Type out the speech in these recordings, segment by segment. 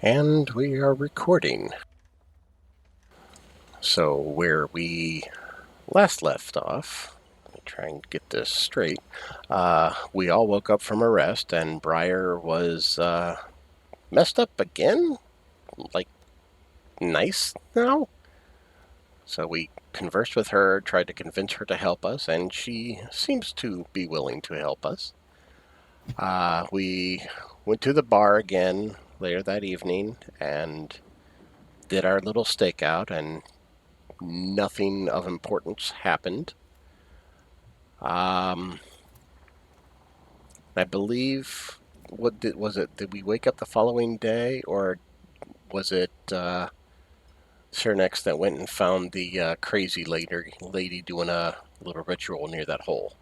And we are recording. So where we last left off, let me try and get this straight. We all woke up from a rest, and Briar was messed up again, like nice now. So we conversed with her, tried to convince her to help us, and she seems to be willing to help us. We went to the bar again later that evening and did our little stakeout, and nothing of importance happened. I believe, was it? Did we wake up the following day, or was it Cernex that went and found the crazy lady doing a little ritual near that hole?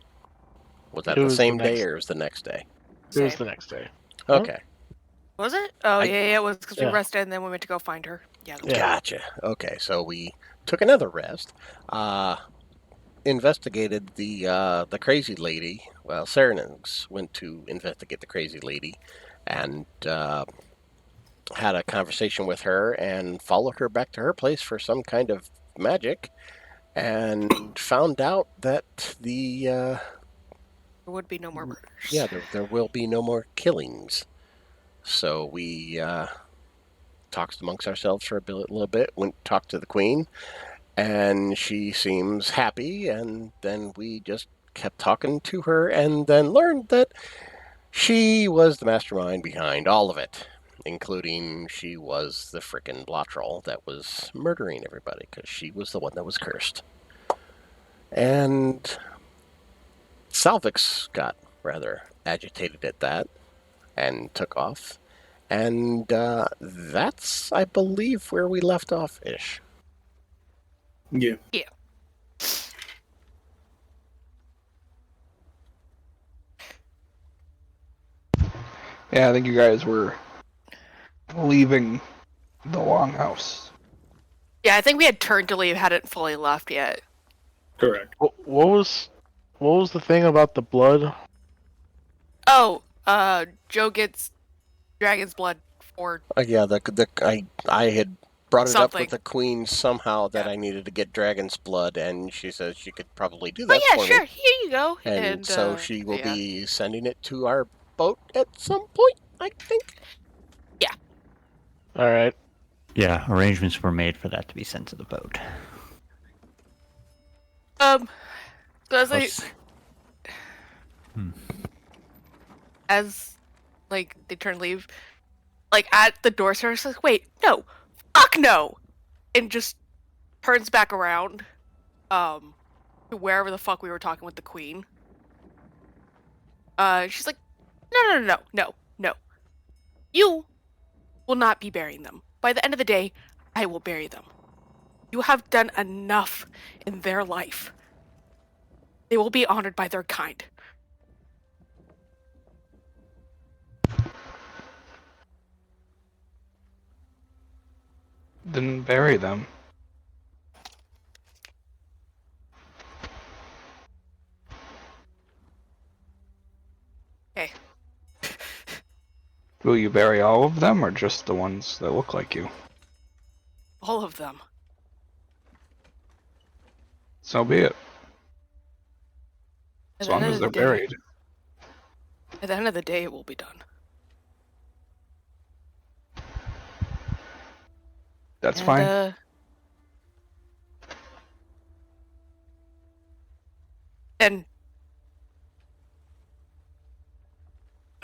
Was that It the was the same day, next. or was the next day? It was the next day. Okay, Was it? Oh, I yeah, it was because we Yeah. rested and then we went to go find her. Yeah. Yeah. gotcha. Okay, so we took another rest. Investigated the crazy lady. Well, Serenix went to investigate the crazy lady, and had a conversation with her and followed her back to her place for some kind of magic, and found out that There would be no more murders. there will be no more killings. So we talked amongst ourselves for a little bit. Went to talk to the queen, and she seems happy. And then we just kept talking to her, and then learned that she was the mastermind behind all of it, including she was the frickin' Blotroll that was murdering everybody because she was the one that was cursed. And Salvix got rather agitated at that and took off. And that's, I believe, where we left off-ish. Yeah. Yeah. Yeah, I think you guys were leaving the longhouse. Yeah, I think we had turned to leave, hadn't fully left yet. Correct. What was the thing about the blood? Oh, Joe gets dragon's blood for Yeah, I had brought it up something. with the queen somehow that Yeah. I needed to get dragon's blood, and she says she could probably do Oh that yeah, for sure. me. Here you go. And so she will yeah. be sending it to our boat at some point, I think. All right. Yeah, arrangements were made for that to be sent to the boat. So as they turn to leave, like at the door, Sarah's like, "Wait, no, fuck no," and just turns back around, to wherever the fuck we were talking with the queen. She's like, no. You will not be burying them. By the end of the day, I will bury them. You have done enough in their life. They will be honored by their kind. Didn't bury them. Okay. Will you bury all of them, or just the ones that look like you? All of them. So be it. At As the long end as of they're the day- buried. At the end of the day, it will be done. That's fine. And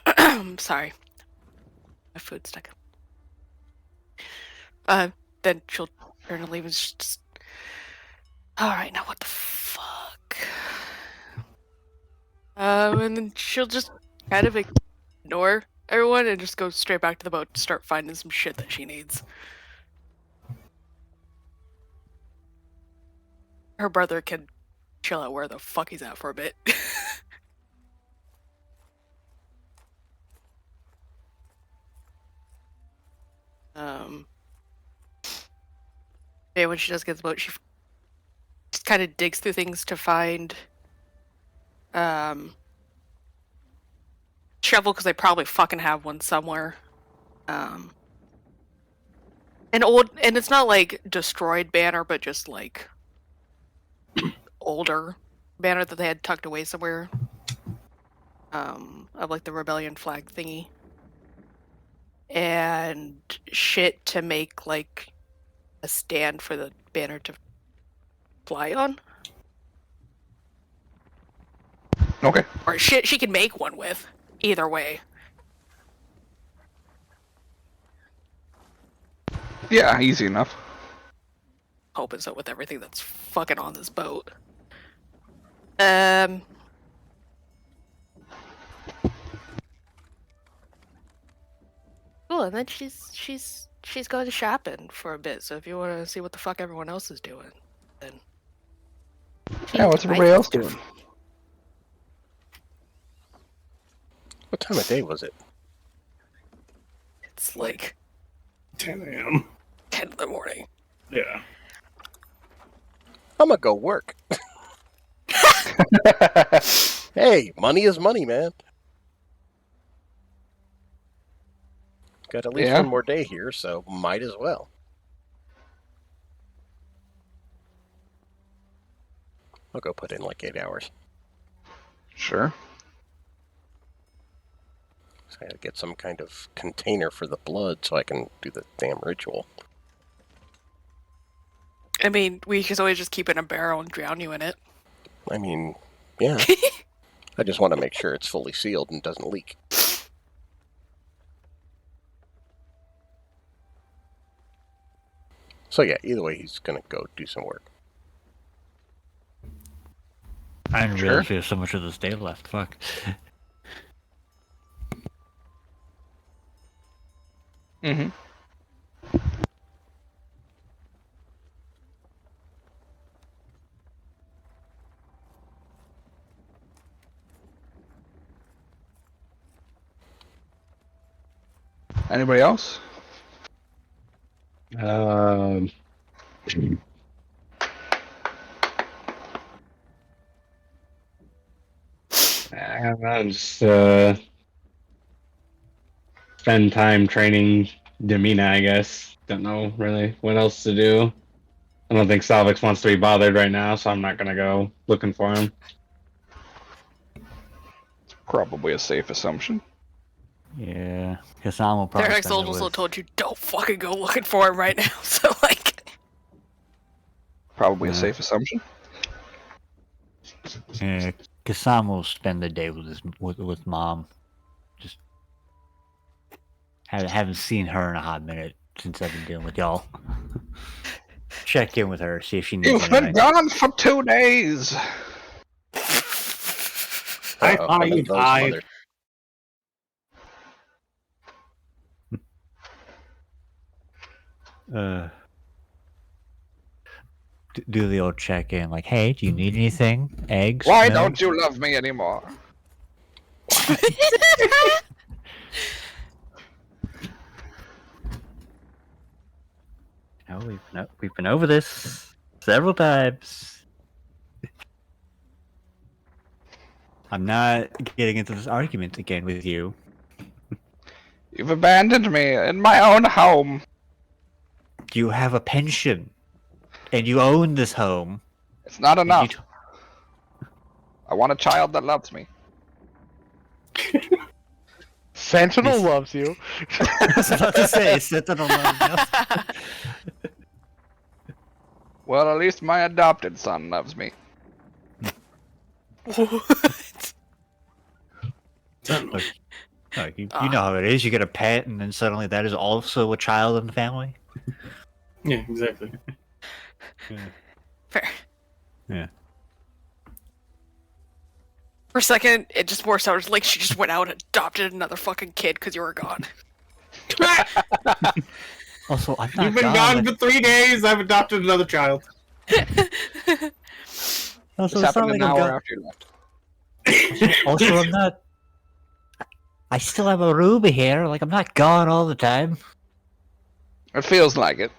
I'm sorry. My food's stuck. Then she'll turn and leave and just. Alright, now what the fuck? And then she'll just kind of ignore everyone and just go straight back to the boat to start finding some shit that she needs. Her brother can chill out where the fuck he's at for a bit. Yeah, when she does get the boat, she just kind of digs through things to find shovel, because they probably fucking have one somewhere. An old, and it's not like destroyed banner, but just like older banner that they had tucked away somewhere. Of like the rebellion flag thingy. And shit to make like a stand for the banner to fly on. Okay. Or shit she can make one with. Either way. Yeah, easy enough. Hoping so with everything that's fucking on this boat. Cool, and then she's going shopping for a bit, so if you want to see what the fuck everyone else is doing, then... Yeah, what's everybody else doing? What time of day was it? It's like 10 a.m. 10 in the morning. Yeah. I'm gonna go work. Hey, money is money, man. Got at least Yeah. one more day here, so might as well. I'll go put in like 8 hours. Sure. So I gotta get some kind of container for the blood so I can do the damn ritual. I mean, we could always just keep it in a barrel and drown you in it. I mean, yeah. I just want to make sure it's fully sealed and doesn't leak. So yeah, either way, he's gonna go do some work. I didn't Sure. realize we have so much of this day left. Fuck. Mm-hmm. Anybody else? I don't know, just spend time training Demina, I guess. Don't know really what else to do. I don't think Salvix wants to be bothered right now, so I'm not gonna go looking for him. Probably a safe assumption. Yeah, Kasam will probably Their next spend it soldiers will with... told you, don't fucking go looking for him right now, so like... Probably a Yeah. safe assumption. Yeah, Kasam will spend the day with with mom. Just haven't seen her in a hot minute since I've been dealing with y'all. Check in with her, see if she needs You've been anything. gone for 2 days. I Uh-oh, thought one of you those died. mothers. Do the old check in, like, hey, do you need anything? Eggs? Why milk? don't you love me anymore? No, we've been over this several times. I'm not getting into this argument again with you. You've abandoned me in my own home. You have a pension, and you own this home. It's not and enough. I want a child that loves me. Sentinel Yes. loves you. I was about to say, Sentinel knows. Well, at least my adopted son loves me. What? Look, you know how it is. You get a pet, and then suddenly that is also a child in the family. Yeah, exactly. Fair. Yeah. For a second, it just more sounded like she just went out and adopted another fucking kid because you were gone. Also, I'm not You've been gone for 3 days. I've adopted another child. Also, This it's not happened like an I'm hour gone. after you left. Also, I'm not. I still have a Ruby here. Like, I'm not gone all the time. It feels like it.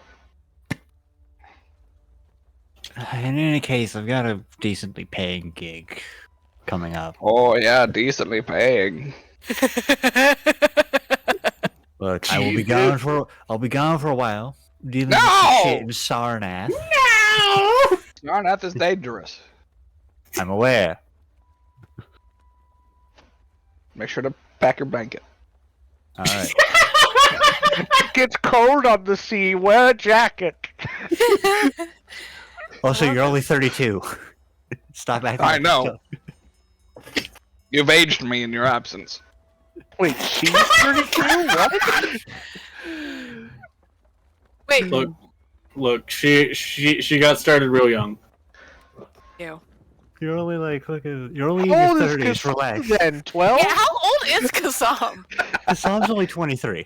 In any case, I've got a decently paying gig coming up. Oh yeah, decently paying. Look, I will be gone for. I'll be gone for a while. dealing No! with some shit in Sarnath. No! Sarnath is dangerous. I'm aware. Make sure to pack your blanket. All right. It gets cold on the sea. Wear a jacket. Also, Love you're it. only 32. Stop acting. I like know. you're You've aged me in your absence. Wait, she's 32? What? Wait. Look, she got started real young. Ew. You're only like fucking. You're only in How your old is 30s. Kasam Relax. then? 12? Yeah, how old is Kasam? Hassan's only 23.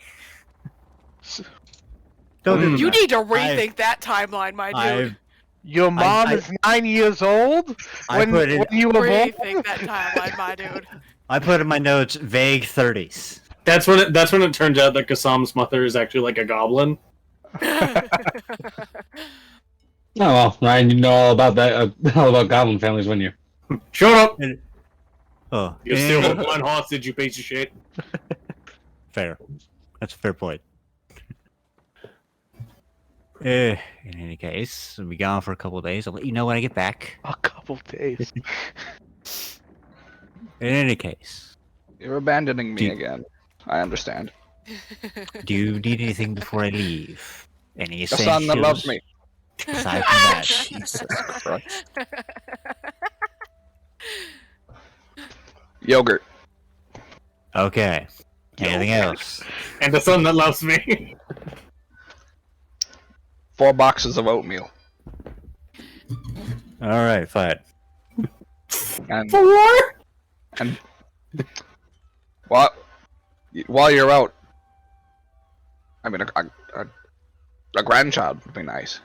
Don't do You that. need to rethink that timeline, my dude. Your mom I- is 9 years old? I put in. When you were born? Rethink that timeline, my dude. I put in my notes vague 30s. That's when it turns out that Kasam's mother is actually like a goblin. Oh well, Ryan, you know all about that, all about goblin families, wouldn't you? Shut up! Oh, You still hold one hostage, you piece of shit. fair. That's a fair point. In any case, I'll be gone for a couple of days. I'll let you know when I get back. A couple days. In any case, You're abandoning me Do- again. I understand. do you need anything before I leave? Any The essentials? son that loves me. Aside from that, Jesus Christ. Yogurt. okay. Anything else? And the son that loves me. 4 boxes of oatmeal. All right, fine. And 4? and while you're out, I mean, a grandchild would be nice.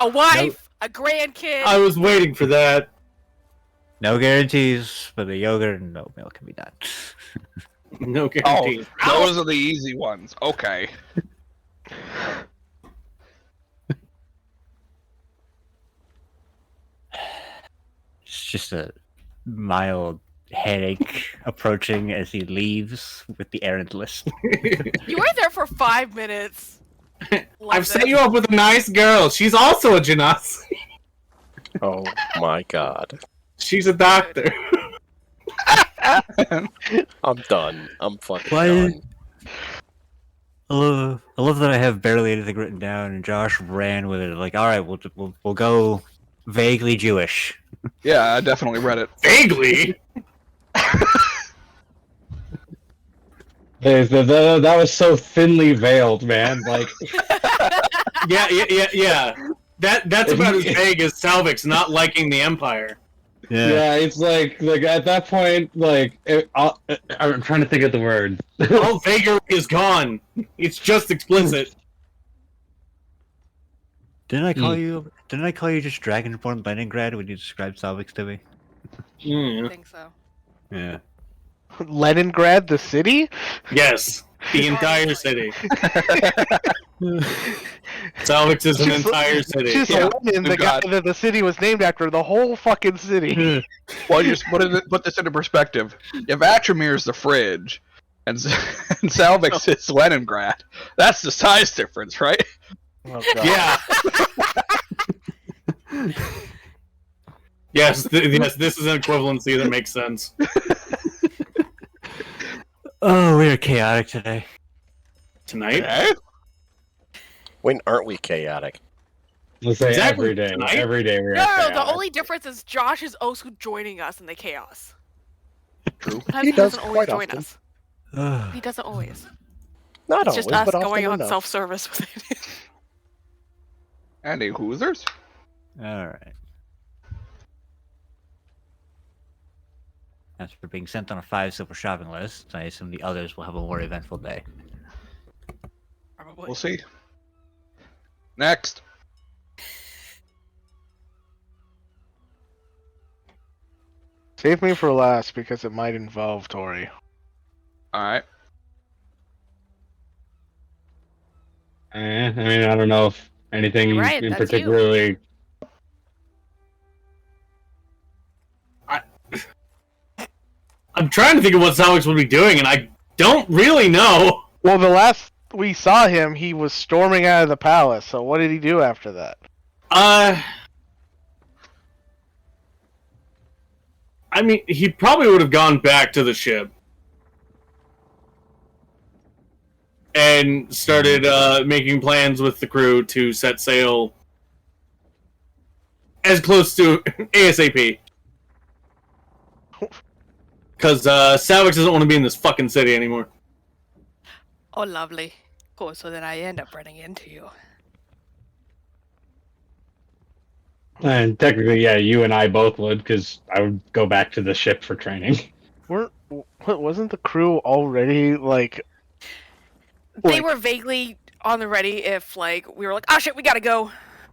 A wife, a grandkid. I was waiting for that. No guarantees, but the yogurt and oatmeal can be done. No Oh, guarantee. those are the easy ones. Okay. It's just a mild headache approaching as he leaves with the errand list. You were there for 5 minutes. I've set you up with a nice girl. She's also a Janus. Oh my God. She's a doctor. I'm done. I'm fucking Why- done. I love that I have barely anything written down, and Josh ran with it. Like, all right, we'll go vaguely Jewish. Yeah, I definitely read it. Vaguely. That was so thinly veiled, man. Like, Yeah. That's about as vague as Salvix not liking the Empire. yeah, it's like at that point, like, I'm trying to think of the word. All vagary is gone. It's just explicit. Didn't I call you? Didn't I call you just Dragonborn Leningrad when you described Salvix to me? I Mm. think so. Yeah. Leningrad, the city? Yes, the entire city. Salvix is an Just- entire city. Just Yeah. Lenin, the guy God. that the city was named after, the whole fucking city. Well, you just put this into perspective. If Atromir's the fridge, and Salvix is Leningrad, that's the size difference, right? Oh, God. Yeah. Yes, this is an equivalency that makes sense. Oh, we are chaotic today. Tonight? Eh? When aren't we chaotic? Let's say Exactly, every day. tonight? Every day we're No, at no, the chaos. only difference is Josh is also joining us in the chaos. True. Sometimes He he does doesn't always quite join often. us. Ugh. He doesn't always. Not It's always, just us but often going on enough. self-service with it. Andy Hoosers? All right. After being sent on a 5 silver shopping list, I assume the others will have a more eventful day. Probably. We'll see. Next. Save me for last because it might involve Tori. Alright. I mean, I don't know if anything Right, in that's you. particularly. I'm trying to think of what Salvix would be doing, and I don't really know. Well, the last we saw him, he was storming out of the palace. So what did he do after that? I mean, he probably would have gone back to the ship and started making plans with the crew to set sail as close to ASAP. Because Savage doesn't want to be in this fucking city anymore. Oh, lovely. Cool, so then I end up running into you. And technically, yeah, you and I both would, because I would go back to the ship for training. Wasn't the crew already like? They were vaguely on the ready if, like, we were like, oh shit, we gotta go.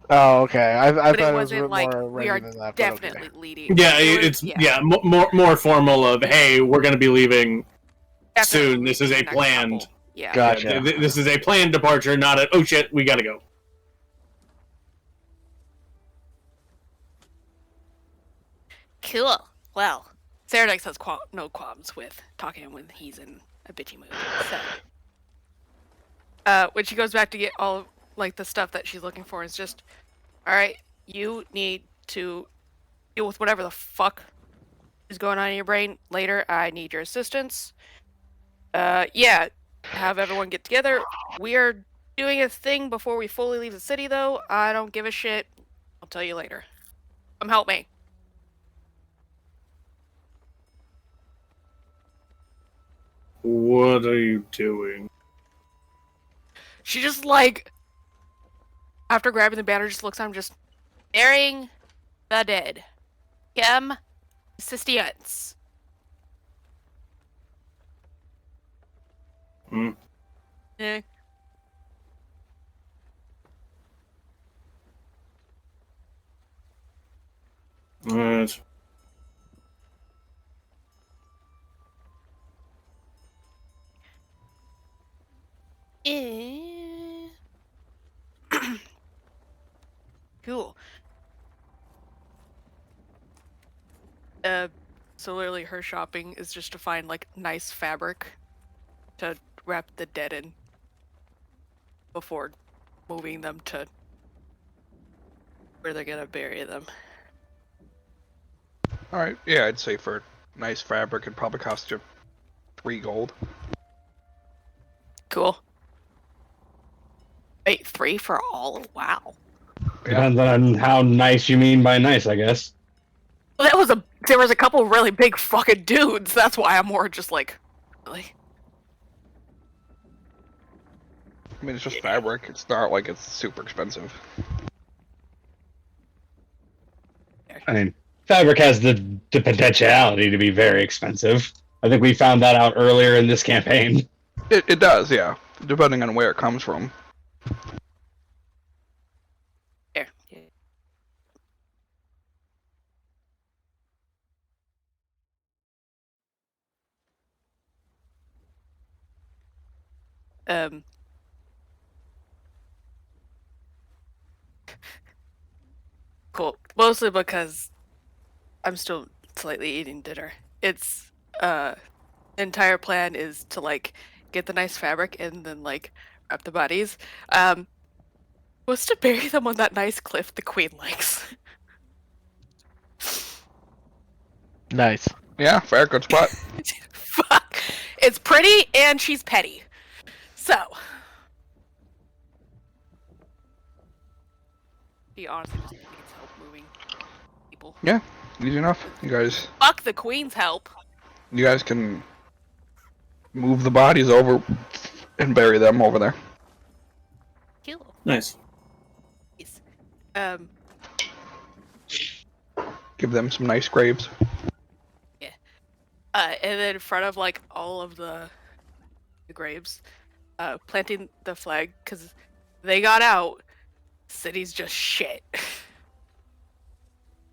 Oh, okay. I But thought it it was a wasn't bit like, more we ready are than that. definitely But okay. leading. Yeah, It it's was- more formal of, hey, we're going to be leaving definitely soon. This is leading a the next planned. couple. Yeah. Gotcha. This is a planned departure, not a, oh shit, we gotta go. Cool. Well, Ceradex has no qualms with talking when he's in a bitchy mood. So, when she goes back to get all like the stuff that she's looking for, is just, all right, you need to deal with whatever the fuck is going on in your brain later. I need your assistance. Yeah, have everyone get together. We are doing a thing before we fully leave the city, though. I don't give a shit. I'll tell you later. Come help me. What are you doing? She just like, after grabbing the banner, just looks at him, just burying the dead. Gem assistance. Hmm. Eh. Alright. Cool. So literally her shopping is just to find like nice fabric to wrap the dead in before moving them to where they're gonna bury them. Alright, yeah, I'd say for nice fabric, it'd probably cost you 3 gold. Cool. Wait, 3 for all? Wow. Depends on how nice you mean by nice, I guess. Well, there was a couple really big fucking dudes. That's why I'm more just like, really? I mean, it's just fabric. It's not like it's super expensive. I mean, fabric has the potentiality to be very expensive. I think we found that out earlier in this campaign. It does, yeah. Depending on where it comes from. There. Yeah. Cool. Mostly because I'm still slightly eating dinner. It's entire plan is to like get the nice fabric and then like wrap the bodies. Was to bury them on that nice cliff the queen likes. Nice. Yeah, fair, good spot. Fuck. It's pretty and she's petty. So he honestly just needs help moving people. Yeah, easy enough. You guys Fuck the queen's help. can move the bodies over and bury them over there. Cool. Nice. Yes. Give them some nice graves. And then in front of like all of the graves, planting the flag because they got out. City's just shit.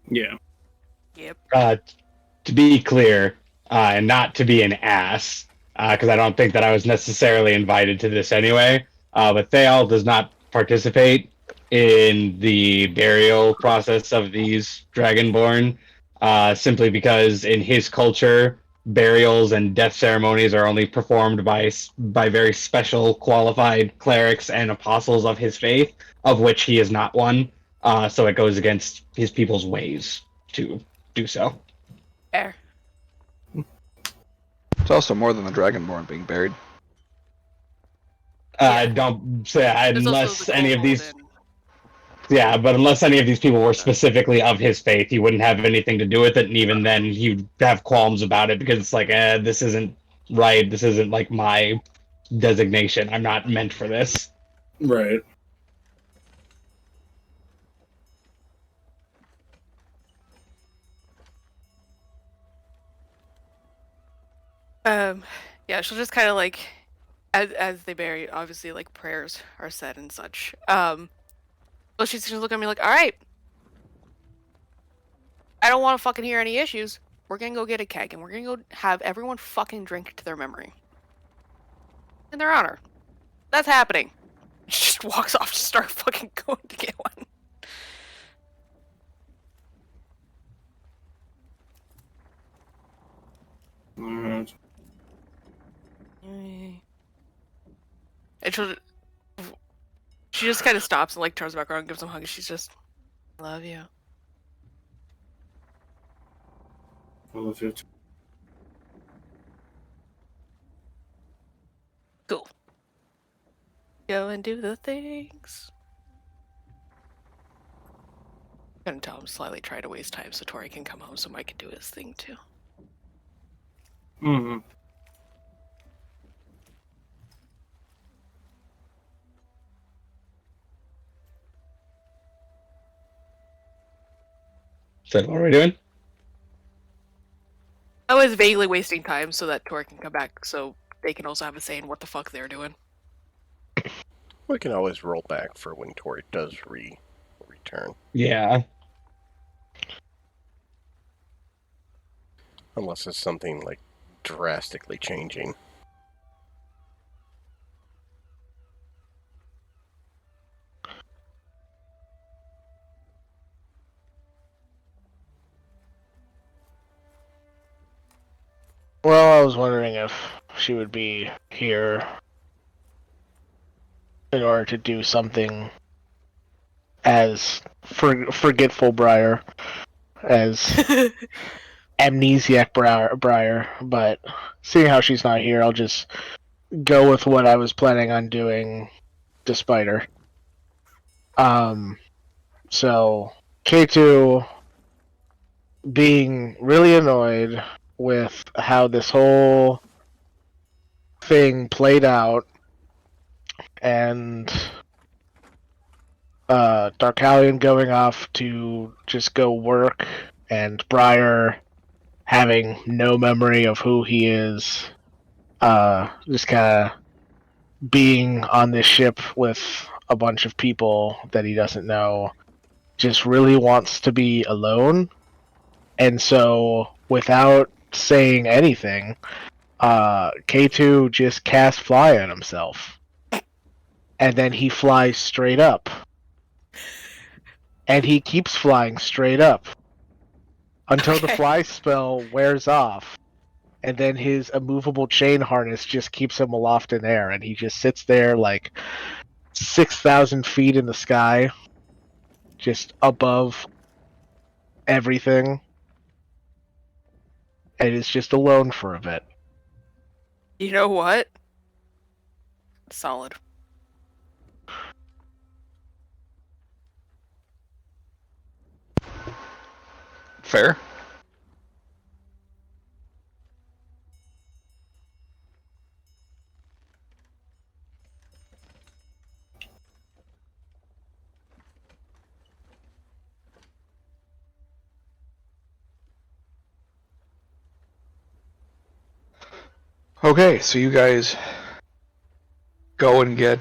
Yeah. Yep. To be clear, and not to be an ass, because I don't think that I was necessarily invited to this anyway, but Theal does not participate in the burial process of these Dragonborn, simply because in his culture, burials and death ceremonies are only performed by very special qualified clerics and apostles of his faith, of which he is not one. So it goes against his people's ways to do so. Fair. It's also more than the Dragonborn being buried. Yeah. Don't say There's also unless the any of kobold these. and- Yeah, but unless any of these people were specifically of his faith, he wouldn't have anything to do with it, and even then, he'd have qualms about it because it's like, this isn't right. This isn't like my designation. I'm not meant for this. Right. Yeah, she'll just kind of like, as they bury, obviously like prayers are said and such. Well, she's gonna look at me like, all right, I don't want to fucking hear any issues. We're gonna go get a keg and we're gonna go have everyone fucking drink to their memory, in their honor. That's happening. She just walks off to start fucking going to get one. Alright. And she just kind of stops and like turns back around and gives him a hug. And she's just, love you. I love you. Cool. Go and do the things. I'm gonna tell him slightly try to waste time so Tori can come home so Mike can do his thing too. Mm-hmm. So what are we doing? I was vaguely wasting time so that Tori can come back so they can also have a say in what the fuck they're doing. We can always roll back for when Tori does return. Yeah. Unless it's something like drastically changing. Well, I was wondering if she would be here in order to do something as forgetful Briar, as amnesiac Briar, but seeing how she's not here, I'll just go with what I was planning on doing despite her. So K2 being really annoyed with how this whole thing played out, and Darkalion going off to just go work, and Briar having no memory of who he is, just kind of being on this ship with a bunch of people that he doesn't know, just really wants to be alone. And so, without saying anything, K2 just casts fly on himself. And then he flies straight up. And he keeps flying straight up until the fly spell wears off. And then his immovable chain harness just keeps him aloft in air, and he just sits there like 6,000 feet in the sky, just above everything, and is just alone for a bit. You know what? Solid. Fair. Okay, so you guys go and get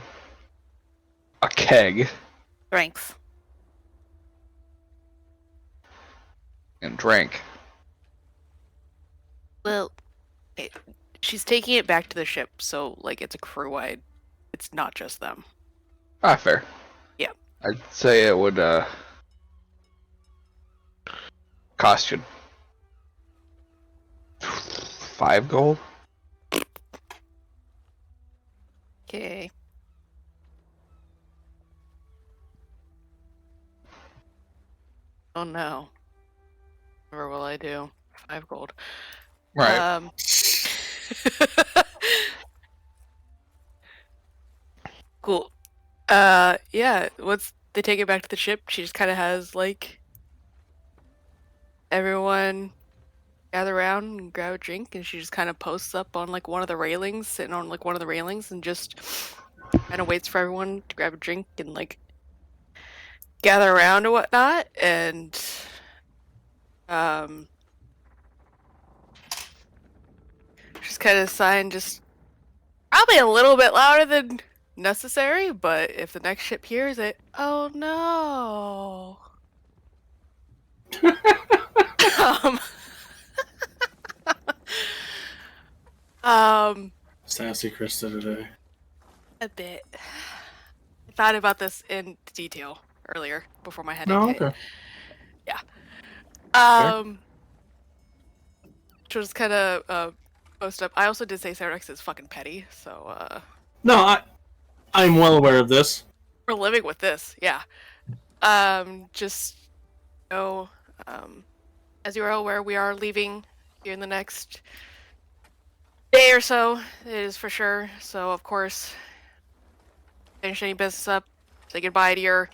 a keg Strength. and drink. Well, she's taking it back to the ship, so like it's a crew wide. It's not just them. Ah, fair. Yeah. I'd say it would cost you 5 gold. Okay. Oh no. Whatever will I do? 5 gold. Right. Cool. Yeah. Once they take it back to the ship, she just kind of has like everyone gather around and grab a drink, and she just kind of posts up on like one of the railings, sitting on like one of the railings, and just kind of waits for everyone to grab a drink and like gather around and whatnot, and just kind of sign, just probably a little bit louder than necessary, but if the next ship hears it, oh no. um, Sassy Krista today. a bit. I thought about this in detail earlier before my headache No, hit. okay. Yeah. Which was kind of post up. I also did say Cerex is fucking petty, so No, I'm well aware of this. we're living with this. Yeah. Just know, as you are aware, we are leaving here in the next day or so. It is for sure. So of course, finish any business up. Say goodbye to your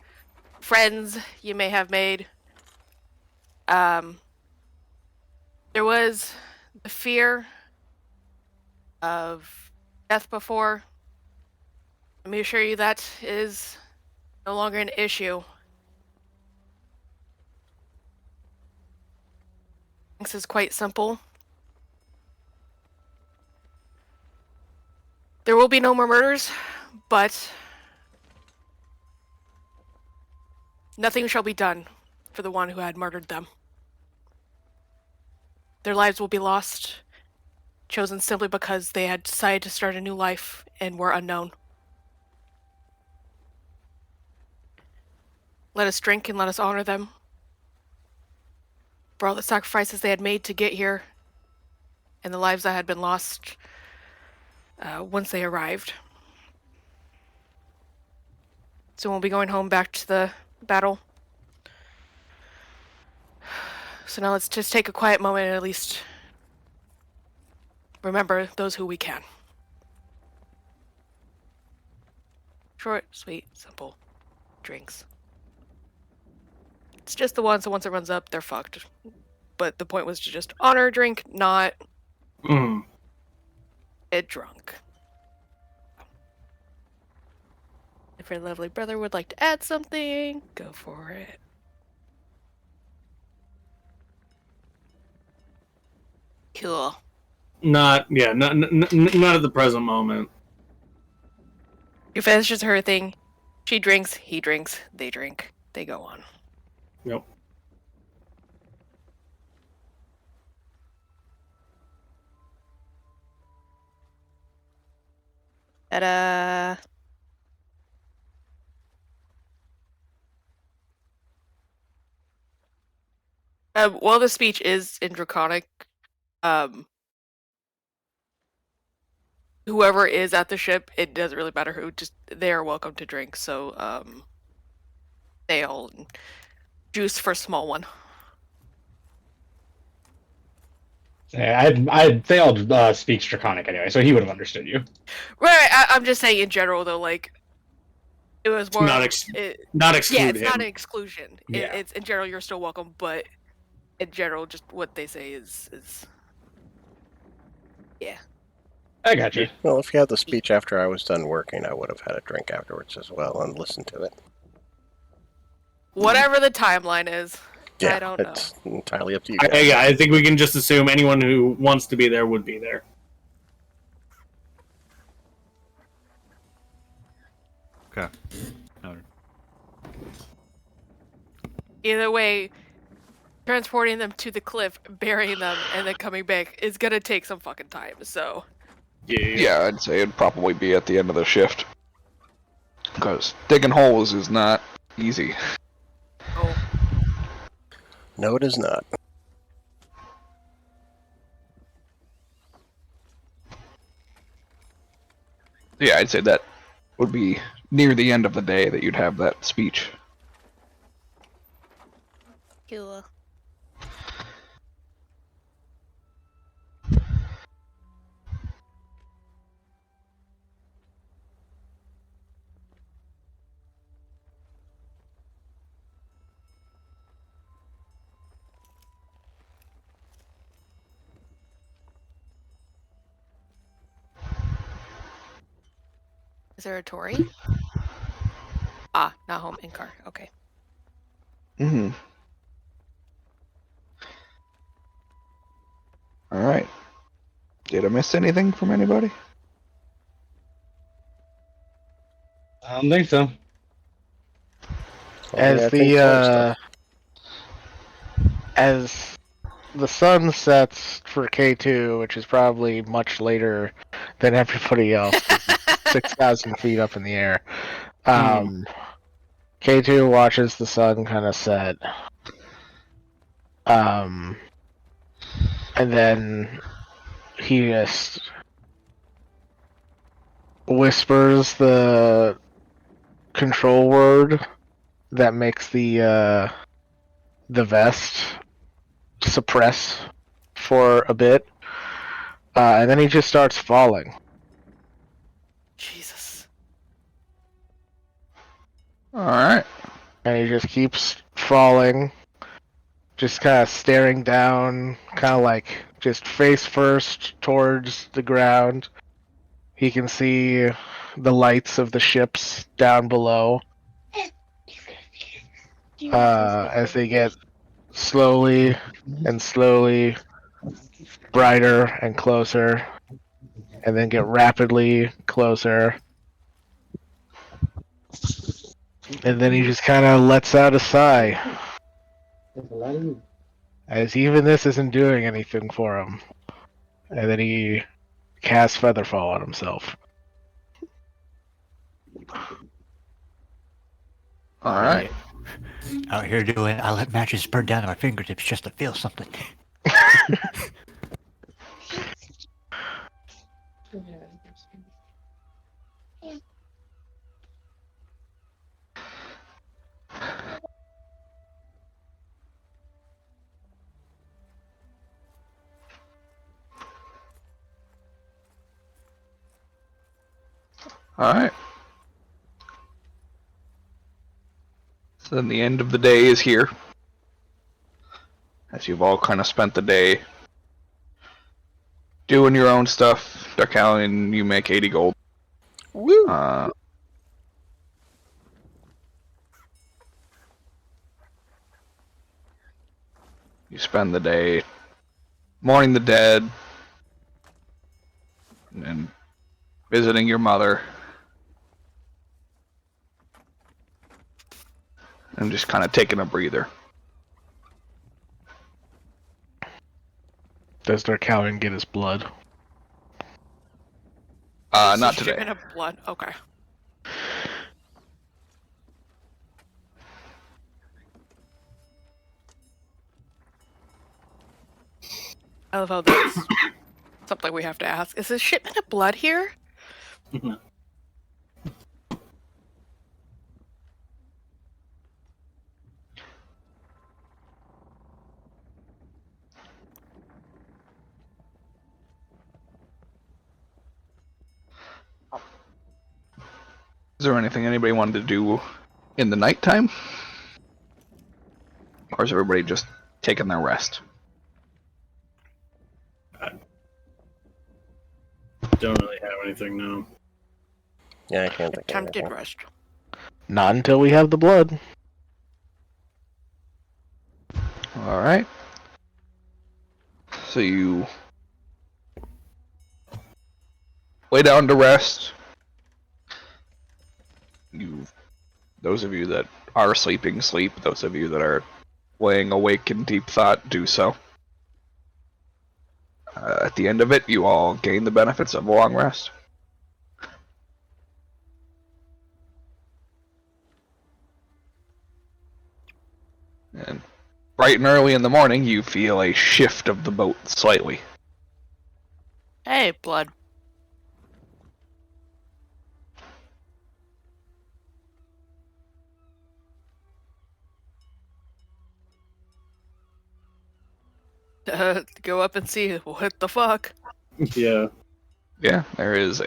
friends you may have made. There was the fear of death before. Let me assure you that is no longer an issue. This is quite simple. There will be no more murders, but nothing shall be done for the one who had murdered them. Their lives will be lost, chosen simply because they had decided to start a new life and were unknown. Let us drink and let us honor them for all the sacrifices they had made to get here and the lives that had been lost once they arrived. So we'll be going home back to the battle. So now let's just take a quiet moment and at least remember those who we can. Short, sweet, simple drinks. It's just the ones, so once it runs up, they're fucked. But the point was to just honor a drink, not get drunk. If your lovely brother would like to add something, go for it. Cool. Not at the present moment. She finishes her thing. She drinks, he drinks, they drink. They go on. Yep. Ta-da! While the speech is in Draconic, whoever is at the ship, it doesn't really matter who, just they are welcome to drink. So, ale and juice for a small one. I failed speaks Draconic anyway, so he would have understood you. Right, I'm just saying in general though, like it was more Not exclude yeah, it's him. not an exclusion. Yeah. It's in general you're still welcome, but in general, just what they say is yeah. I got you. Well, if you had the speech after I was done working, I would have had a drink afterwards as well and listened to it. Whatever the timeline is, Yeah, I don't know. it's entirely up to you guys. I think we can just assume anyone who wants to be there would be there. Okay. Noted. Either way, transporting them to the cliff, burying them, and then coming back is gonna take some fucking time. So Yeah, I'd say it'd probably be at the end of the shift. Because digging holes is not easy. oh, No, it is not. Yeah, I'd say that would be near the end of the day that you'd have that speech. Cool. Is there a Tori? Not home in car. Okay. Mm-hmm. All right. Did I miss anything from anybody? I don't think so. As I think so. as the sun sets for K2, which is probably much later than everybody else, 6,000 feet up in the air. K2 watches the sun kind of set. And then he just whispers the control word that makes the vest suppress for a bit, and then he just starts falling. Jesus. All right. And he just keeps falling, just kind of staring down, kind of like just face first towards the ground. He can see the lights of the ships down below as they get slowly and slowly brighter and closer, and then get rapidly closer. And then he just kind of lets out a sigh, as even this isn't doing anything for him. And then he casts Featherfall on himself. All right. Out here doing, I let matches burn down to my fingertips just to feel something. All right. So then the end of the day is here. As you've all kind of spent the day doing your own stuff. Darkalion, you make 80 gold. Woo! You spend the day mourning the dead and visiting your mother. And just kind of taking a breather. Does Darkalion get his blood? Not today. Shipment of blood. Okay. I love how that's something we have to ask. Is this shipment of blood here? Is there anything anybody wanted to do in the nighttime? Or is everybody just taking their rest? Don't really have anything now. Yeah, I can't think of Attempted anything. rest. Not until we have the blood. Alright. So you lay down to rest. Those of you that are sleeping, sleep. Those of you that are laying awake in deep thought, do so. At the end of it, you all gain the benefits of a long rest. And bright and early in the morning, you feel a shift of the boat slightly. Hey, blood. Go up and see what the fuck. Yeah. Yeah, there is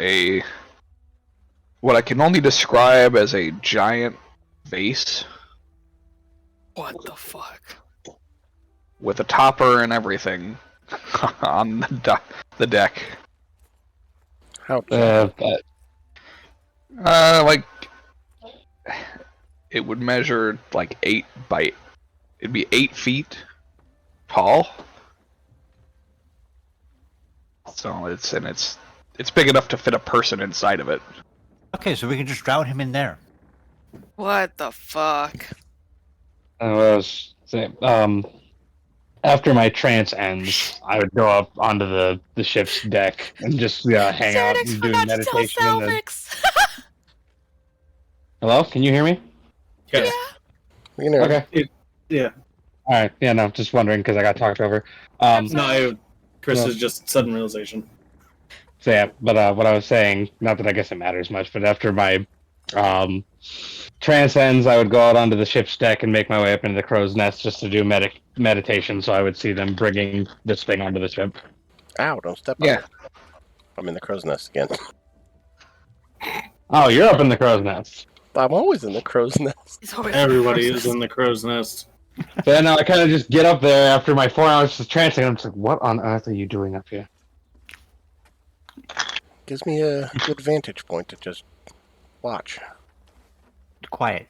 what I can only describe as a giant vase What the fuck? with a topper and everything on the deck. How But Like it would measure like it'd be 8 feet tall. So it's big enough to fit a person inside of it. Okay, so we can just drown him in there. What the fuck? I was saying, after my trance ends, I would go up onto the ship's deck and just hang out Xanax and do forgot to tell meditation. Salvix. Hello, can you hear me? Yes. You know, Okay. Yeah. All right. Yeah, no, just wondering because I got talked over. Chris No. is just sudden realization. So yeah, but what I was saying, not that I guess it matters much, but after my trance ends, I would go out onto the ship's deck and make my way up into the crow's nest just to do meditation. So I would see them bringing this thing onto the ship. ow, don't step Yeah. on it. I'm in the crow's nest again. Oh, you're up in the crow's nest. I'm always in the crow's nest. He's always Everybody is in the crow's nest. Then I kind of just get up there after my 4 hours of trancing. I'm just like, what on earth are you doing up here? Gives me a good vantage point to just watch. Quiet.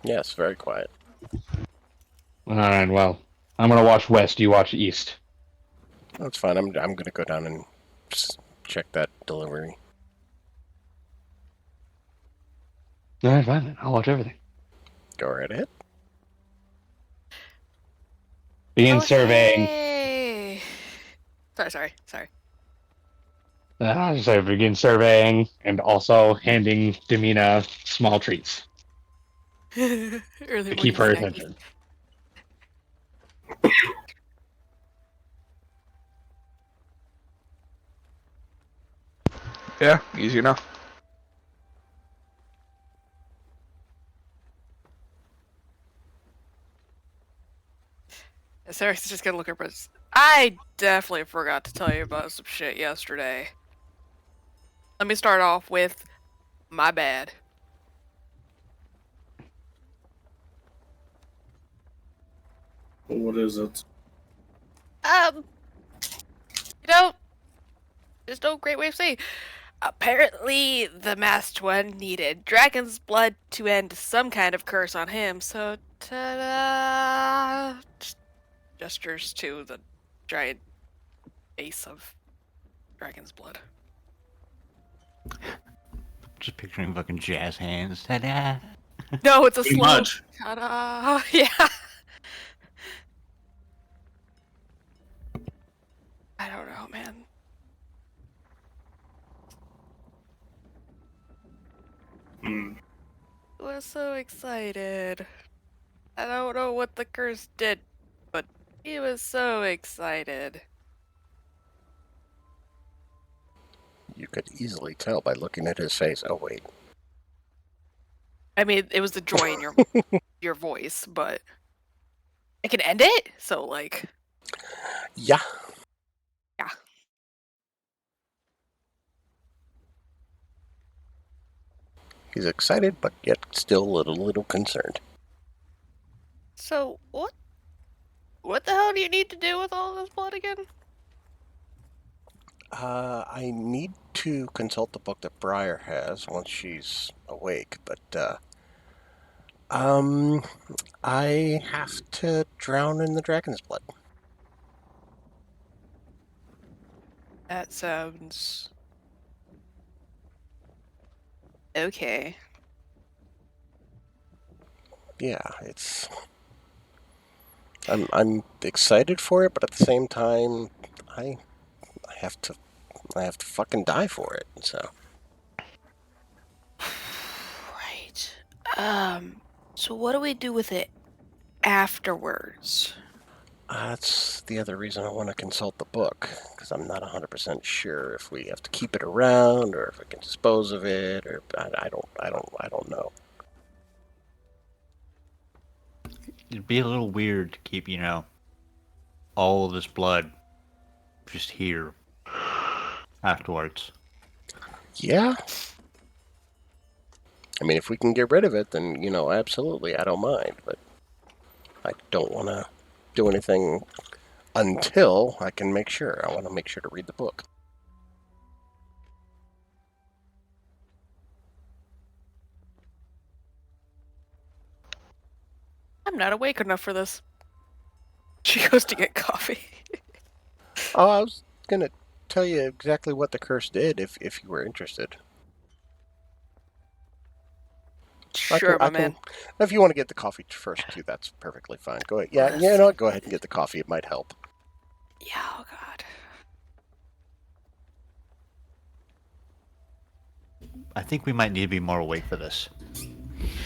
Yes, very quiet. All right, well, I'm gonna watch west. You watch east. That's fine. I'm gonna go down and just check that delivery. All right, fine. Then. I'll watch everything. Go right ahead. Begin surveying. Hey. Sorry. So begin surveying and also handing Demina small treats Early to keep her morning snacky. attention. Yeah, easy enough. Sarah's just gonna look at her. I definitely forgot to tell you about some shit yesterday. Let me start off with my bad. What is it? You know, there's no great way of saying. Apparently, the masked one needed dragon's blood to end some kind of curse on him, so ta-da! Just gestures to the giant base of dragon's blood. Just picturing fucking jazz hands. Ta-da! No, it's a Pretty slow much. ta-da! Yeah. I don't know, man. Hmm. I was so excited. I don't know what the curse did, but he was so excited. You could easily tell by looking at his face. Oh wait, I mean, it was the joy in your voice, but I can end it. So like, yeah. Yeah. He's excited, but yet still a little concerned. so what the hell do you need to do with all this blood again? I need to consult the book that Briar has once she's awake, but I have to drown in the dragon's blood. That sounds okay. Yeah, it's. I'm excited for it, but at the same time, I have to fucking die for it. So Right. So what do we do with it afterwards? that's the other reason I want to consult the book, because I'm not 100% sure if we have to keep it around or if we can dispose of it, or I don't know. It'd be a little weird to keep, all of this blood just here afterwards. Yeah. I mean, if we can get rid of it, then, absolutely, I don't mind. But I don't want to do anything until I can make sure. I want to make sure to read the book. I'm not awake enough for this. She goes to get coffee. Oh, I was going to tell you exactly what the curse did if you were interested. Sure, my man. If you want to get the coffee first, too, that's perfectly fine. Go ahead. Yeah, you know what? Go ahead and get the coffee. It might help. Yeah, oh god. I think we might need to be more awake for this.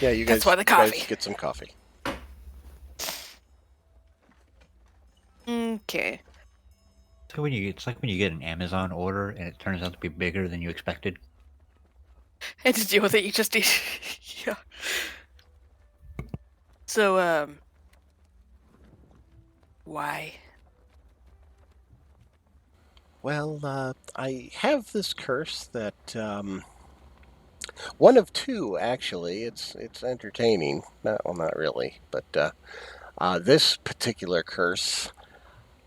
Yeah, you guys, That's why the you guys coffee. get some coffee. Okay. So it's like when you get an Amazon order and it turns out to be bigger than you expected. And to deal with it, you just need... yeah. So, why? Well, I have this curse that, one of two, actually. It's entertaining. Well, not really. But this particular curse,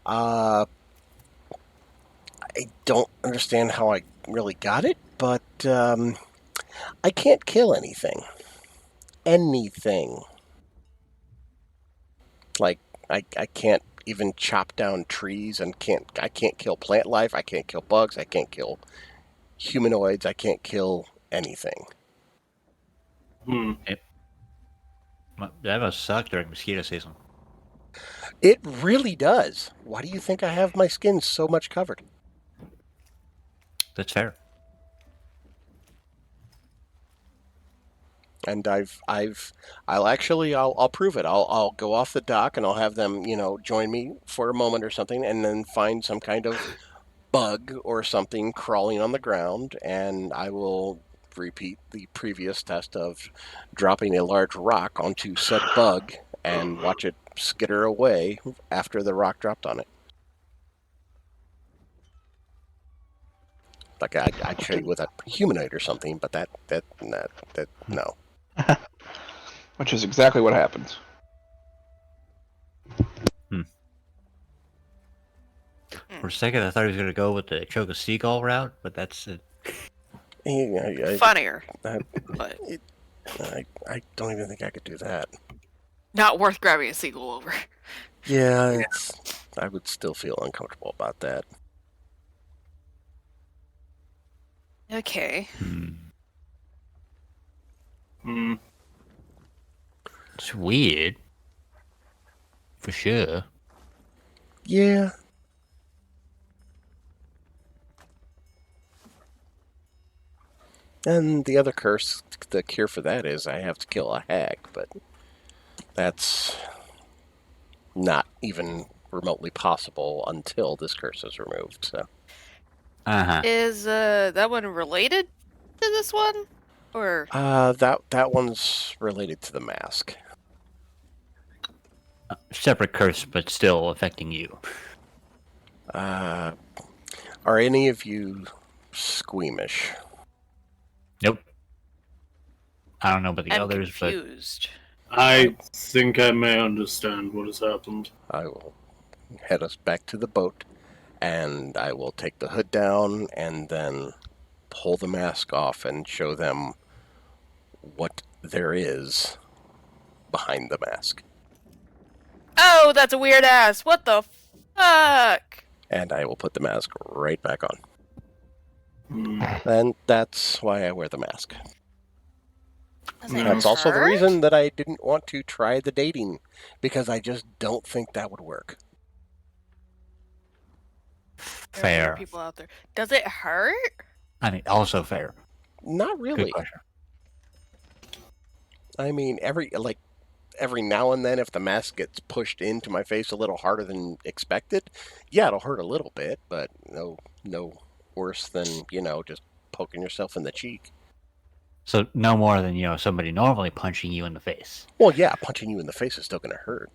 I don't understand how I really got it, but I can't kill anything. Anything. Like, I can't even chop down trees and I can't kill plant life, I can't kill bugs, I can't kill humanoids, I can't kill anything. That must suck during mosquito season. It really does. Why do you think I have my skin so much covered? That's fair. And I'll prove it. I'll go off the dock and I'll have them, join me for a moment or something, and then find some kind of bug or something crawling on the ground, and I will repeat the previous test of dropping a large rock onto said bug and watch it skitter away after the rock dropped on it. Like I'd show you with a humanoid or something, but that no. Which is exactly what happens. For a second, I thought he was going to go with the choke a seagull route, but that's it. Funnier. I But don't even think I could do that. not worth grabbing a seagull over. Yeah, I would still feel uncomfortable about that. Okay. It's weird. For sure. Yeah. And the other curse, the cure for that is I have to kill a hag, but that's not even remotely possible until this curse is removed. So. Is that one related to this one? Or that one's related to the mask. Separate curse, but still affecting you. Are any of you squeamish? Nope. I don't know about the I'm others, confused. I think I may understand what has happened. I will head us back to the boat, and I will take the hood down and then pull the mask off and show them what there is behind the mask. Oh, that's a weird ass. What the fuck? And I will put the mask right back on. And that's why I wear the mask. That's also the reason that I didn't want to try the dating, because I just don't think that would work. There are Fair. people out there. Does it hurt? I mean, also fair. Not Good really. question. I mean, every now and then, if the mask gets pushed into my face a little harder than expected, yeah, it'll hurt a little bit, but no worse than, just poking yourself in the cheek. So no more than, somebody normally punching you in the face. Well, yeah, punching you in the face is still going to hurt.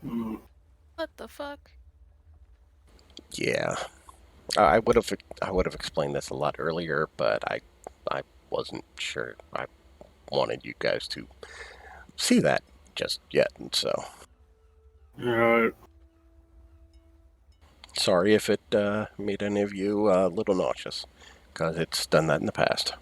Mm. What the fuck? Yeah, I would have explained this a lot earlier, but I wasn't sure I wanted you guys to see that just yet, and so Alright. sorry if it made any of you a little nauseous, because it's done that in the past.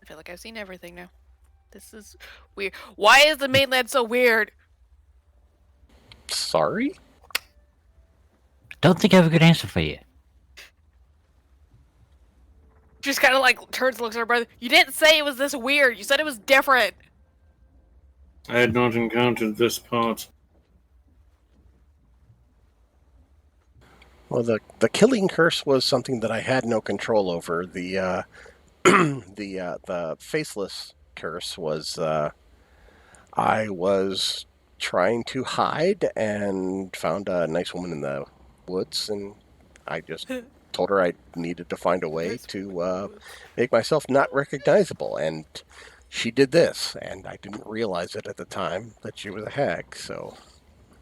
I feel like I've seen everything now. This is weird. Why is the mainland so weird? Sorry? Don't think I have a good answer for you. Just kind of like turns and looks at her brother. You didn't say it was this weird. You said it was different. I had not encountered this part. Well, the killing curse was something that I had no control over. The the faceless curse was I was trying to hide and found a nice woman in the woods, and I just told her I needed to find a way to make myself not recognizable, and she did this, and I didn't realize it at the time that she was a hag. So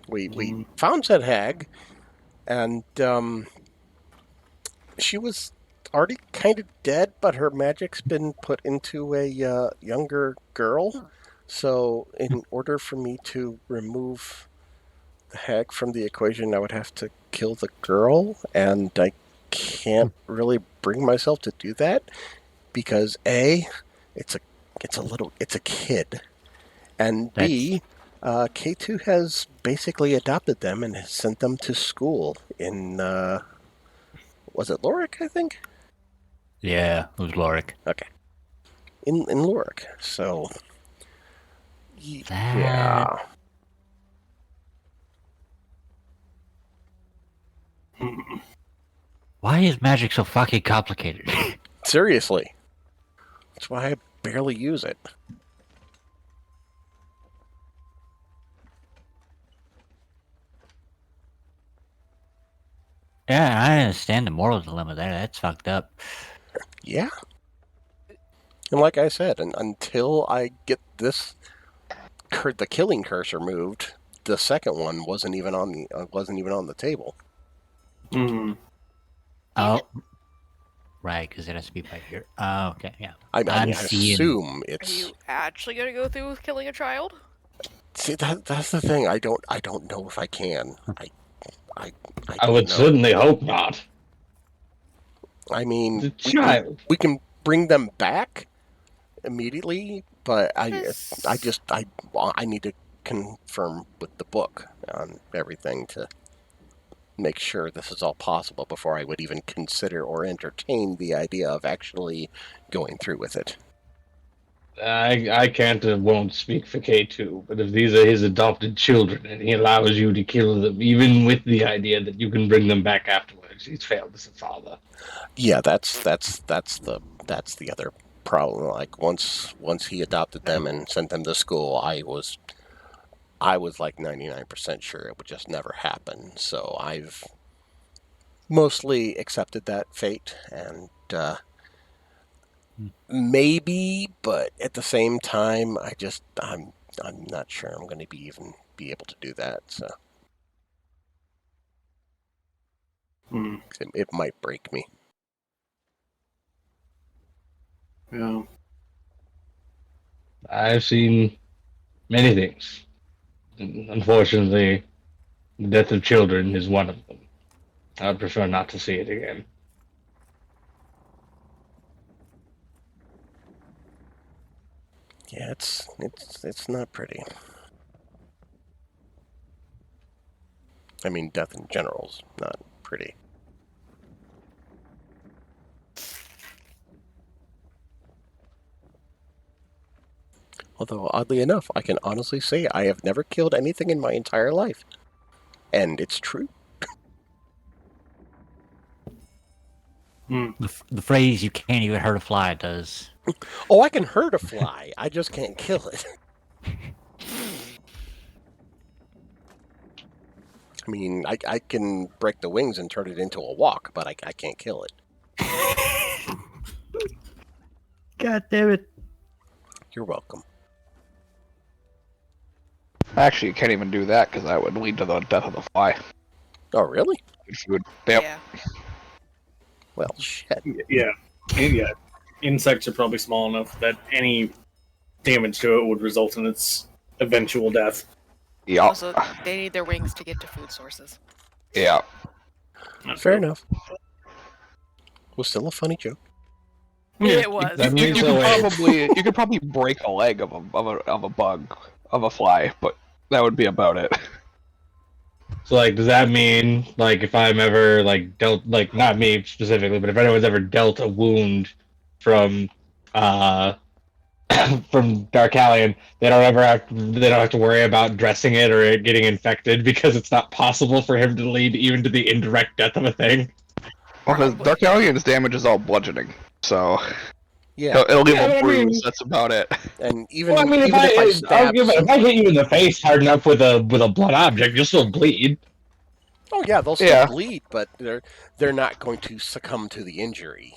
we found said hag, and she was already kind of dead, but her magic's been put into a younger girl. So, in order for me to remove the hag from the equation, I would have to kill the girl, and I can't really bring myself to do that because A, it's a kid, and B, K2 has basically adopted them and has sent them to school in was it Lorik, I think? Yeah, it was Lorik. Okay. In Lorik. So That- yeah. Why is magic so fucking complicated? Seriously. That's why I barely use it. Yeah, I understand the moral dilemma there. That's fucked up. Yeah. And like I said, until I get this the killing curse removed, the second one wasn't even on the table. Mm. Oh, right, because it has to be by here. Oh, okay, yeah. I I'm assume Are it's. you actually gonna go through with killing a child? See, that's the thing. I don't know if I can. I I would don't know. certainly hope not. I mean, The child. we can bring them back immediately, but I need to confirm with the book on everything to make sure this is all possible before I would even consider or entertain the idea of actually going through with it. I can't and won't speak for K2, but if these are his adopted children and he allows you to kill them, even with the idea that you can bring them back afterwards, he's failed as a father. Yeah, that's the other problem. Like once he adopted them and sent them to school, I was like 99% sure it would just never happen. So I've mostly accepted that fate, and maybe, but at the same time, I'm not sure I'm going to be able to do that. So Mm. it might break me. Yeah. I've seen many things. And unfortunately, the death of children is one of them. I would prefer not to see it again. Yeah, it's not pretty. I mean, death in general's not pretty. Although, oddly enough, I can honestly say I have never killed anything in my entire life. And it's true. Mm. The phrase "you can't even hurt a fly" does. Oh, I can hurt a fly. I just can't kill it. I mean, I can break the wings and turn it into a walk, but I can't kill it. God damn it. You're welcome. Actually, you can't even do that because that would lead to the death of the fly. Oh, really? Food. Yep. Yeah. Well, shit. Yeah. Yeah. Insects are probably small enough that any damage to it would result in its eventual death. Yep. Also, they need their wings to get to food sources. Yeah. Fair enough. Was still a funny joke. It was. That You means could away. probably break a leg of a bug of a fly, but that would be about it. So, like, does that mean, like, if I'm ever, like, dealt, like, not me specifically, but if anyone's ever dealt a wound from, from Darkalion, they don't have to worry about dressing it or it getting infected because it's not possible for him to lead even to the indirect death of a thing? Well, because Probably. Darkalion's damage is all bludgeoning, so Yeah. it'll leave Yeah, a but I bruise. mean- That's about it. And even, Well, I mean, even if I I'll stab give it, if I somebody... hit you in the face hard enough with a blunt object, you'll still bleed. Oh, yeah, they'll still Yeah. bleed, but they're not going to succumb to the injury.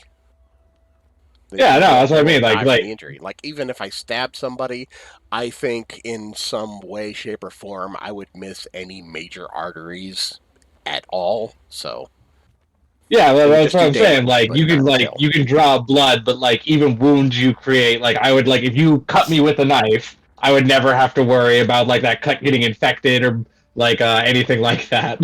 Yeah, no, that's what I mean, won't die like- from the injury. Like, even if I stab somebody, I think in some way, shape, or form, I would miss any major arteries at all. So, Yeah, well, You that's just what do I'm saying. damage, Like, but you can not kill. you can draw blood, but like even wounds you create, like I would like if you cut me with a knife, I would never have to worry about like that cut getting infected or like anything like that.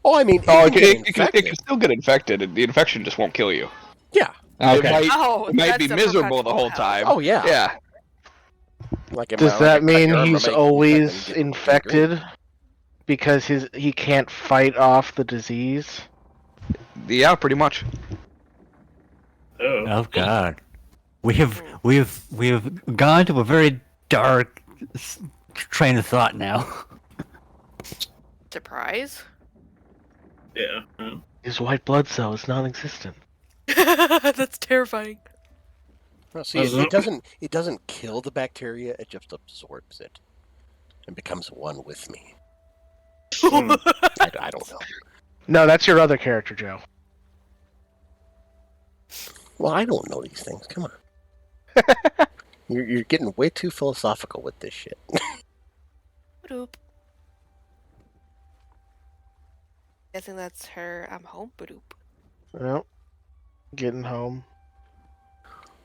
oh, I mean, Oh, it can get it infected. can still get infected, and the infection just won't kill you. Yeah. Okay. It might be that's a miserable the perpetual whole hell. time. Oh, yeah. Yeah. Like, Does like that cut mean your arm, he's it might always infect and get gangrene. infected because he can't fight off the disease? Yeah, pretty much. Oh. Oh God, we have gone to a very dark train of thought now. Surprise? Yeah. His white blood cell is non-existent. That's terrifying. Well, see, it doesn't kill the bacteria; it just absorbs it and becomes one with me. I don't know. No, that's your other character, Joe. Well, I don't know these things. Come on. You're getting way too philosophical with this shit. Badoop. Guessing that's her. I'm home. Badoop. Well, getting home.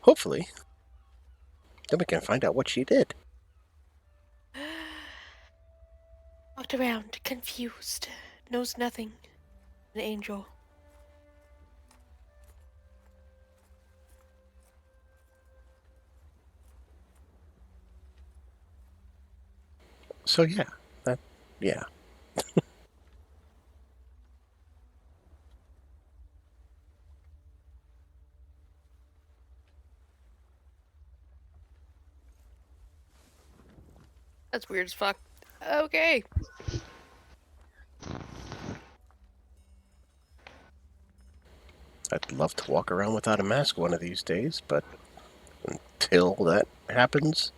Hopefully. Then we can find out what she did. Walked around, confused, knows nothing. An angel. So yeah. That's weird as fuck. Okay. I'd love to walk around without a mask one of these days, but until that happens,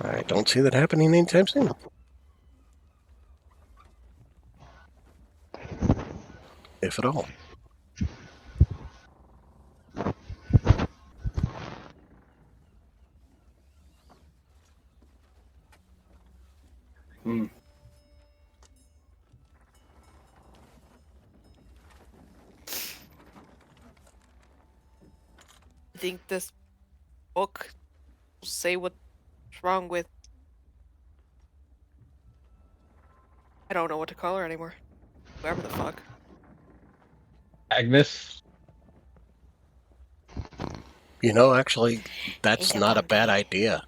I don't see that happening anytime soon. If at all. Hmm. I think this book will say what's wrong with. I don't know what to call her anymore. Whoever the fuck. Agnes. You know, actually, that's Ain't not a that bad funny? idea.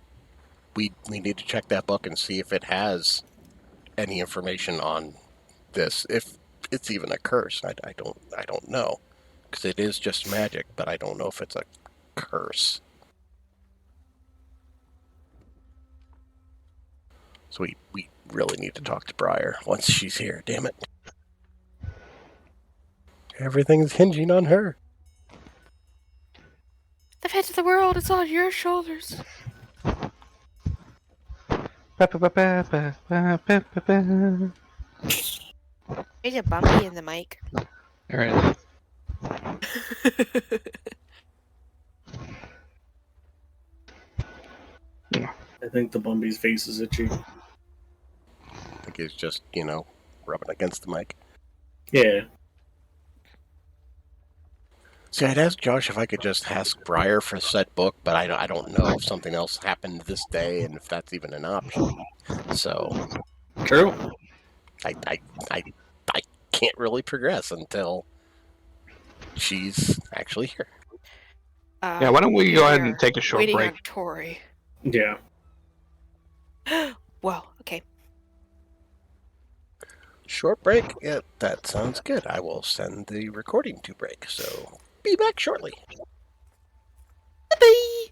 We need to check that book and see if it has any information on this. If it's even a curse, I don't know, because it is just magic, but I don't know if it's a curse. So we really need to talk to Briar once she's here. Damn it! Everything's hinging on her. The fate of the world is on your shoulders. There's a bumpy in the mic. All right. I think the Bumby's face is itchy. I think he's just, rubbing against the mic. Yeah. See, I'd ask Josh if I could just ask Briar for said book, but I don't know if something else happened this day and if that's even an option. So True. I can't really progress until she's actually here. Yeah, why don't we go ahead and are take a short waiting break? on Tori. Yeah. Well, okay. Short break? Yeah, that sounds good. I will send the recording to break, so be back shortly. Bye.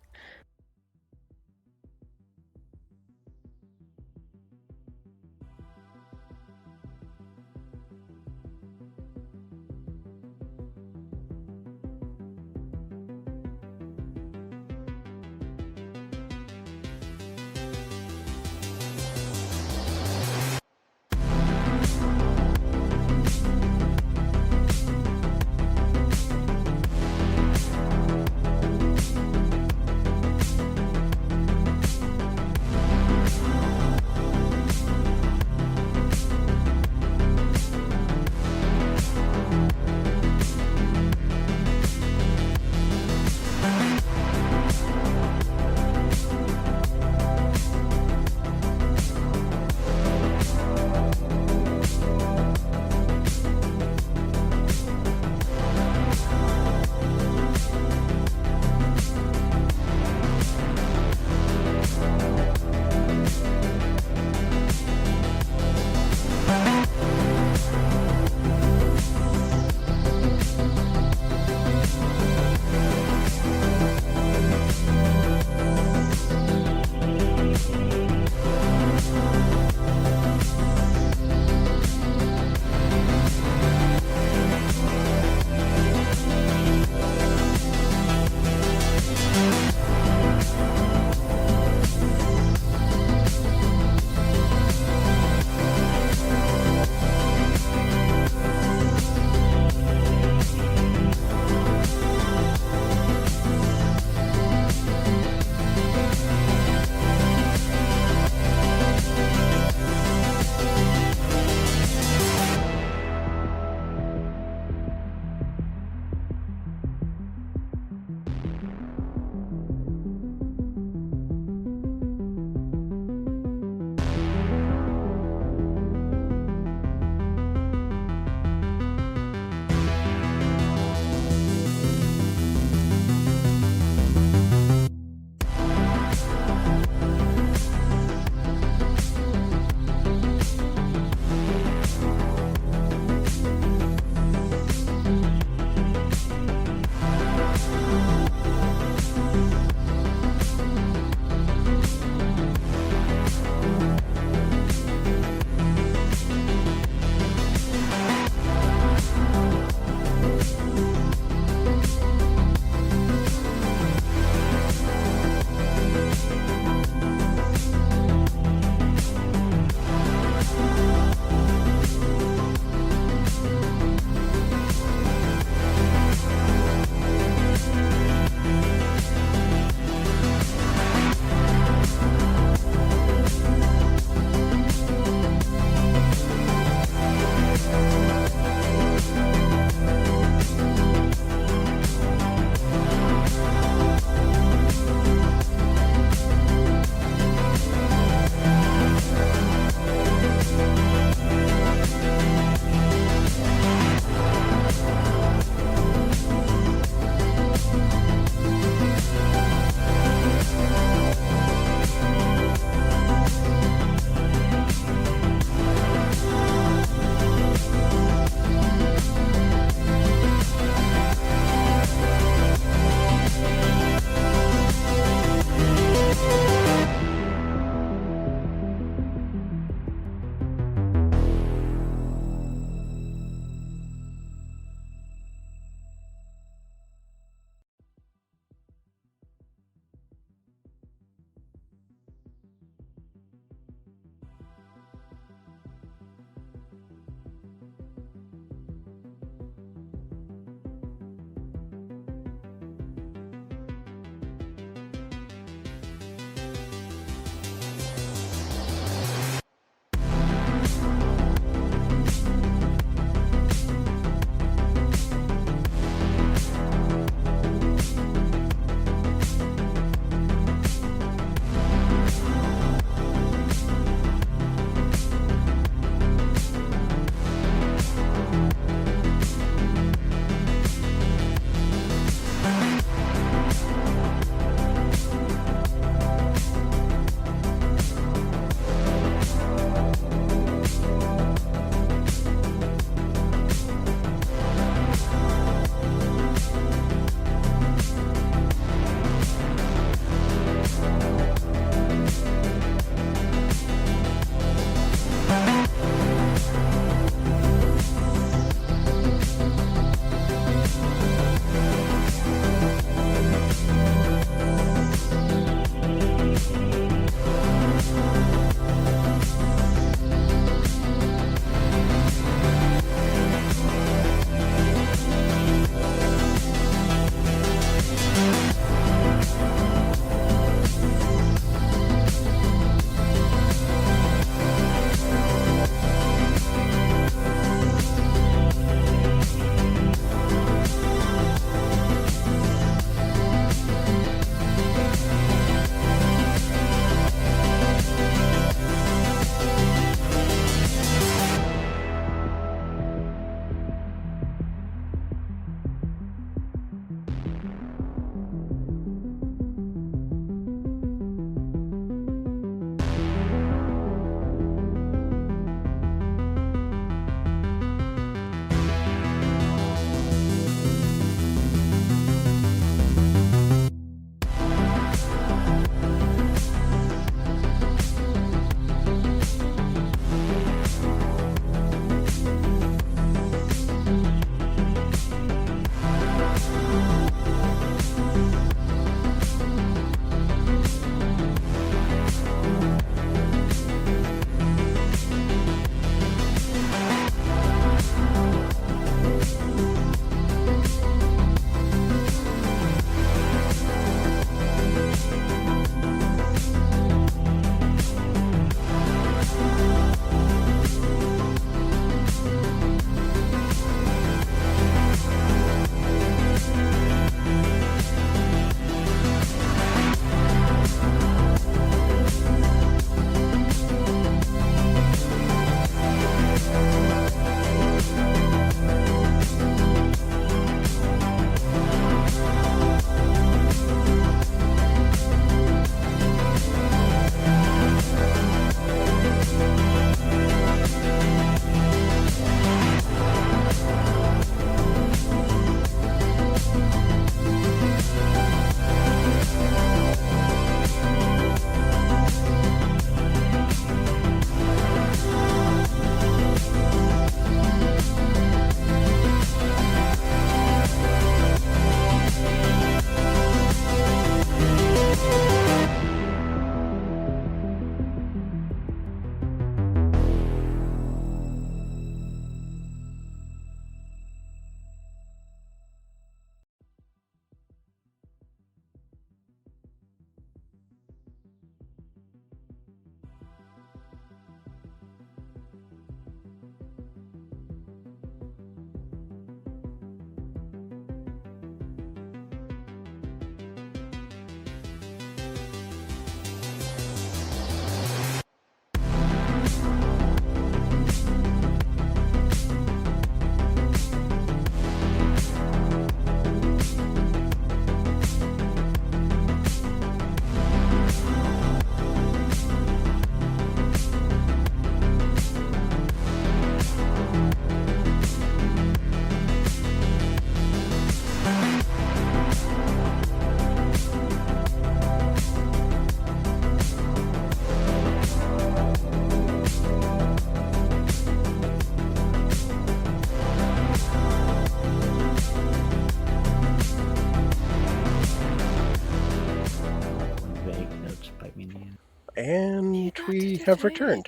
And Not we to have do returned.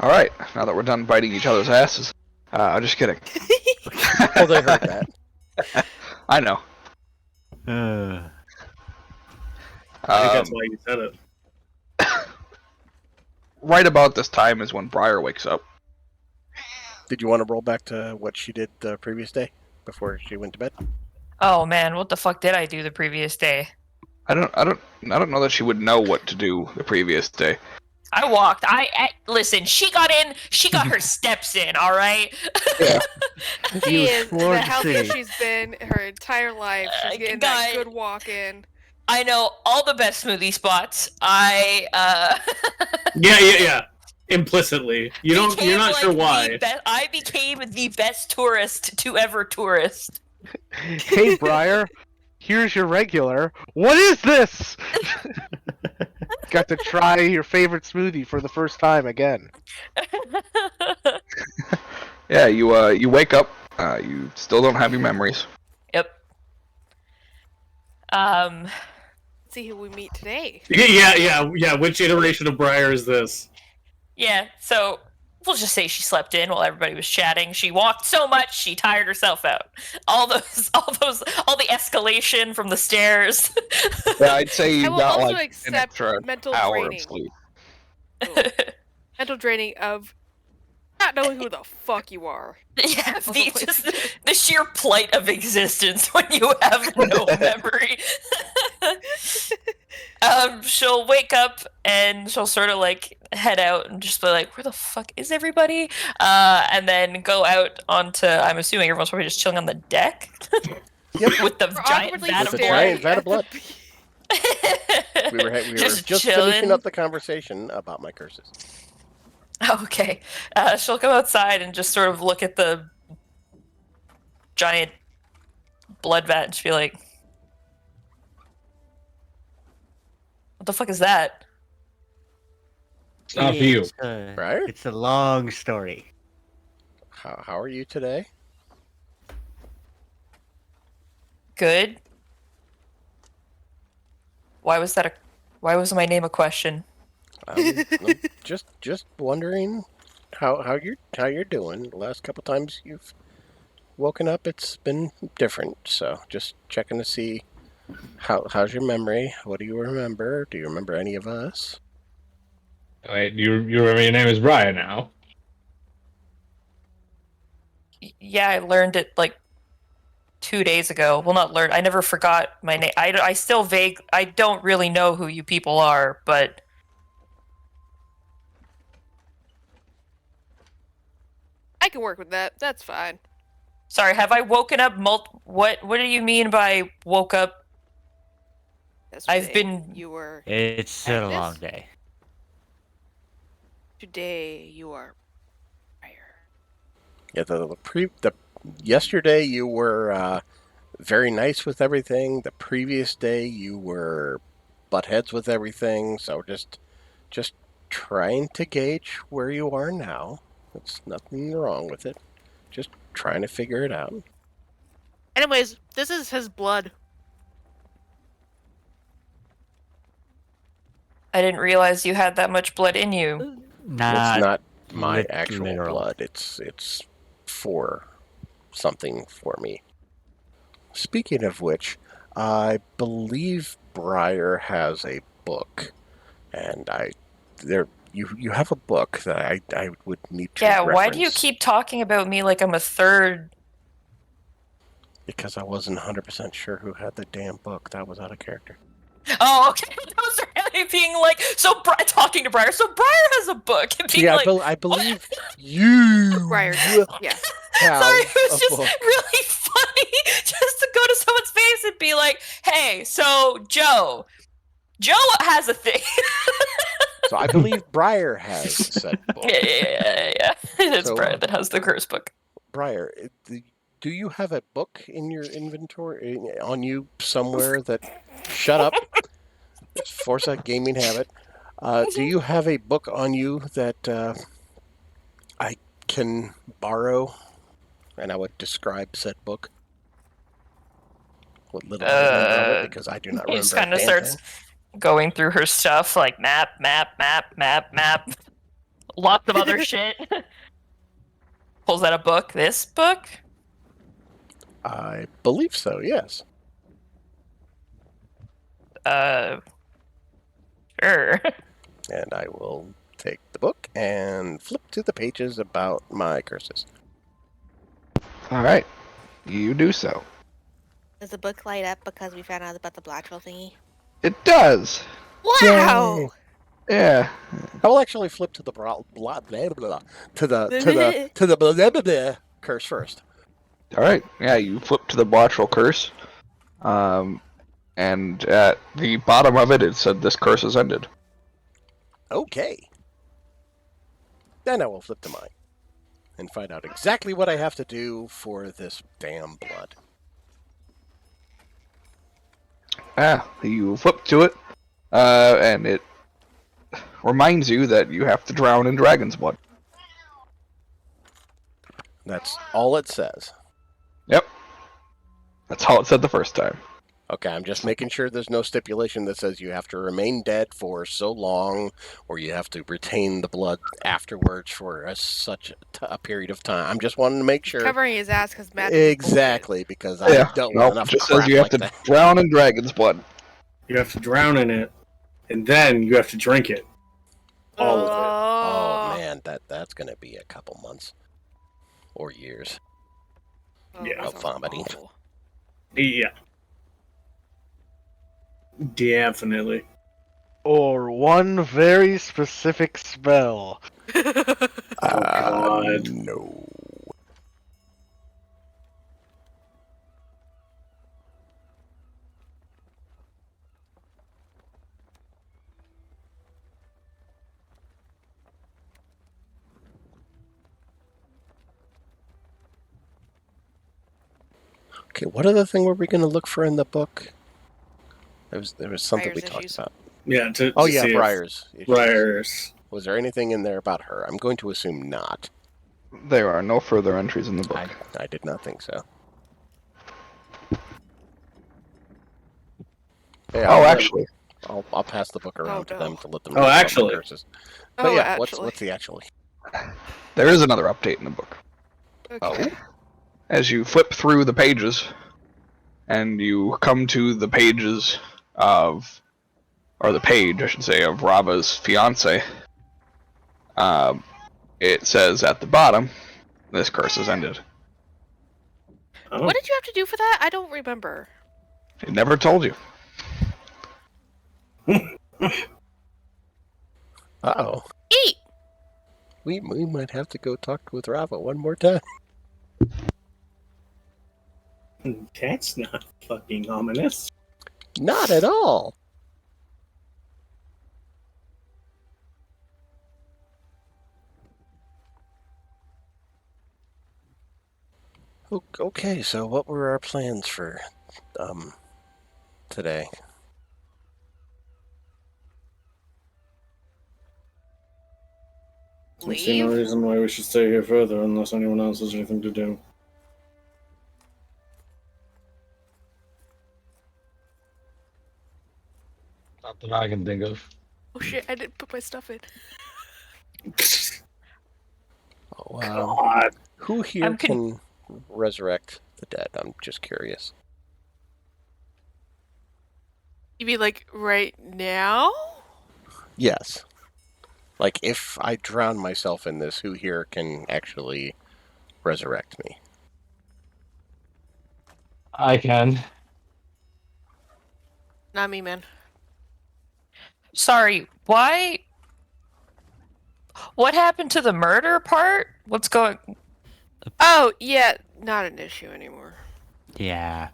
All right, now that we're done biting each other's asses, I'm just kidding. Oh, they heard that. I know. I think that's Um, why you said it. right about this time is when Briar wakes up. Did you want to roll back to what she did the previous day before she went to bed? Oh man, what the fuck did I do the previous day? I don't know that she would know what to do the previous day. I walked. Listen. She got in. She got her steps in. All right. Yeah. She is explored the the healthiest city. she's been her entire life. She's getting guy- that good walk in. I know all the best smoothie spots. Yeah. Implicitly, you're not sure why. I became the best tourist to ever tourist. Hey, Briar, here's your regular. What is this? Got to try your favorite smoothie for the first time again. Yeah, you wake up. You still don't have your memories. Yep. See who we meet today. Yeah. Which iteration of Briar is this? Yeah. So we'll just say she slept in while everybody was chatting. She walked so much she tired herself out. All the escalation from the stairs. Yeah, I'd say I you will got also like an accept extra mental hour draining. of sleep. Mental draining of not knowing who the fuck you are. Yeah, the sheer plight of existence when you have no memory. She'll wake up and she'll sort of like head out and just be like, "Where the fuck is everybody?" And then go out onto. I'm assuming everyone's probably just chilling on the deck. Yep. With the We're giant awkwardly vat With of the staring giant vat of at blood. the- We were just finishing chilling. up the conversation about my curses. Okay. She'll come outside and just sort of look at the giant blood vat and just be like, "What the fuck is that?" Not for you. Right? It's a long story. How are you today? Good. Why was my name a question? I'm just wondering how you're doing. The last couple times you've woken up, it's been different. So just checking to see how's your memory. What do you remember? Do you remember any of us? Wait, you remember your name is Brian now? Yeah, I learned it like 2 days ago. Well, not learned. I never forgot my name. I still I don't really know who you people are, but I can work with that. That's fine. sorry, have I woken up what do you mean by woke up? Yesterday, you were. It's a Agnes? long day. Today you are. Briar. Yeah, yesterday you were very nice with everything. The previous day you were butt heads with everything. So just trying to gauge where you are now. There's nothing wrong with it. Just trying to figure it out. Anyways, this is his blood. I didn't realize you had that much blood in you. It's not my lit- actual literal. blood. It's for something for me. Speaking of which, I believe Briar has a book, and you have a book that I would need to Yeah, why do you reference keep talking about me like I'm a third? because I wasn't 100% sure who had the damn book. That was out of character. Oh, okay. Those are really being like talking to Briar. So Briar has a book. And being Yeah, like, I believe you Briar. Yeah. have sorry, it was a just book. really funny just to go to someone's face and be like, "Hey, so Joe has a thing." So I believe Briar has said book. Yeah. It's So, Briar that has the curse book. Briar, do you have a book in your inventory on you somewhere that? Shut up. Force that gaming habit. Do you have a book on you that I can borrow? And I would describe said book. What little I remember of it, because I do not He remember. just kind of starts going through her stuff, like map. Lots of other shit. Pulls out a book. This book? I believe so, yes. Sure. And I will take the book and flip to the pages about my curses. All right, you do so. Does the book light up because we found out about the Blackwell thingy? It does. Wow! Yay. Yeah. I will actually flip to the blah curse first. All right. Yeah, you flip to the watchful curse, and at the bottom of it, it said this curse has ended. Okay. Then I will flip to mine and find out exactly what I have to do for this damn blood. You flip to it, and it reminds you that you have to drown in dragon's blood. That's all it says. Yep. That's all it said the first time. Okay, I'm just making sure there's no stipulation that says you have to remain dead for so long, or you have to retain the blood afterwards for such a period of time. I'm just wanting to make sure. Covering his ass because Matt. Exactly, because I don't want enough it just crap says you have like to that. drown in dragon's blood. You have to drown in it, and then you have to drink it. All of Oh man, that's gonna be a couple months or years. Yeah. Of vomiting. it. Yeah. Definitely. Or one very specific spell. God. No. Okay, what other thing were we going to look for in the book? There was something Briar's we talked issues. about. Yeah. To Oh see yeah, if Briar's. Briar's. Was there anything in there about her? I'm going to assume not. There are no further entries in the book. I did not think so. Yeah, Actually, I'll pass the book around to no. them to let them Oh, know about actually. the curses. But Oh, yeah, actually. what's the actually? there is another update in the book. Okay. As you flip through the pages, and you come to the pages of, or the page, I should say, of Rava's fiance, it says at the bottom, this curse has ended. Oh. What did you have to do for that? I don't remember. It never told you. Uh-oh. Eat! We might have to go talk with Rava one more time. That's not fucking ominous. Not at all. Okay, so what were our plans for today? I see no Leave? reason why we should stay here further unless anyone else has anything to do. Not that I can think of. Oh shit, I didn't put my stuff in. Oh, God. who here I'm can resurrect the dead? I'm just curious. You mean like right now? Yes. Like, if I drown myself in this, who here can actually resurrect me? I can. Not me, man. Sorry, why? What happened to the murder part? What's going? Oh, yeah, not an issue anymore. Yeah.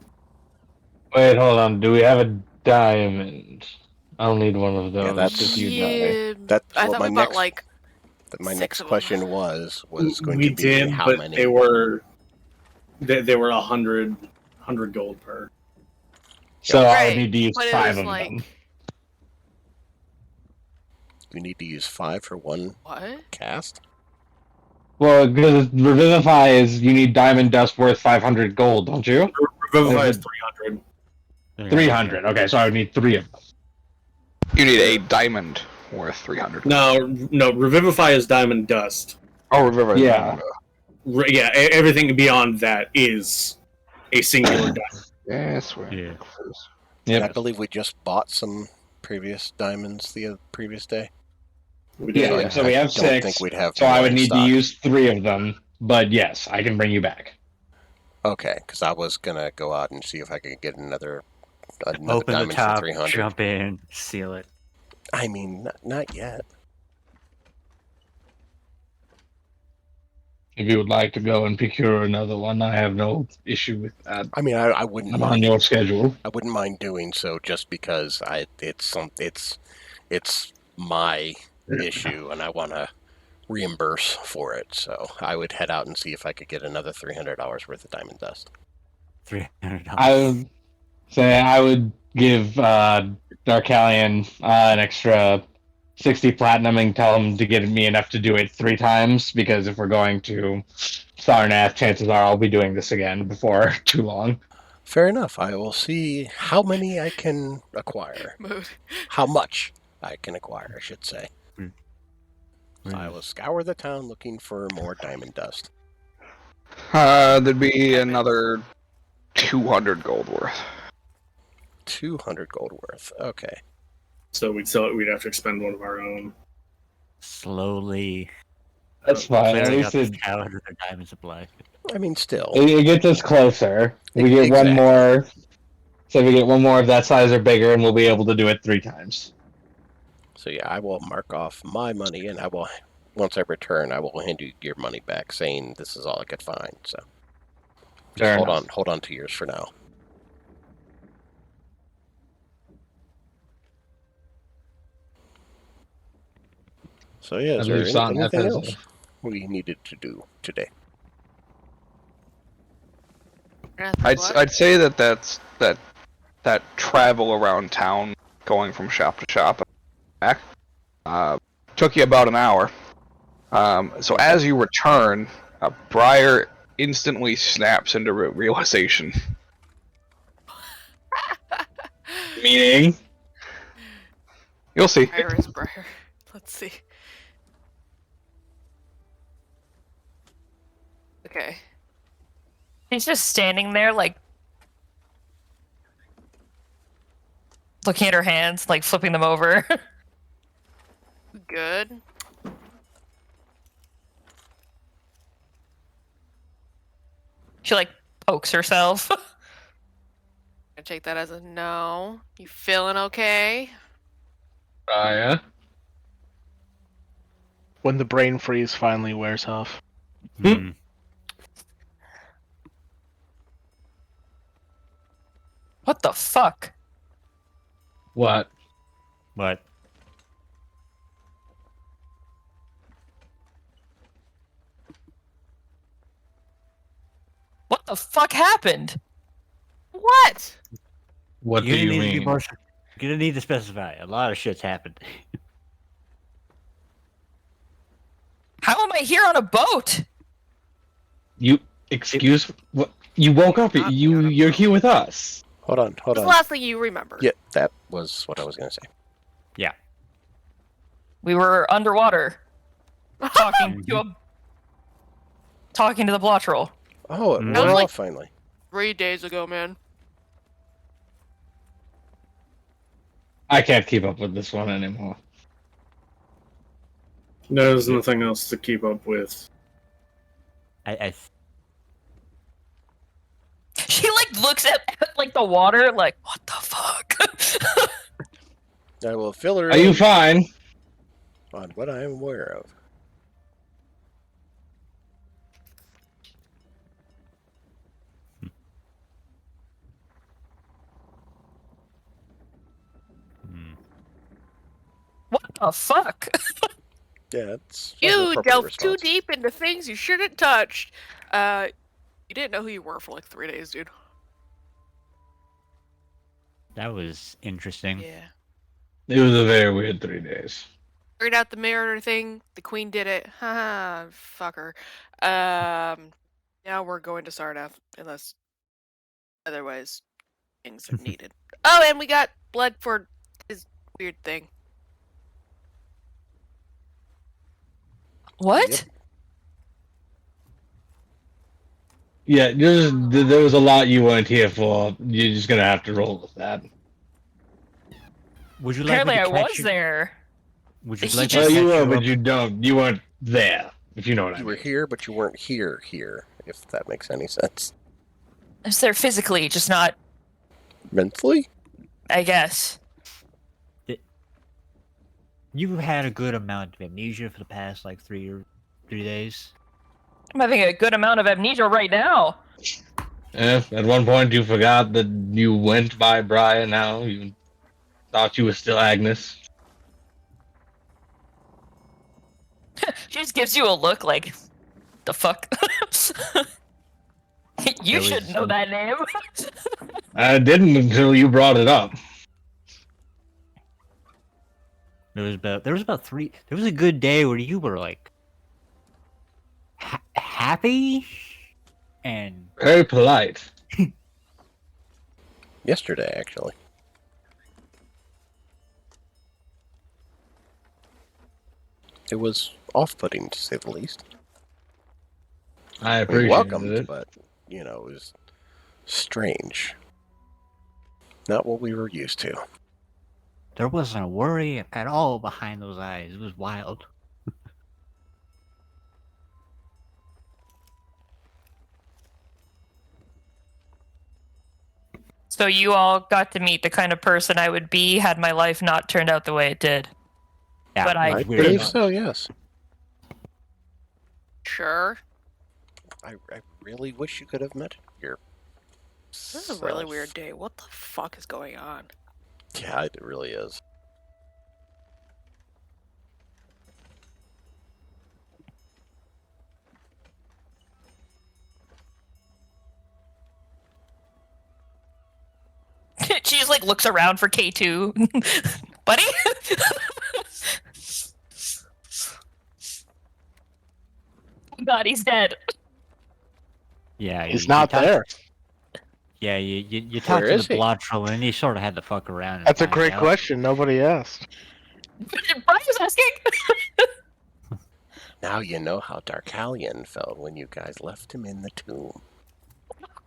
Wait, hold on. Do we have a diamond? I'll need one of those that's- if you die. Yeah, That's I what thought my we bought next- like My 6 next of 'em. question was going We to be did, how but many? they were 100 gold per. So I Right, would need to use but it 5 was of like them. You need to use 5 for one what? cast? Well, because Revivify is you need diamond dust worth 500 gold, don't you? Revivify Or is is 300. 300. Okay, so I would need 3 of them. You need a diamond worth 300. No, Revivify is diamond dust. Oh, Revivify is Yeah. diamond. Yeah, everything beyond that is a singular diamond. Yes, we're Yeah. And I Yep. believe we just bought some previous diamonds the previous day. We Yeah, did. so we have don't 6. think we'd have so I more would in need stock. to use 3 of them. But yes, I can bring you back. Okay, because I was gonna go out and see if I could get another Open the diamond for top, 300. jump in, seal it. I mean, not yet. If you would like to go and procure another one, I have no issue with that. I mean, I wouldn't I'm on mind. your schedule. I wouldn't mind doing so just because it's my issue and I want to reimburse for it. So I would head out and see if I could get another $300 worth of diamond dust. $300. I would say I would give Darkalion an extra 60 platinum and tell him to get me enough to do it 3 times, because if we're going to Sarnath, chances are I'll be doing this again before too long. Fair enough. I will see how many I can acquire. Mood. How much I can acquire, I should say. Mm. I will scour the town looking for more diamond dust. There'd be another 200 gold worth. 200 gold worth. Okay. So we'd have to expend one of our own. Slowly That's fine. At clearing least up it, the town of their diamond supply. I mean, still. it gets us closer. We get Exactly. one more. So we get one more of that size or bigger, and we'll be able to do it 3 times. So yeah, I will mark off my money, and I will, once I return, I will hand you your money back, saying this is all I could find. So Fair just enough. hold on to yours for now. So yeah, I is there believe Sarnath anything has else we needed to do today? I'd say that travel around town, going from shop to shop and back, took you about an hour. So as you return, Briar instantly snaps into realization. Meaning? You'll see. Briar is Briar. Let's see. Okay. He's just standing there, like, looking at her hands, like, flipping them over. Good. She, like, pokes herself. I take that as a no. You feeling okay? Yeah. When the brain freeze finally wears off. Hmm. What the fuck? What? What? What the fuck happened? What? What do You're you gonna need to be mean? more. You're gonna need to specify. A lot of shit's happened. How am I here on a boat? You excuse what? You woke up. Not You're here with us. Hold on. What's the last thing you remember? Yeah, that was what I was going to say. Yeah. We were underwater, talking to the blotch roll. Oh, That we're was like- off finally. 3 days ago, man. I can't keep up with this one anymore. There's nothing else to keep up with. She like looks at like the water, like what the fuck? I will fill her Are you in fine? on what I am aware of. What the fuck? Yeah, it's You appropriate delved too response. deep into things you shouldn't touch. You didn't know who you were for like 3 days, dude. That was interesting. Yeah. It was a very weird 3 days. Figured out the mirror thing. The queen did it. Haha, fucker. Now we're going to Sarnath, unless otherwise things are needed. Oh, and we got blood for his Weird thing. What? Yeah, there was a lot you weren't here for. You're just gonna have to roll with that. Would you like Apparently, me I to catch was you? there. Would you He like just- me to Well, you catch were, you but up? you don't. You weren't there. If you know what I You mean. were here, but you weren't here. If that makes any sense. I was there physically, just not, Mentally? I guess. You had a good amount of amnesia for the past like 3 days. I'm having a good amount of amnesia right now. If at one point you forgot that you went by Brian, now you thought you were still Agnes. She just gives you a look like, the fuck? You There should was know some- that name. I didn't until you brought it up. There was about 3. There was a good day where you were like happy and Very polite. Yesterday, actually. It was off-putting, to say the least. I I mean, appreciate welcomed, it. but, it was strange. Not what we were used to. there wasn't a worry at all behind those eyes. It was wild. So you all got to meet the kind of person I would be had my life not turned out the way it did. Yeah, But I I weird. believe so, yes. Sure. I really wish you could have met your This is a really weird day. What the fuck is going on? Yeah, it really is. She just like looks around for K2. Buddy? God, he's dead. Yeah, He's you not talked- there. Yeah, you talked Where to is the he? Blotro and he sort of had to fuck around. And That's a find great out. question. Nobody asked. Brian's asking. Now you know how Darkalion felt when you guys left him in the tomb.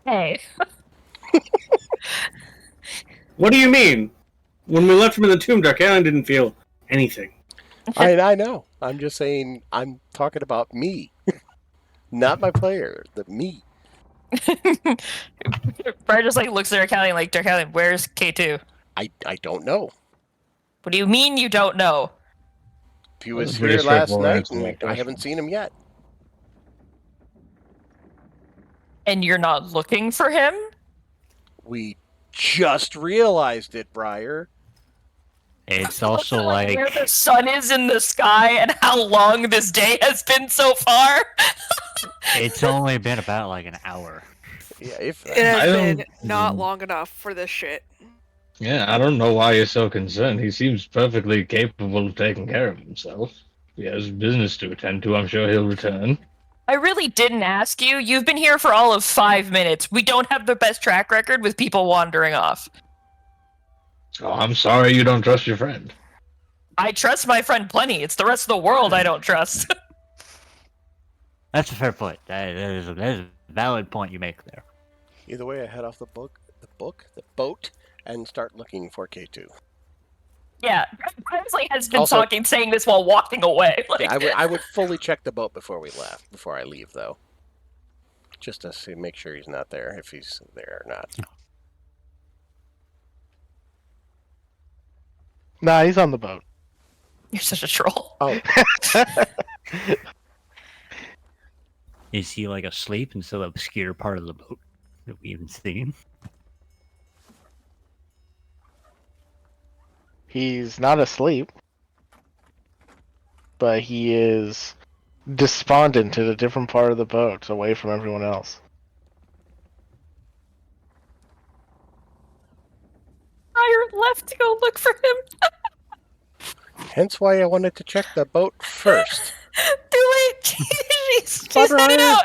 Hey. What do you mean? When we left him in the tomb, Darkalion didn't feel anything. I know. I'm just saying, I'm talking about me. Not my player, me. Brian just like looks at Darkalion like, Darkalion, where's K2? I don't know. What do you mean you don't know? He was That's a pretty here last straightforward night, answer to and that I question. haven't seen him yet. And you're not looking for him? We just realized it, Briar. It's also like where the sun is in the sky and how long this day has been so far. it's only been about like an hour. Yeah, if It has I been don't- not long enough for this shit. Yeah, I don't know why you're so concerned. He seems perfectly capable of taking care of himself. He has business to attend to. I'm sure he'll return. I really didn't ask you. You've been here for all of 5 minutes. We don't have the best track record with people wandering off. Oh, I'm sorry you don't trust your friend. I trust my friend plenty. It's the rest of the world I don't trust. That's a fair point. That is a valid point you make there. either way, I head off the boat, and start looking for K2. Yeah, Presley has been Also- saying this while walking away. Like, Yeah, I would fully check the boat before I leave, though. Just to see, make sure he's not there, if he's there or not. Nah, he's on the boat. You're such a troll. Oh, Is he like asleep in some obscure part of the boat that we haven't seen? He's not asleep, but he is despondent in a different part of the boat, away from everyone else. Briar left to go look for him. hence why I wanted to check the boat first. Too late. She's Bye, headed Briar. out.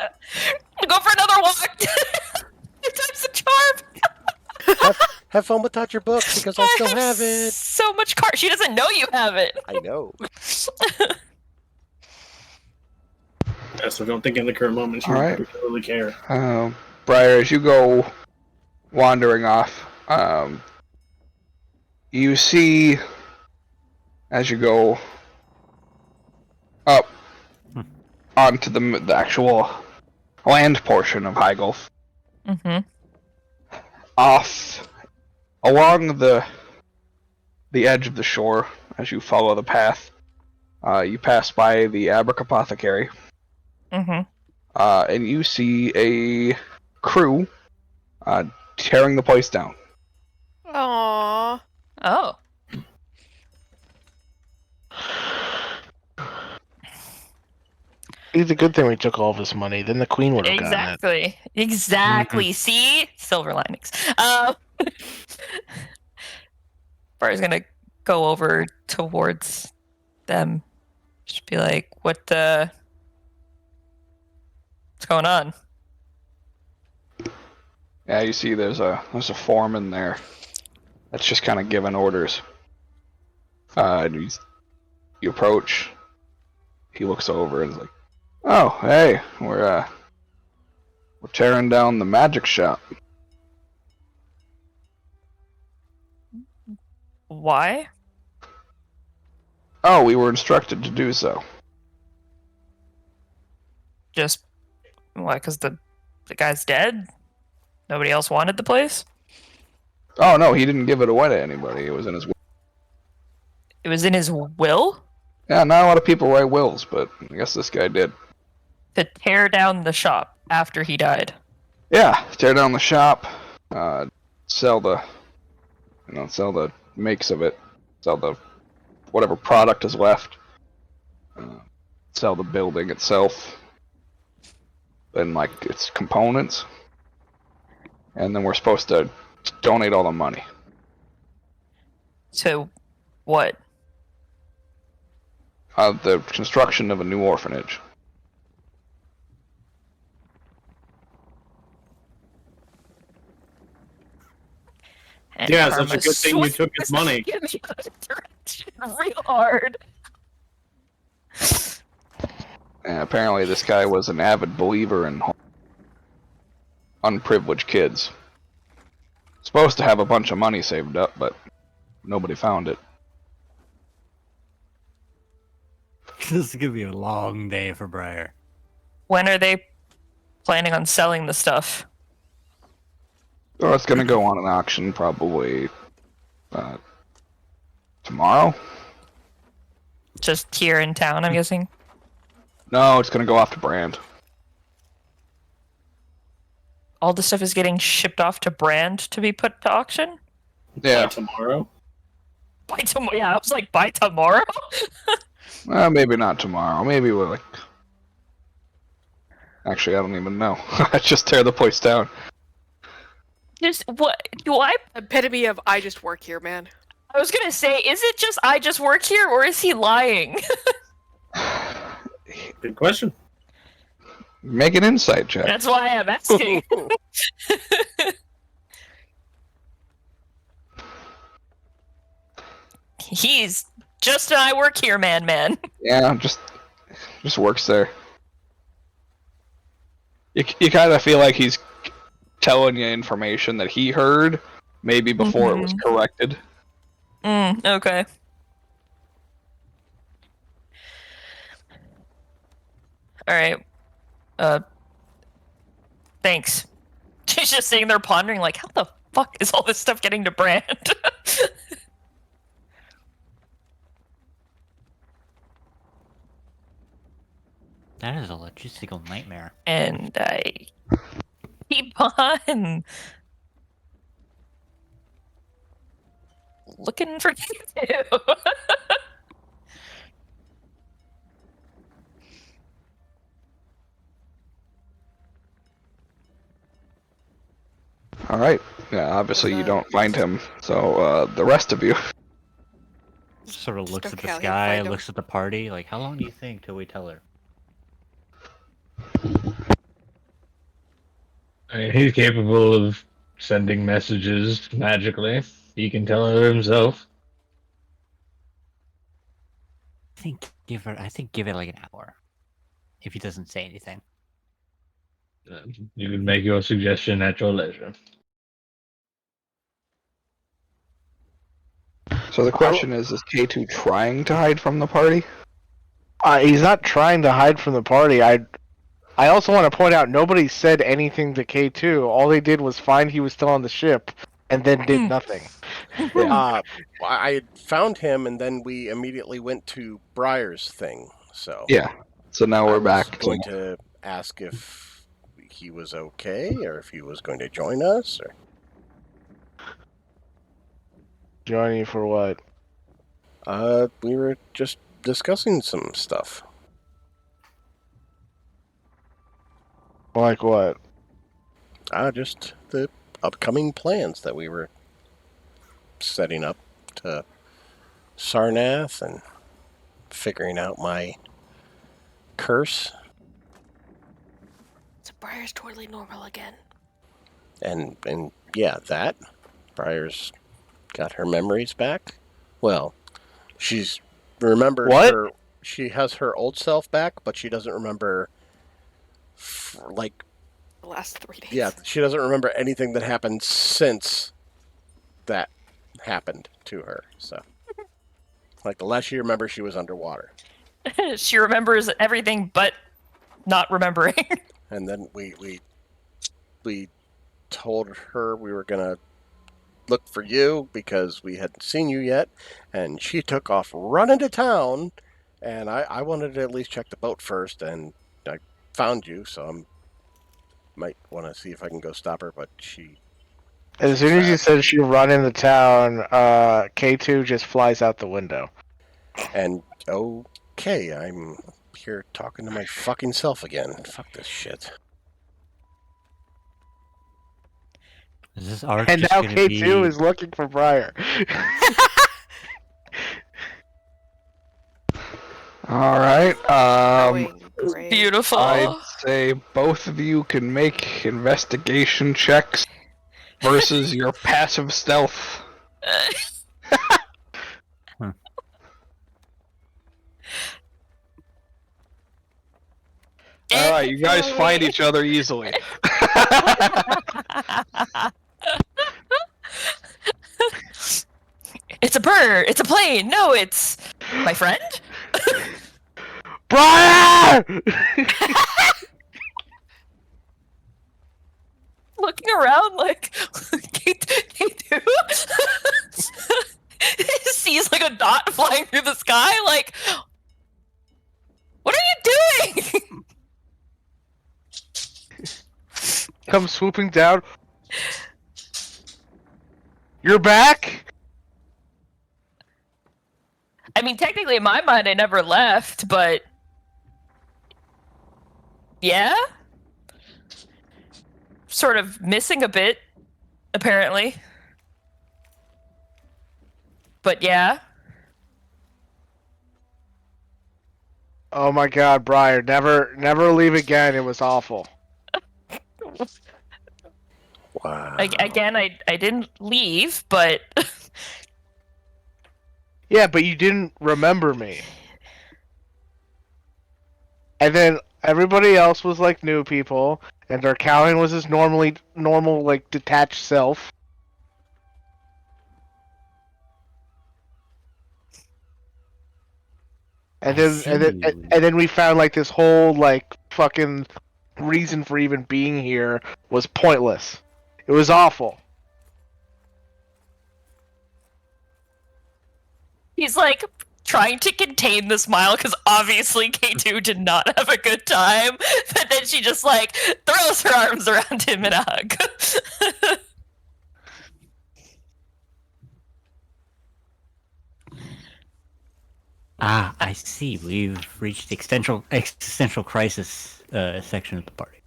Go for another walk. Time's the charm. Have fun without your book because I still have it. So much card. She doesn't know you have it. I know. Yeah, so don't think in the current moment you Alright. really care. Briar, as you go wandering off, you see, as you go up onto the actual land portion of High Gulf, off along the edge of the shore, as you follow the path, you pass by the Apothecary. And you see a crew tearing the place down. Aww. Oh. It's a good thing we took all of his money. Then the queen would have gotten it. Exactly. See? Silver linings. Bar's gonna go over towards them. Just be like, what's going on? Yeah, you see there's a foreman there that's just kind of giving orders. And you approach, he looks over and is like, "Oh, hey, we're tearing down the magic shop." Why? Oh, we were instructed to do so. Just why? Because the guy's dead? Nobody else wanted the place? Oh no, he didn't give it away to anybody. It was in his will. It was in his will? Yeah, not a lot of people write wills, but I guess this guy did. To tear down the shop after he died. Yeah, tear down the shop, sell the makes of it, sell the whatever product is left, sell the building itself, and like its components, and then we're supposed to donate all the money. So, what? The construction of a new orphanage. And Yeah, so it's a Karma good thing you took his swings money. in the other direction real hard. And apparently this guy was an avid believer in unprivileged kids. Supposed to have a bunch of money saved up, but nobody found it. This is gonna be a long day for Briar. When are they planning on selling the stuff? So it's gonna go on an auction probably tomorrow. Just here in town, I'm guessing? No, it's gonna go off to Brand. All the stuff is getting shipped off to Brand to be put to auction? Yeah. By tomorrow? By tomorrow? Yeah, I was like, by tomorrow? Maybe not tomorrow. Maybe we're like... Actually, I don't even know. I just tear the place down. Just, what? Do I? Epitome of I just work here, man. I was gonna say, is it just I just work here, or is he lying? Good question. Make an insight check. That's why I'm asking. He's just an I work here man. Yeah, just works there. You kind of feel like he's telling you information that he heard, maybe before it was corrected. Okay. Alright. Thanks. She's just sitting there pondering, like, how the fuck is all this stuff getting to Brand? That is a logistical nightmare. And I keep on looking for you too. Alright. Yeah, obviously you don't find him, so the rest of you... Sort of looks don't at the care how you sky, find him. looks at the party, like, how long do you think till we tell her? I mean, he's capable of sending messages magically. He can tell her himself. I think give it like an hour. If he doesn't say anything. You can make your suggestion at your leisure. So the question is K2 trying to hide from the party? He's not trying to hide from the party. I also want to point out nobody said anything to K2. All they did was find he was still on the ship and then did nothing. I had found him, and then we immediately went to Briar's thing. So Yeah. So now I we're was back. going to ask if he was okay, or if he was going to join us, or Join you for what? we were just discussing some stuff. Like what? Just the upcoming plans that we were setting up to Sarnath and figuring out my curse. So Briar's totally normal again. And yeah, that Briar's got her memories back. Well, she's remembered What? her. She has her old self back, but she doesn't remember like The last 3 days. yeah, she doesn't remember anything that happened since that happened to her. So, like the last she remembers, she was underwater. She remembers everything but not remembering. And then we told her we were gonna look for you because we hadn't seen you yet, and she took off running to town. And I wanted to at least check the boat first, and I found you, so I might want to see if I can go stop her. But As soon as you said she run into town, K2 just flies out the window. And okay, I'm here talking to my fucking self again. Fuck this shit. Is this arc And just now gonna K2 be... is looking for Briar. All right. Going great. Beautiful. I'd say both of you can make investigation checks versus your passive stealth. All right, you guys find each other easily. It's a bird. It's a plane. No, it's my friend. Briar! Looking around like K2 sees like a dot flying through the sky. Like, what are you doing? Come swooping down. You're back? I mean, technically, in my mind, I never left, but yeah, sort of missing a bit, apparently. But yeah. Oh my god, Briar, never leave again. It was awful. Wow. Again, I didn't leave, but Yeah, but you didn't remember me. And then everybody else was like new people, and their Darkalion was his normal, like, detached self. And then we found like this whole like fucking reason for even being here was pointless. It was awful. he's like trying to contain the smile because obviously K2 did not have a good time. But then she just like throws her arms around him in a hug. I see. We've reached the existential crisis section of the party.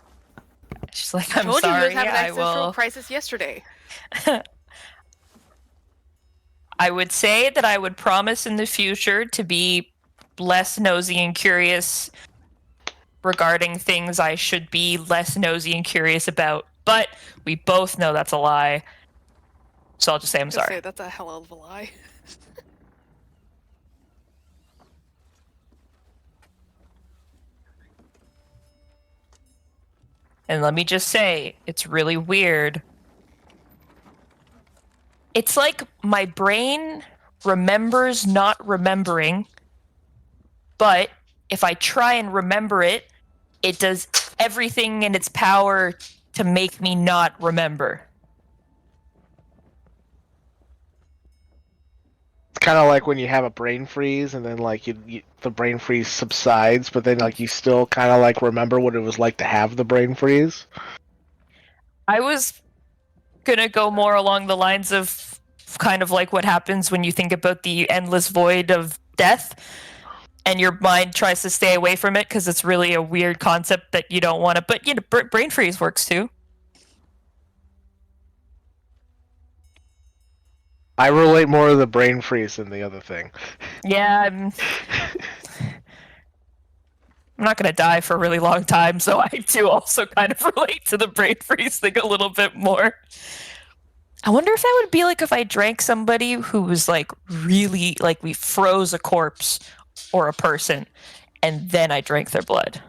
She's like, I I'm told you sorry, we was having an I existential will. crisis yesterday. I would say that I would promise in the future to be less nosy and curious regarding things I should be less nosy and curious about but we both know that's a lie. So I'll just say I'm Just sorry. say that's a hell of a lie. And let me just say, it's really weird. It's like my brain remembers not remembering, but if I try and remember it, it does everything in its power to make me not remember. It's kind of like when you have a brain freeze, and then like the brain freeze subsides, but then like you still kind of like remember what it was like to have the brain freeze. I was gonna go more along the lines of kind of like what happens when you think about the endless void of death, and your mind tries to stay away from it because it's really a weird concept that you don't want to. But you know, brain freeze works too. I relate more to the brain freeze than the other thing. Yeah, I'm not going to die for a really long time, so I do also kind of relate to the brain freeze thing a little bit more. I wonder if that would be like if I drank somebody who was like really, like we froze a corpse or a person, and then I drank their blood.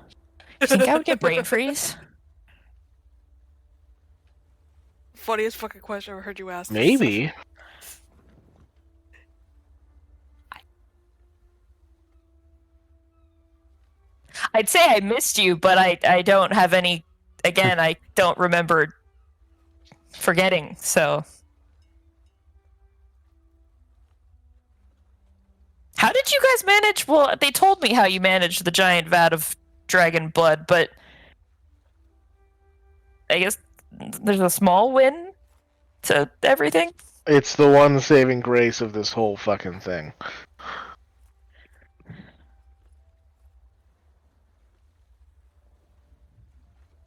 You think I would get brain freeze? Funniest fucking question I ever heard you ask. Maybe. I'd say I missed you, but I don't have any. Again, I don't remember forgetting, so. How did you guys manage? Well, they told me how you managed the giant vat of dragon blood, but I guess there's a small win to everything. It's the one saving grace of this whole fucking thing.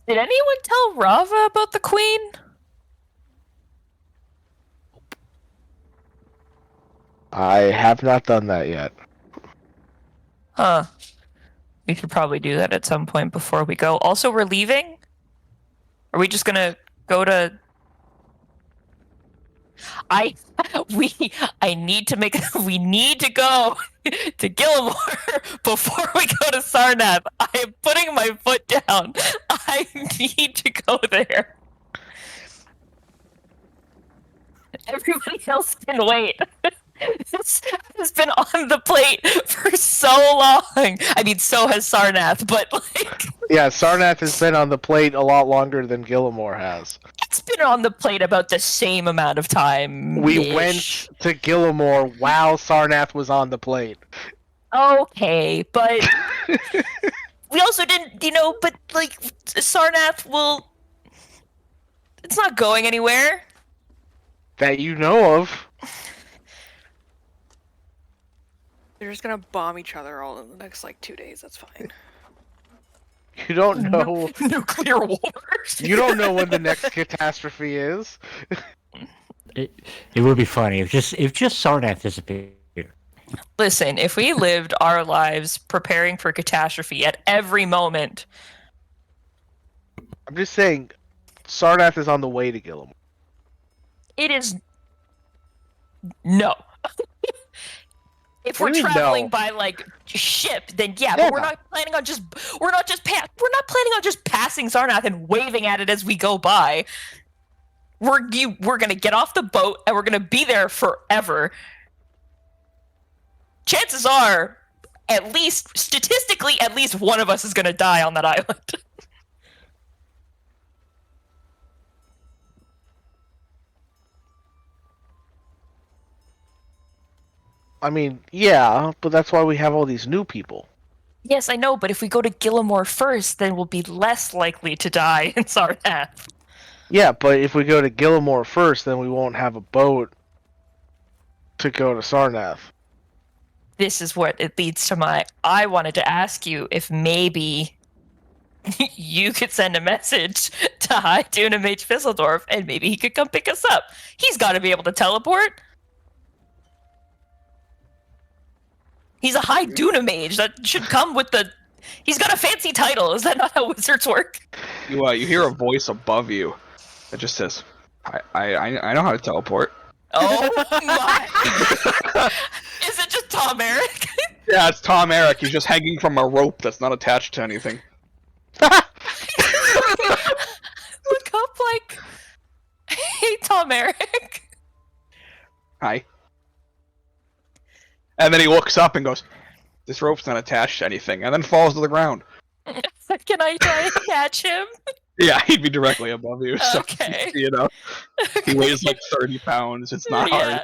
Did anyone tell Rava about the queen? I have not done that yet. Huh. We should probably do that at some point before we go. Also, we're leaving? Are we just gonna go to... I need to make... We need to go to Gillimore before we go to Sarnath. I am putting my foot down. I need to go there. Everybody else can wait. This has been on the plate for so long. I mean, so has Sarnath, but like... Yeah, Sarnath has been on the plate a lot longer than Gillimore has. It's been on the plate about the same amount of time. We went to Gillimore while Sarnath was on the plate. Okay, but we also didn't, but like Sarnath will... It's not going anywhere. That you know of. They're just gonna bomb each other all in the next, 2 days, that's fine. You don't know. Nuclear wars. You don't know when the next catastrophe is. It would be funny if just Sarnath disappeared. Listen, if we lived our lives preparing for catastrophe at every moment... I'm just saying, Sarnath is on the way to Gillimore. It is... No. If we're traveling by ship, then yeah, but we're not planning on we're not planning on just passing Sarnath and waving at it as we go by. We're gonna get off the boat and we're gonna be there forever. Chances are, at least statistically, at least one of us is gonna die on that island. I mean, yeah, but that's why we have all these new people. Yes, I know, but if we go to Gillimore first, then we'll be less likely to die in Sarnath. Yeah, but if we go to Gillimore first, then we won't have a boat to go to Sarnath. This is what it leads to I wanted to ask you if maybe you could send a message to High Duna Mage Fisseldorf and maybe he could come pick us up. He's got to be able to teleport. He's a High Duna Mage. That should come with the... He's got a fancy title. Is that not how wizards work? You hear a voice above you. It just says, I know how to teleport. Oh my! Is it just Tom Eric? Yeah, it's Tom Eric. He's just hanging from a rope that's not attached to anything. Look up like, hey Tom Eric. Hi. And then he looks up and goes, this rope's not attached to anything, and then falls to the ground. Can I try and catch him? Yeah, he'd be directly above you. So, Okay. you know, he weighs like 30 pounds. It's not hard.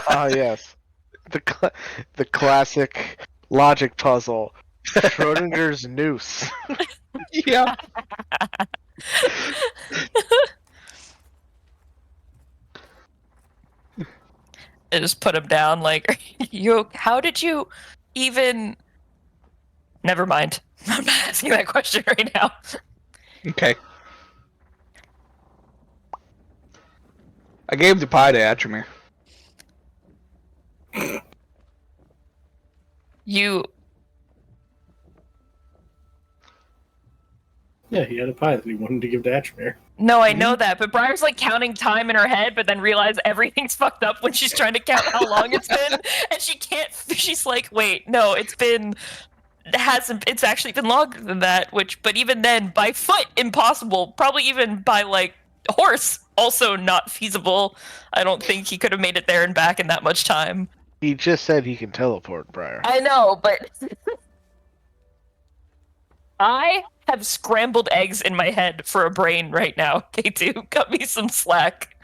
Ah, yes. The classic logic puzzle. Schrodinger's noose. Yeah. I just put him down. Like, how did you even? Never mind. I'm not asking that question right now. Okay. I gave the pie to Atramir. You. Yeah, he had a pie that he wanted to give to Atramir. No, I know that, but Briar's like counting time in her head, but then realize everything's fucked up when she's trying to count how long it's been, and she can't. She's like, wait, no, it's actually been longer than that. But even then, by foot, impossible. Probably even by like horse, also not feasible. I don't think he could have made it there and back in that much time. He just said he can teleport, Briar. I know, but I have scrambled eggs in my head for a brain right now. K2, cut me some slack.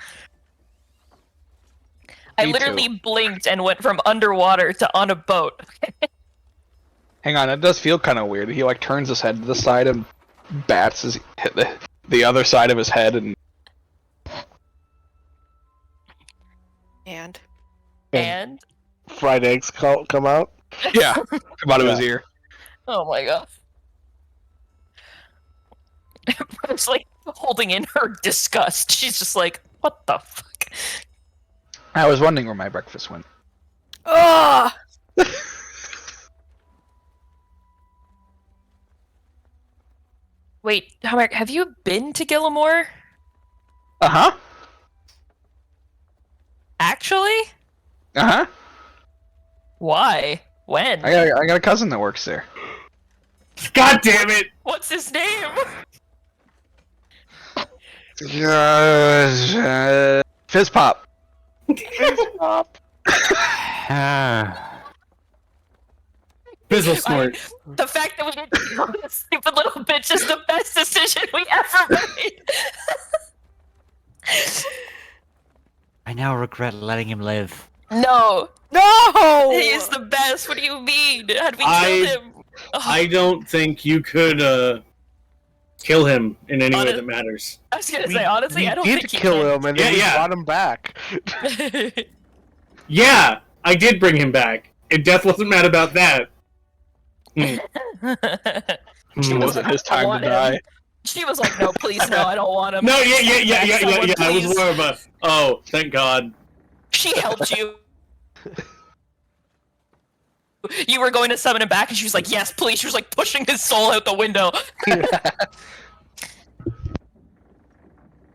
I literally blinked and went from underwater to on a boat. Hang on, it does feel kind of weird. He like turns his head to the side and bats his the other side of his head and. And fried eggs come out. Yeah, come out of his ear. Oh my god. I was like holding in her disgust. She's just like, what the fuck? I was wondering where my breakfast went. Ugh! Wait, Hammer, have you been to Gillimore? Uh-huh. Actually? Uh-huh. Why? When? I got a cousin that works there. God damn it! What's his name? Fizz Pop. Fizz Pop. Bizzle Snort. The fact that we didn't kill this stupid little bitch is the best decision we ever made. I now regret letting him live. No. No! He is the best. What do you mean? Had we killed him? I don't think you could kill him in any way that matters. I was gonna say, honestly, I don't think you kill can. him, and then we brought him back. Yeah, I did bring him back. And Death wasn't mad about that. It wasn't his time to die. She was like, no, please, no, I don't want him. No, yeah. Someone, I was please. more of a, oh, thank God. She helped you. You were going to summon him back, and she was like, yes, please. She was like pushing his soul out the window.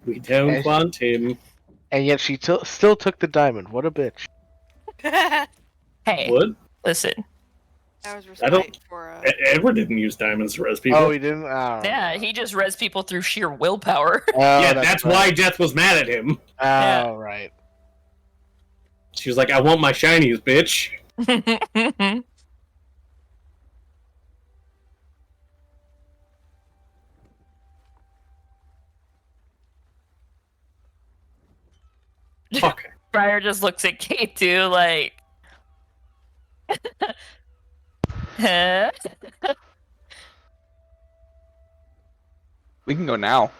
We don't want him. And yet she still took the diamond. What a bitch. Hey, What? listen. That was I don't. respect for Edward didn't use diamonds to res people. Oh, he didn't? Oh. Yeah, he just res people through sheer willpower. Yeah, that's why Death was mad at him. Oh, right. She was like, I want my shinies, bitch. Okay. Briar just looks at K2 like... Huh? We can go now.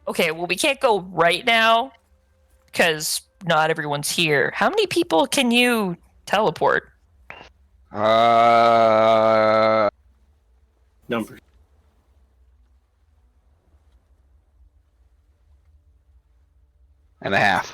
Okay, well, we can't go right now, because not everyone's here. How many people can you teleport? Numbers. And a half.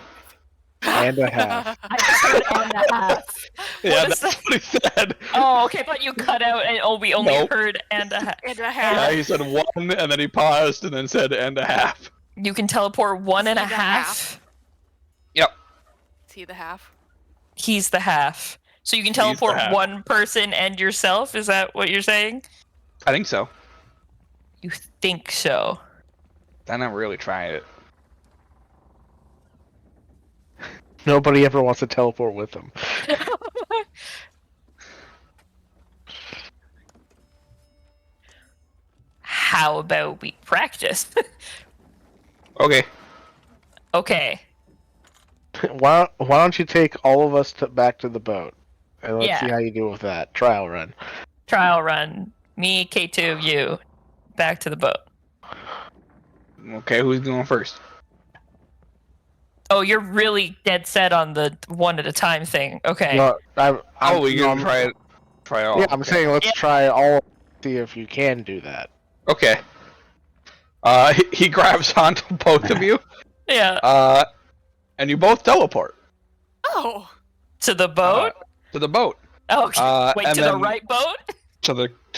And a half. I just heard and a half. Yeah, What is that's what he said. Oh, okay, but you cut out and we only Nope. heard and a half. And a Yeah, half. he said 1, and then he paused, and then said and a half. You can teleport 1 and a See the half. half? Yep. See the half? He's the half. So you can He's the teleport half. one person and yourself? Is that what you're saying? I think so. You think so? I never really tried it. Nobody ever wants to teleport with him. How about we practice? Okay. Okay. Why don't you take all of us back to the boat? And let's Yeah. see how you do with that. Trial run. Trial run. Me, K2, you. Back to the boat. Okay, who's going first? Oh, you're really dead set on the one at a time thing. Okay. No, Oh, we no, can try it. Try it all. Yeah, I'm okay. saying let's Yeah. try all. See if you can do that. Okay. He grabs onto both of you, Yeah. and you both teleport Oh. To the boat? to the boat. Okay. Wait, and to the then- right boat? To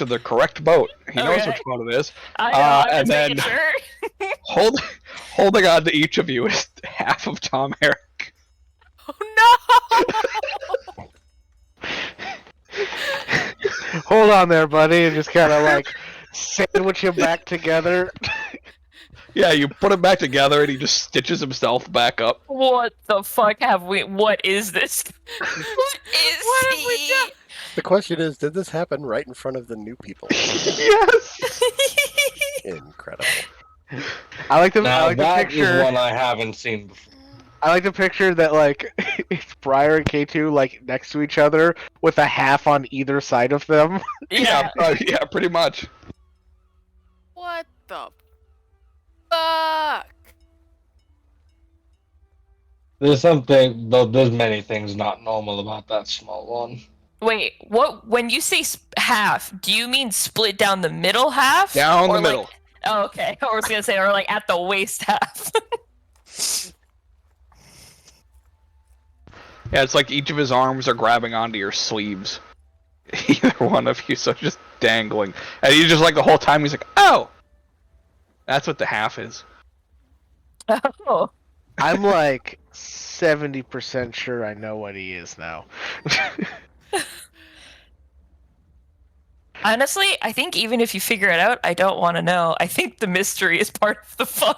the correct boat. He knows Okay. which boat it is. I know, I'm and just making then- sure. Holding on to each of you is half of Tom Herrick. Oh no! Hold on there, buddy, and just kind of like sandwich him back together. Yeah, you put him back together, and he just stitches himself back up. What the fuck have we? What is this? What is What have we done? The question is, did this happen right in front of the new people? Yes. Incredible. I like to. I Now like to that is picture. one I haven't seen before. I like to picture that like it's Briar and K2 like next to each other with a half on either side of them. Yeah. Yeah, pretty much. What the fuck? There's something, though. There's many things not normal about that small one. Wait, what? When you say half, do you mean split down the middle half? Down Or the middle. Like, oh, okay. I was gonna say, or like at the waist half. Yeah, it's like each of his arms are grabbing onto your sleeves. Either one of you, so just dangling. And he's just like the whole time he's like, oh! That's what the half is. Oh. I'm like 70% sure I know what he is now. Honestly, I think even if you figure it out, I don't want to know. I think the mystery is part of the fun.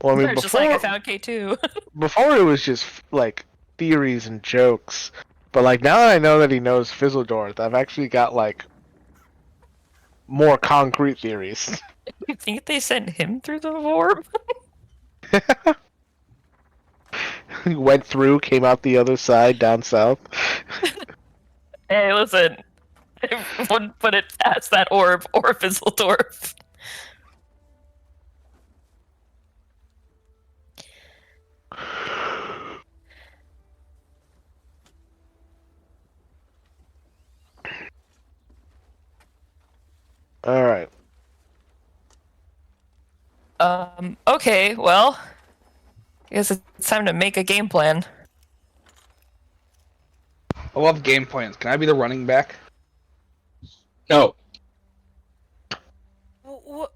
Well, I mean, It's just before, like I found K2. before it was just like theories and jokes, but like now that I know that he knows Fizzledorf, I've actually got like more concrete theories. You think they sent him through the orb? He went through, came out the other side, down south. Hey, listen. I wouldn't put it past that orb or Fizzledorf. All right. Okay, well, I guess it's time to make a game plan. I love game plans. Can I be the running back? No. What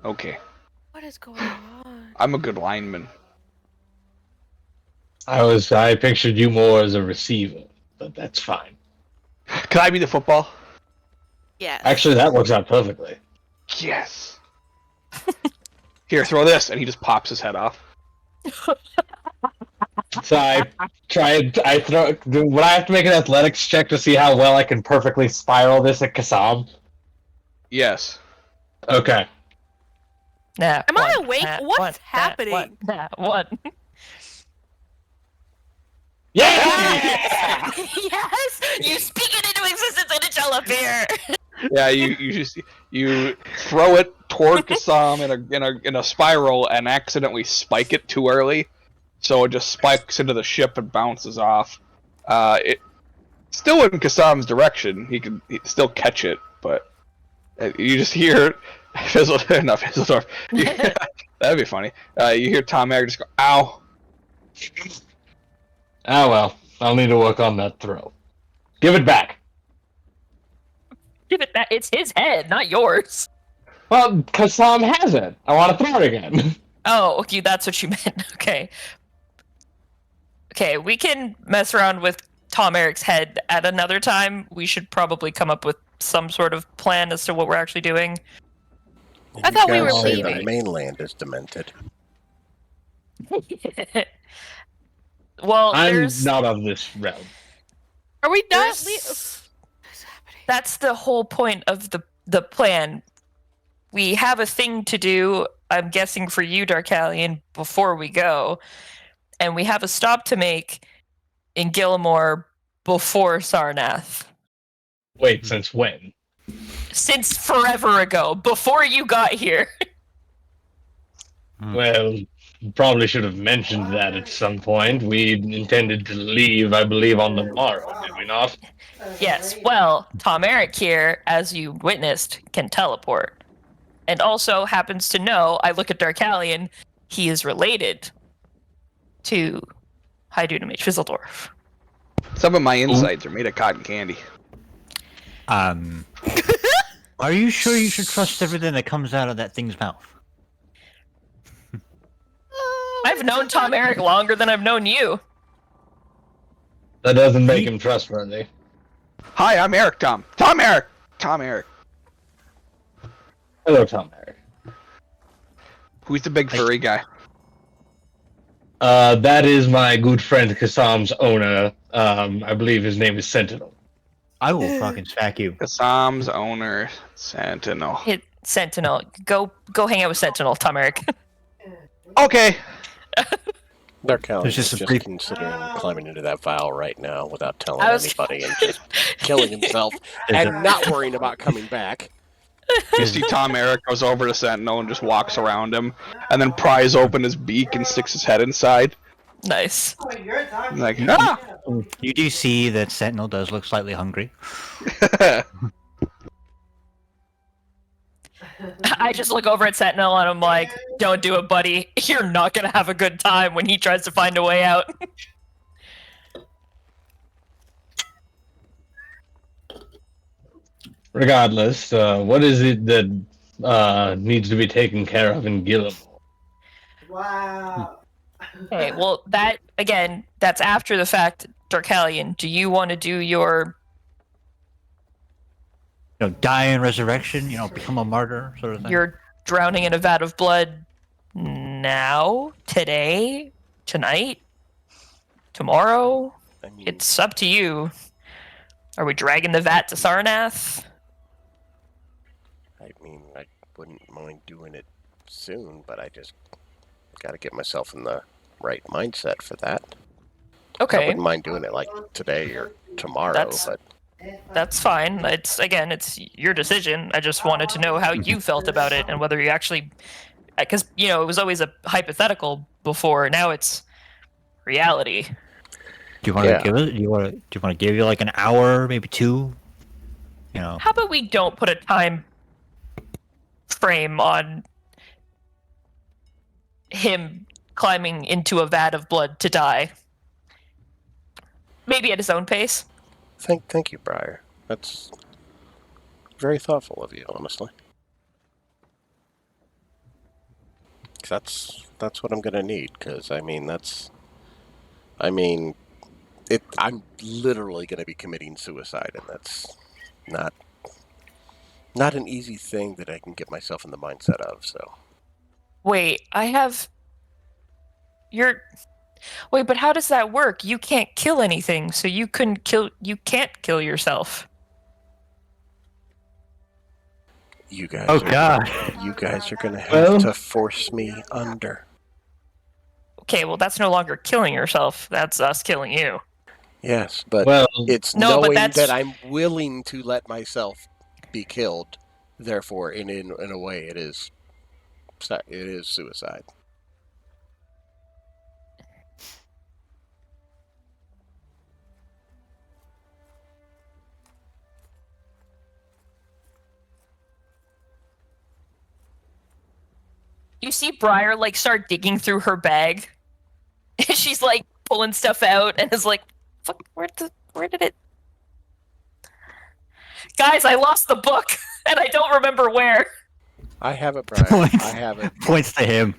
Okay. is going on? I'm a good lineman. I pictured you more as a receiver, but that's fine. Can I be the football? Yes. Actually, that works out perfectly. Yes. Here, throw this, and he just pops his head off. So I throw. Would I have to make an athletics check to see how well I can perfectly spiral this at Kassam? Yes. Okay. Nah. Am I awake? What's happening? One. Yeah! Yes! You speak it into existence and it shall appear! Yeah, you throw it toward Kassam in a spiral and accidentally spike it too early, so it just spikes into the ship and bounces off. It still in Kassam's direction. He can still catch it, but You just hear Fizzledorf. That'd be funny. You hear Tom Merrick just go, "Ow." Oh well, I'll need to work on that throw. Give it back. Give it back. It's his head, not yours. Well, because Tom has it. I want to throw it again. Oh, okay, that's what you meant. Okay. Okay, we can mess around with Tom Eric's head at another time. We should probably come up with some sort of plan as to what we're actually doing. I thought we were say leaving. the mainland is demented. Well, I'm not of this realm. Are we not? What's happening? That's the whole point of the plan. We have a thing to do, I'm guessing for you, Darkalion, before we go. And we have a stop to make in Gillimore before Sarnath. Wait, since when? Since forever ago, before you got here. Well, probably should have mentioned that at some point. We intended to leave, I believe, on the morrow, did we not? Yes, well, Tom Eric here, as you witnessed, can teleport. And also happens to know, I look at Darkalion, he is related to High Mage Fizzledorf. Some of my insides are made of cotton candy. Are you sure you should trust everything that comes out of that thing's mouth? I've known Tom Eric longer than I've known you. That doesn't make him trustworthy. Hi, I'm Eric Tom. Tom Eric! Tom Eric. Hello, Tom Eric. Who's the big furry guy? That is my good friend Kassam's owner. I believe his name is Sentinel. I will fucking smack you. Kassam's owner, Sentinel. Sentinel. Go hang out with Sentinel, Tom Eric. Okay. Darkalion is just just considering climbing into that vial right now without telling anybody and just killing himself and not worrying about coming back. You see Tom Eric goes over to Sentinel and just walks around him, and then pries open his beak and sticks his head inside. Nice. Like, ah! You do see that Sentinel does look slightly hungry. I just look over at Sentinel and I'm like, don't do it, buddy. You're not going to have a good time when he tries to find a way out. Regardless, what is it that needs to be taken care of in Gillimore? Wow. Okay, well, that, again, that's after the fact. Darkalion, do you want to do your... die in resurrection, become a martyr, sort of thing? You're drowning in a vat of blood now? Today? Tonight? Tomorrow? I mean, It's up to you. Are we dragging the vat to Sarnath? I wouldn't mind doing it soon, but I just gotta get myself in the right mindset for that. Okay. I wouldn't mind doing it like today or tomorrow, but That's fine. It's your decision. I just wanted to know how you felt about it and whether you actually, because it was always a hypothetical before. Now it's reality. Do you want to give it? Do you want to give you like an hour, maybe 2? How about we don't put a time frame on him climbing into a vat of blood to die? Maybe at his own pace. Thank you, Briar. That's very thoughtful of you, honestly. 'Cause that's what I'm gonna need. Because I'm literally gonna be committing suicide, and that's not an easy thing that I can get myself in the mindset of. So. Wait, Wait, but how does that work? You can't kill anything, so you can't kill yourself. You guys. Oh God! You guys are gonna have to force me under. Okay, well that's no longer killing yourself. That's us killing you. Yes, but it's No, but knowing that I'm willing to let myself be killed. Therefore, in a way, it is suicide. You see Briar like start digging through her bag. And she's like pulling stuff out and is like, "Fuck, where did it? Guys, I lost the book and I don't remember where." I have it, Brian. Points. I have it. Points to him.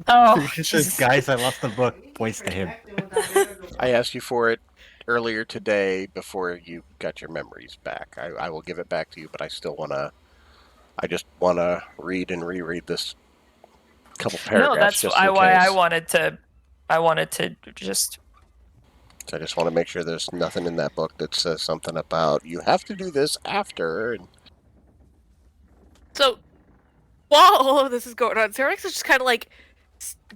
Oh, She says, "Guys, I lost the book." Points to him. I asked you for it earlier today before you got your memories back. I will give it back to you, but I just want to read and reread this couple paragraphs. No, that's just why in case. I wanted to just. So I just want to make sure there's nothing in that book that says something about you have to do this after. And... So, while all of this is going on, Cerex is just kind of like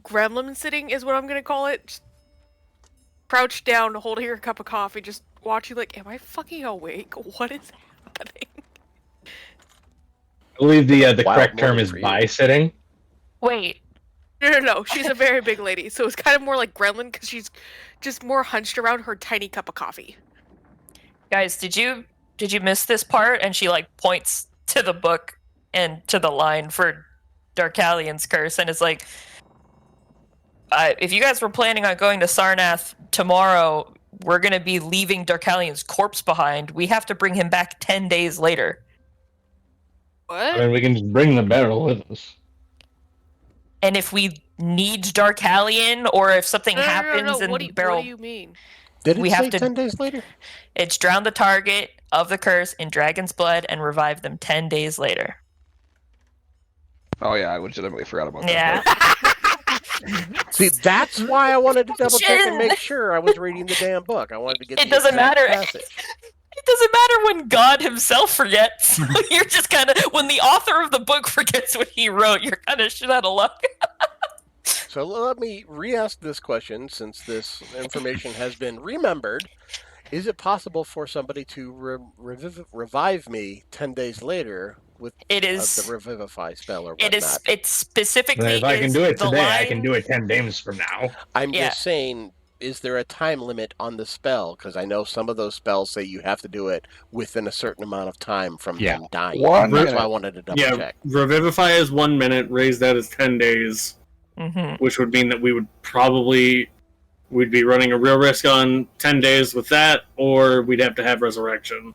gremlin sitting, is what I'm gonna call it. Just crouched down, holding her cup of coffee, just watching. Like, am I fucking awake? What is happening? I believe the Wild correct term morning is for you. bi-sitting. Wait. No. She's a very big lady, so it's kind of more like gremlin because she's just more hunched around her tiny cup of coffee. Guys, did you miss this part? And she like points to the book and to the line for Darkalian's curse, and is like, if you guys were planning on going to Sarnath tomorrow, we're gonna be leaving Darkalian's corpse behind. We have to bring him back 10 days later. What? I mean, we can just bring the barrel with us. And if we need Darkalion, or if something happens in the barrel, what do you mean? Did it we say have to 10 days later? It's drown the target of the curse in dragon's blood and revive them 10 days later. Oh yeah, I legitimately forgot about that. Yeah. See, that's why I wanted to double check and make sure I was reading the damn book. I wanted to get It the doesn't exact matter. passage. It doesn't matter when God himself forgets. You're just kind of, when the author of the book forgets what he wrote, you're kind of shit out of luck. So let me re-ask this question, since this information has been remembered. Is it possible for somebody to revive me 10 days later with the revivify spell or whatnot? It specifically If I can do it the today, I line- can do it 10 days from now. I'm just saying, is there a time limit on the spell? Because I know some of those spells say you have to do it within a certain amount of time from them dying. That's why I wanted to double check. Revivify is 1 minute, raise that is 10 days. Mm-hmm. Which would mean that we'd be running a real risk on 10 days with that, or we'd have to have resurrection.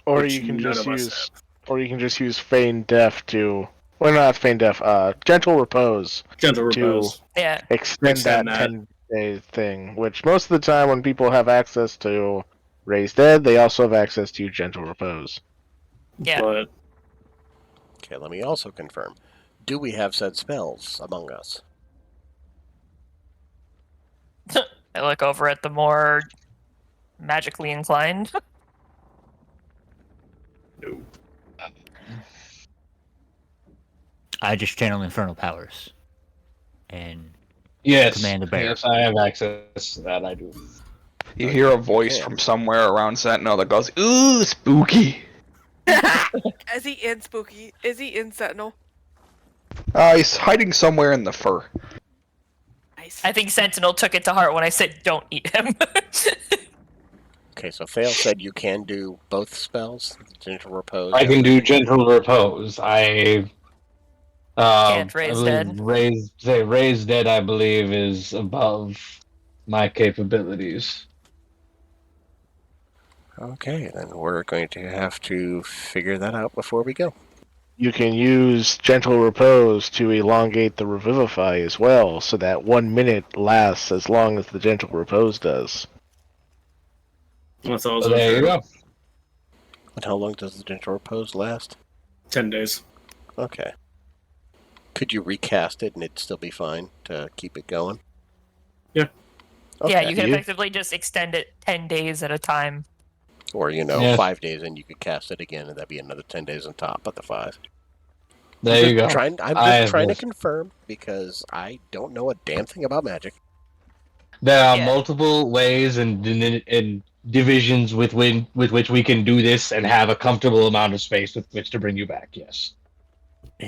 Or you can just use feign death to, well, not feign death, gentle repose. Gentle repose. Yeah. Extend that 10-day thing. Which most of the time, when people have access to raise dead, they also have access to gentle repose. Yeah. But... Okay, let me also confirm. Do we have said spells among us? I look over at the more magically inclined. No. I just channel infernal powers. And Yes, command the bear. yes, I have access to that, I do. You hear a voice from somewhere around Sentinel that goes, "Ooh, spooky." Is he in Spooky? Is he in Sentinel? He's hiding somewhere in the fur. I think Sentinel took it to heart when I said don't eat him. Okay, so Fail said you can do both spells, gentle repose. I can do gentle repose. I Can't raise dead. Raise dead, I believe, is above my capabilities. Okay, then we're going to have to figure that out before we go. You can use gentle repose to elongate the revivify as well, so that 1 minute lasts as long as the gentle repose does. That's also So there you true. go. And how long does the gentle repose last? 10 days. Okay. Could you recast it and it'd still be fine to keep it going? Yeah. Okay. Yeah, you can effectively just extend it 10 days at a time. Or, Yes. 5 days and you could cast it again and that'd be another 10 days on top of the 5. There you go. I'm just trying to confirm because I don't know a damn thing about magic. There are multiple ways and divisions with which we can do this and have a comfortable amount of space with which to bring you back, yes.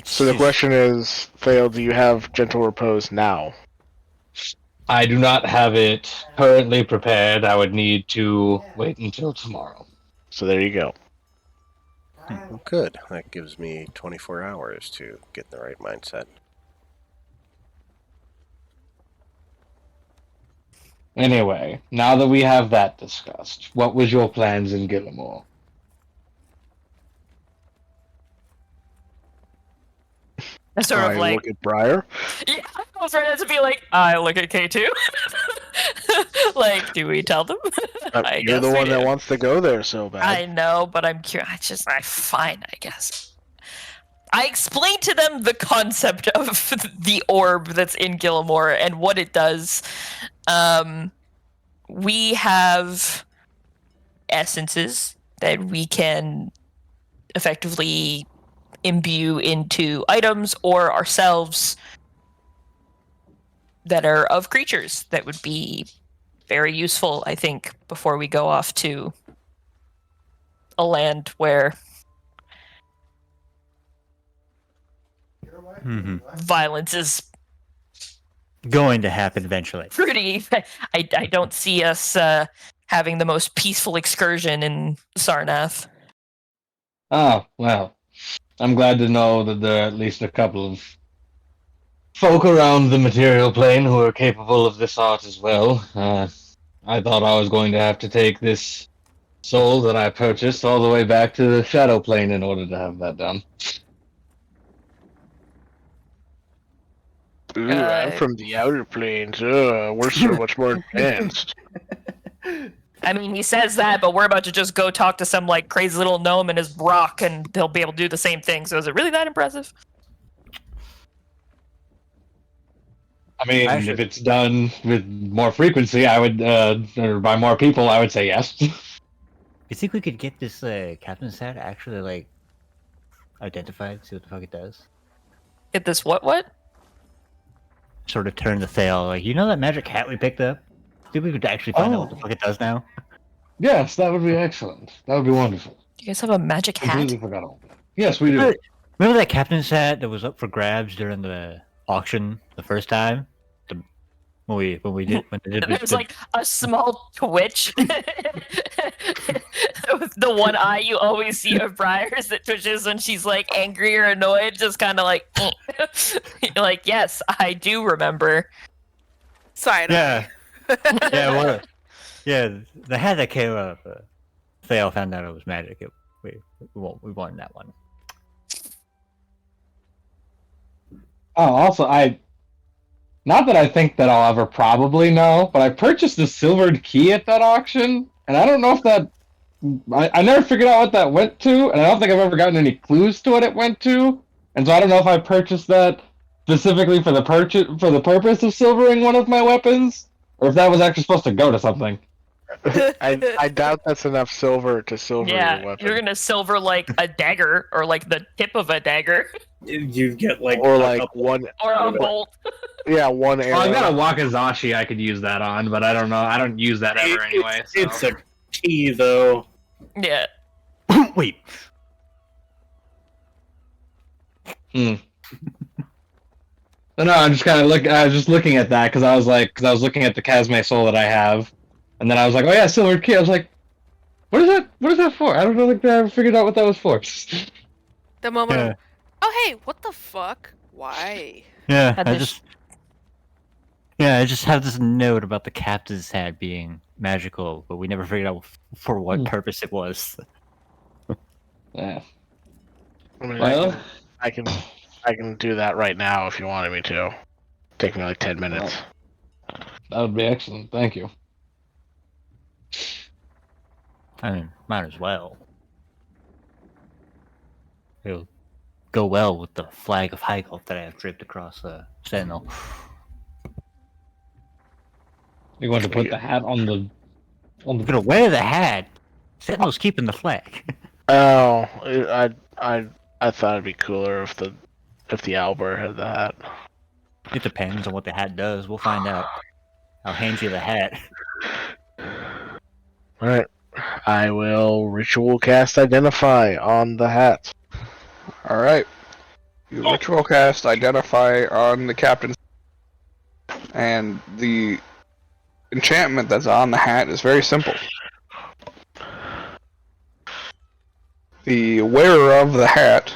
So the question is, Fail, do you have gentle repose now? I do not have it currently prepared. I would need to wait until tomorrow. So there you go. Good. That gives me 24 hours to get in the right mindset. Anyway, now that we have that discussed, what was your plans in Gillimore? I sort of like look at Briar. Yeah, I was ready to be like, I look at K2. Like, do we tell them? You're the one that wants to go there so bad. I know, but I'm curious. Fine, I guess. I explained to them the concept of the orb that's in Gillimore and what it does. We have essences that we can effectively imbue into items or ourselves that are of creatures that would be very useful, I think, before we go off to a land where violence is going to happen eventually. Pretty. I don't see us having the most peaceful excursion in Sarnath. Oh, well. I'm glad to know that there are at least a couple of folk around the material plane who are capable of this art as well. I thought I was going to have to take this soul that I purchased all the way back to the shadow plane in order to have that done. Ooh, I'm from the outer planes. We're so much more advanced. I mean, he says that, but we're about to just go talk to some like crazy little gnome in his rock, and they'll be able to do the same thing. So is it really that impressive? I mean, if it's done with more frequency, I would, or by more people, I would say yes. You think we could get this captain's hat actually like identified? See what the fuck it does. Get this what? Sort of turn the sail. Like, you know that magic hat we picked up? Think we could actually find out what the fuck it does now? Yes, that would be excellent. That would be wonderful. Do you guys have a magic hat? Completely forgot all that. Yes, we do. Remember that captain's hat that was up for grabs during the auction the first time? When they did It was like a small twitch. The one eye you always see of Briar's that twitches when she's like angry or annoyed, just kind of like, you're like, yes, I do remember. Side yeah. Yeah, the hat that came up, Thale found out it was magic. We won that one. Oh, also, not that I think that I'll ever probably know, but I purchased a silvered key at that auction, and I don't know if that... I never figured out what that went to, and I don't think I've ever gotten any clues to what it went to, and so I don't know if I purchased that specifically for the purpose of silvering one of my weapons, or if that was actually supposed to go to something. I doubt that's enough silver to silver your weapon. You're gonna silver like a dagger or like the tip of a dagger. You get like one or a bolt. Yeah, one arrow. Well, I've got a wakizashi I could use that on, but I don't know. I don't use that ever anyway. So. It's a key though. Yeah. Wait. No, I'm just kind of I was just looking at that because I was looking at the Kazme soul that I have, and then I was like, oh yeah, silver key. I was like, what is that for? I don't know. Like, I ever figured out what that was for. The moment. Yeah. Oh hey, what the fuck? Why? Yeah, I just have this note about the captain's hat being magical, but we never figured out for what purpose it was. Yeah. I mean, I can do that right now if you wanted me to. Take me like 10 minutes. That would be excellent. Thank you. I mean, might as well. It'll go well with the flag of Hygulf that I have draped across the Sentinel. You want to put the hat on the... I'm gonna wear the hat. Sentinel's keeping the flag. Oh, I thought it'd be cooler if the Albert had the hat. It depends on what the hat does. We'll find out. I'll hand you the hat. Alright. I will ritual cast Identify on the hat. Alright. You ritual cast Identify on the captain. And the enchantment that's on the hat is very simple. The wearer of the hat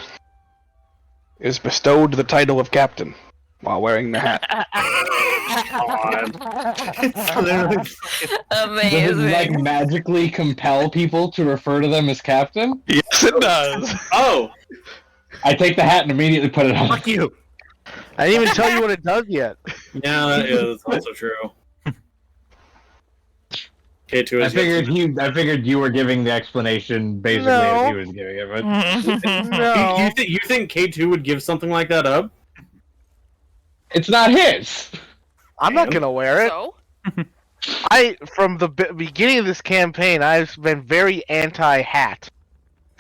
is bestowed the title of captain while wearing the hat. It's literally Amazing. Does it like magically compel people to refer to them as captain? Yes, it does. Oh, I take the hat and immediately put it on. fuck you. I didn't even tell you what it does yet. yeah, that is also true. K2 I is figured you were giving the explanation basically as he was giving it. But... No. You think K2 would give something like that up? It's not his. I'm not gonna wear it. So? From the beginning of this campaign, I've been very anti-hat.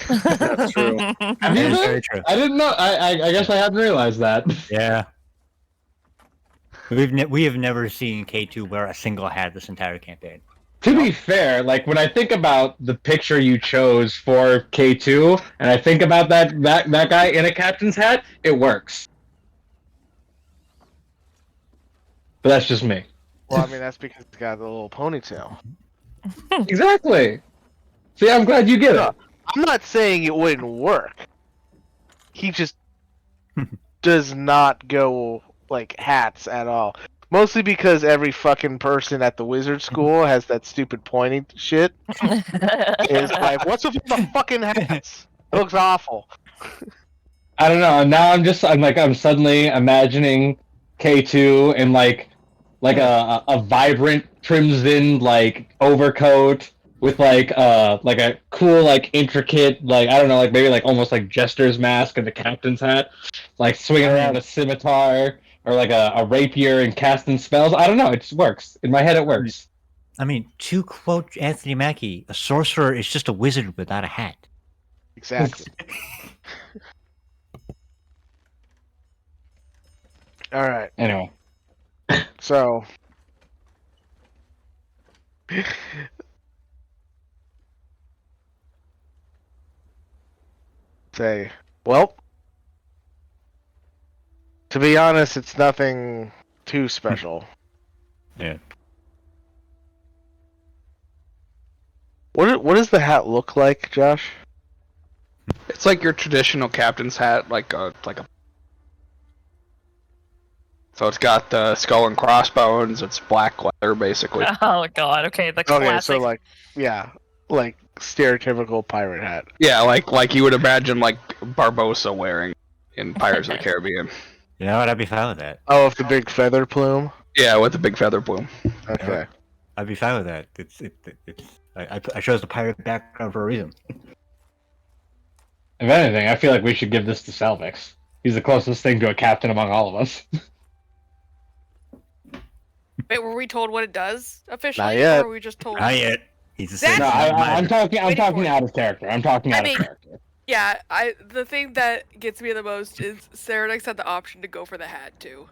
That's true. Have you That is been? very true. I didn't know. I guess I hadn't realized that. Yeah. We have never seen K2 wear a single hat this entire campaign. To be fair, like when I think about the picture you chose for K2, and I think about that guy in a captain's hat, it works. But that's just me. Well, I mean, that's because it's got the little ponytail. Exactly. See, I'm glad you get it. I'm not saying it wouldn't work. He just does not go like hats at all. Mostly because every fucking person at the wizard school has that stupid pointy shit. It's like, what's with the fucking hats? It looks awful. I don't know. Now I'm suddenly imagining K2 in like a vibrant crimson like overcoat with like a cool like intricate like I don't know like maybe like almost like jester's mask and the captain's hat, like swinging around a scimitar or like a rapier and casting spells. I don't know. It just works in my head. It works. I mean, to quote Anthony Mackie, a sorcerer is just a wizard without a hat. Exactly. All right. Anyway. So, say, well, to be honest, it's nothing too special. Yeah. What does the hat look like, Josh? It's like your traditional captain's hat, like a. So it's got the skull and crossbones. It's black leather, basically. Oh god. Okay, the classic. Okay, so like stereotypical pirate hat. Yeah, like you would imagine like Barbossa wearing in Pirates of the Caribbean. You know what? I'd be fine with that. Oh, with the big feather plume. Yeah, with the big feather plume. Okay. I'd be fine with that. I chose the pirate background for a reason. If anything, I feel like we should give this to Selvix. He's the closest thing to a captain among all of us. Wait, were we told what it does officially? Not yet. Or were we just told? Not yet. He's the That's- same. No, I'm talking Waiting for it. out of character. I'm talking out of character. Yeah, the thing that gets me the most is Serenix had the option to go for the hat too.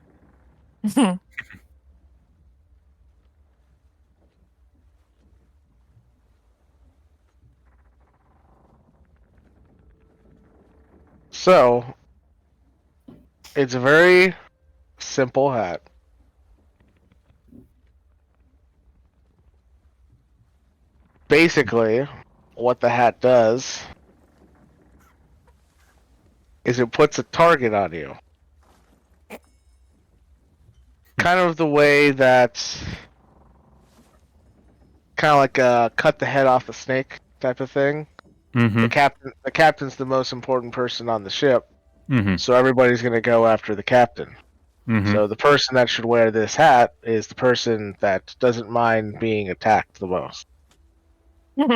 So, it's a very simple hat. Basically, what the hat does is it puts a target on you. Kind of the way that, kind of like a cut the head off a snake type of thing. Mm-hmm. The captain's the most important person on the ship, Mm-hmm. so everybody's going to go after the captain. Mm-hmm. So the person that should wear this hat is the person that doesn't mind being attacked the most. You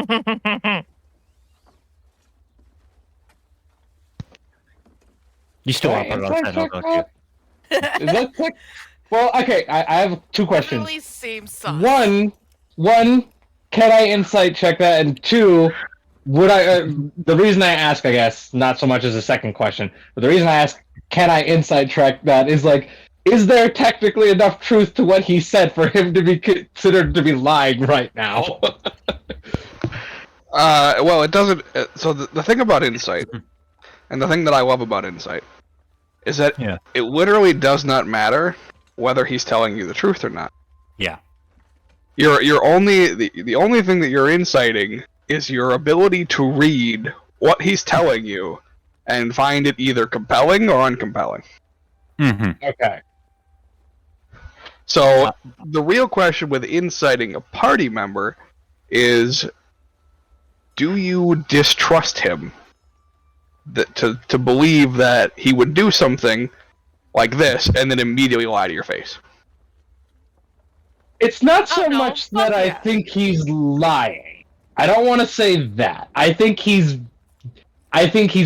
still want to put it on Sentinel, don't you? Is that quick? Well, okay. I have two questions. Literally same size. One, can I insight check that? And two, would I? The reason I ask, I guess, not so much as a second question, but the reason I ask, can I insight check that is like, is there technically enough truth to what he said for him to be considered to be lying right now? Well, it doesn't. So the thing about insight, and the thing that I love about insight, is that it literally does not matter whether he's telling you the truth or not. Yeah. You're only the only thing that you're inciting is your ability to read what he's telling you and find it either compelling or uncompelling. Mm-hmm. Okay. So the real question with inciting a party member is, do you distrust him to believe that he would do something like this and then immediately lie to your face? It's not so no. much that I think he's lying. I don't want to say that. I think he's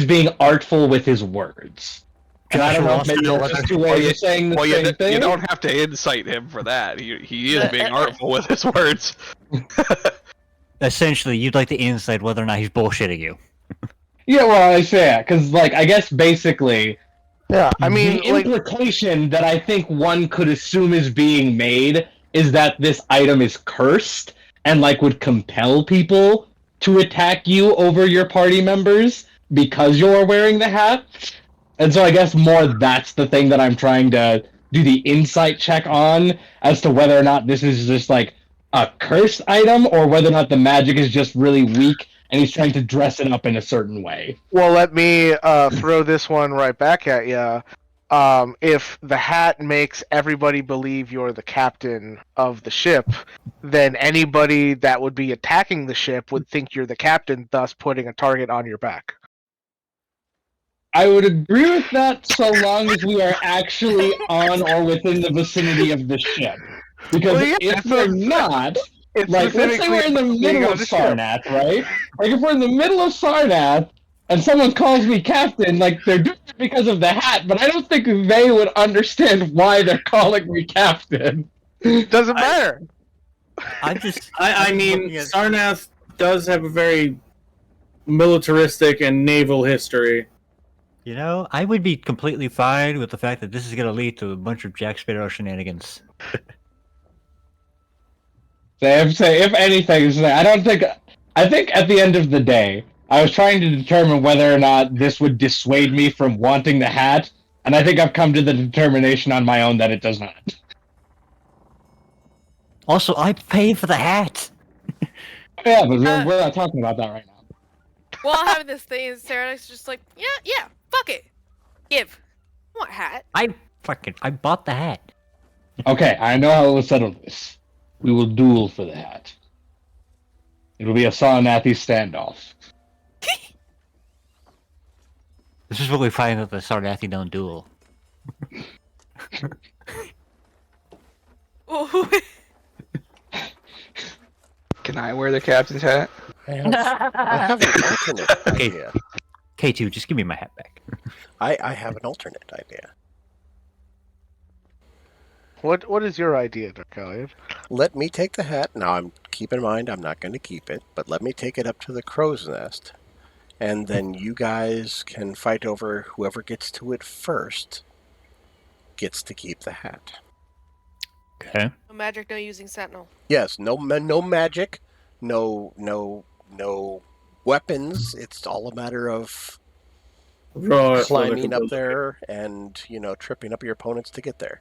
being artful with his words. And I don't know if maybe that's just two ways of saying the same thing. You don't have to incite him for that. He is being artful with his words. Essentially, you'd like to incite whether or not he's bullshitting you. Yeah, well, I say that because, like, I guess basically, yeah. I mean, the implication that I think one could assume is being made is that this item is cursed and like would compel people to attack you over your party members because you're wearing the hat. And so I guess more that's the thing that I'm trying to do the insight check on as to whether or not this is just like a cursed item or whether or not the magic is just really weak and he's trying to dress it up in a certain way. Well, let me throw this one right back at you. If the hat makes everybody believe you're the captain of the ship, then anybody that would be attacking the ship would think you're the captain, thus putting a target on your back. I would agree with that so long as we are actually on or within the vicinity of the ship. Because if we're not, like, let's say we're in the middle of Sarnath, right? Like, if we're in the middle of Sarnath, and someone calls me captain, like, they're doing it because of the hat, but I don't think they would understand why they're calling me captain. Doesn't matter. I mean, Sarnath does have a very militaristic and naval history. You know, I would be completely fine with the fact that this is going to lead to a bunch of Jack Sparrow shenanigans. If anything, I think at the end of the day, I was trying to determine whether or not this would dissuade me from wanting the hat, and I think I've come to the determination on my own that it does not. Also, I paid for the hat! Yeah, but we're not talking about that right now. While having this thing, and Sarah's just like, yeah, fuck it. Give. I want a hat. I bought the hat. Okay, I know how we'll settle this. We will duel for the hat. It'll be a Sarnathi standoff. This is what we find that the Sarnathi don't duel. Can I wear the captain's hat? I have an alternate idea. K2, just give me my hat back. I have an alternate idea. What is your idea, Dark Elliot? Let me take the hat. Now, keep in mind, I'm not going to keep it, but let me take it up to the crow's nest, and then you guys can fight over whoever gets to it first gets to keep the hat. Okay. No magic, no using sentinel. Yes, no magic, no weapons. It's all a matter of climbing up there and, tripping up your opponents to get there.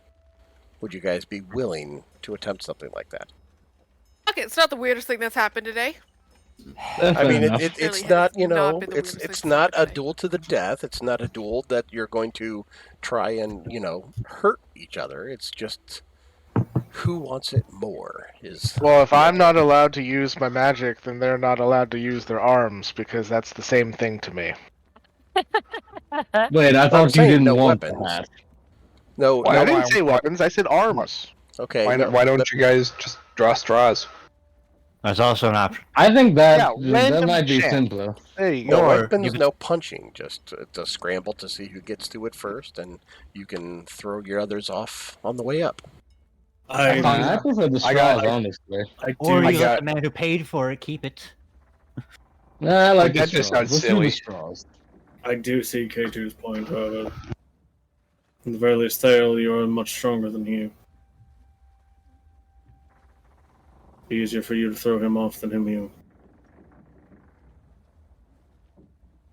Would you guys be willing to attempt something like that? Okay, it's not the weirdest thing that's happened today. I mean, it's not, it's not a duel to the death. It's not a duel that you're going to try and, hurt each other. It's just who wants it more is... Well, if I'm not allowed to use my magic, then they're not allowed to use their arms, because that's the same thing to me. Wait, I thought you didn't want that. No, I didn't say weapons, I said arms. Okay. Why don't you guys just draw straws? That's also an option. I think that random might be chance. simpler. There you No go. weapons, no punching. Just to scramble to see who gets to it first, and you can throw your others off on the way up. I prefer the straws, honestly. Or you let the man who paid for it keep it. Nah, I like that just sounds silly. Straws. I do see K2's point, however. At the very least, Thale, you are much stronger than he. Easier for you to throw him off than him you.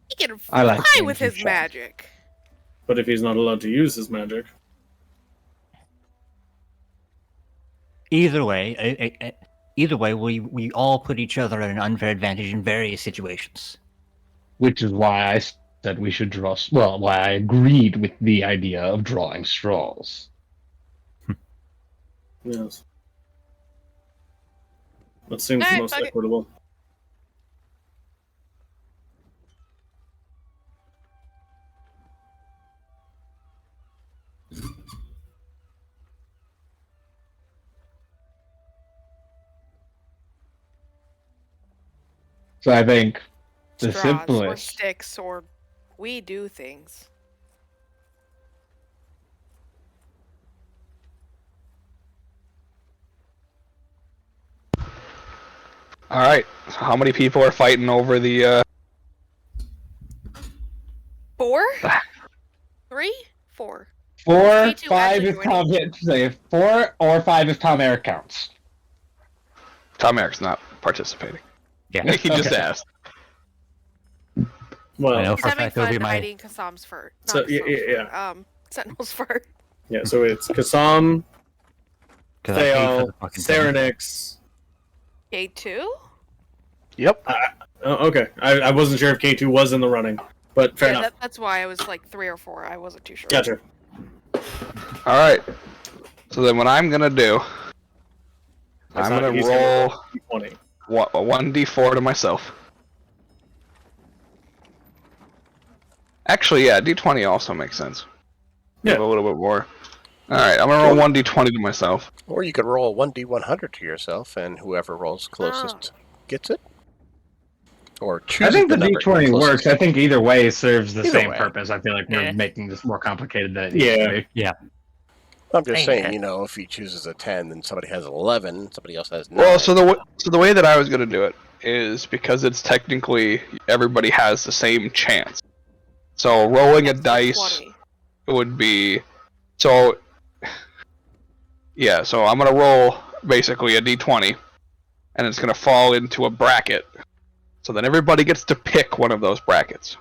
He can fly with his magic. But if he's not allowed to use his magic... Either way, we all put each other at an unfair advantage in various situations. Which is why I said we should draw... Well, why I agreed with the idea of drawing straws. Yes. That seems the Alright, most fuck it. equitable. So I think the Straws or simplest. sticks or we do things. All right. How many people are fighting over the? 4? 3? 4. 4, K2 5 actually if joining? Tom hits. Say 4 or 5 if Tom Eric counts. Tom Eric's not participating. Yeah. He just Okay. asked. I Well, know He's for a having fact it'll fun be my. hiding Kassam's fur. Not So, Kassam's yeah. fur. Sentinel's fur. yeah. So it's Kassam, 'Cause I paid for Theo, the fucking thing. Serenix. K2? Yep. Oh, okay. I wasn't sure if K2 was in the running, but fair enough. That's why I was like 3 or 4. I wasn't too sure. Gotcha. All right. So then, what I'm gonna do, I'm gonna He's roll 20. a 1d4 to myself. Actually, yeah, d20 also makes sense. Yeah. Give a little bit more. All right, I'm gonna roll 1d20 to myself. Or you could roll 1d100 to yourself, and whoever rolls closest gets it. Or choose I think the number D20 closest. works. I think either way serves the Either same way. purpose. I feel like we're Yeah. making this more complicated than it needs to be. Yeah. I'm just saying, Yeah. you know, if he chooses a 10, then somebody has 11, somebody else has 9. Well, so the way that I was gonna do it is because it's technically everybody has the same chance. So rolling a dice 20. would be so. Yeah, so I'm gonna roll basically a d20, and it's gonna fall into a bracket. So then everybody gets to pick one of those brackets.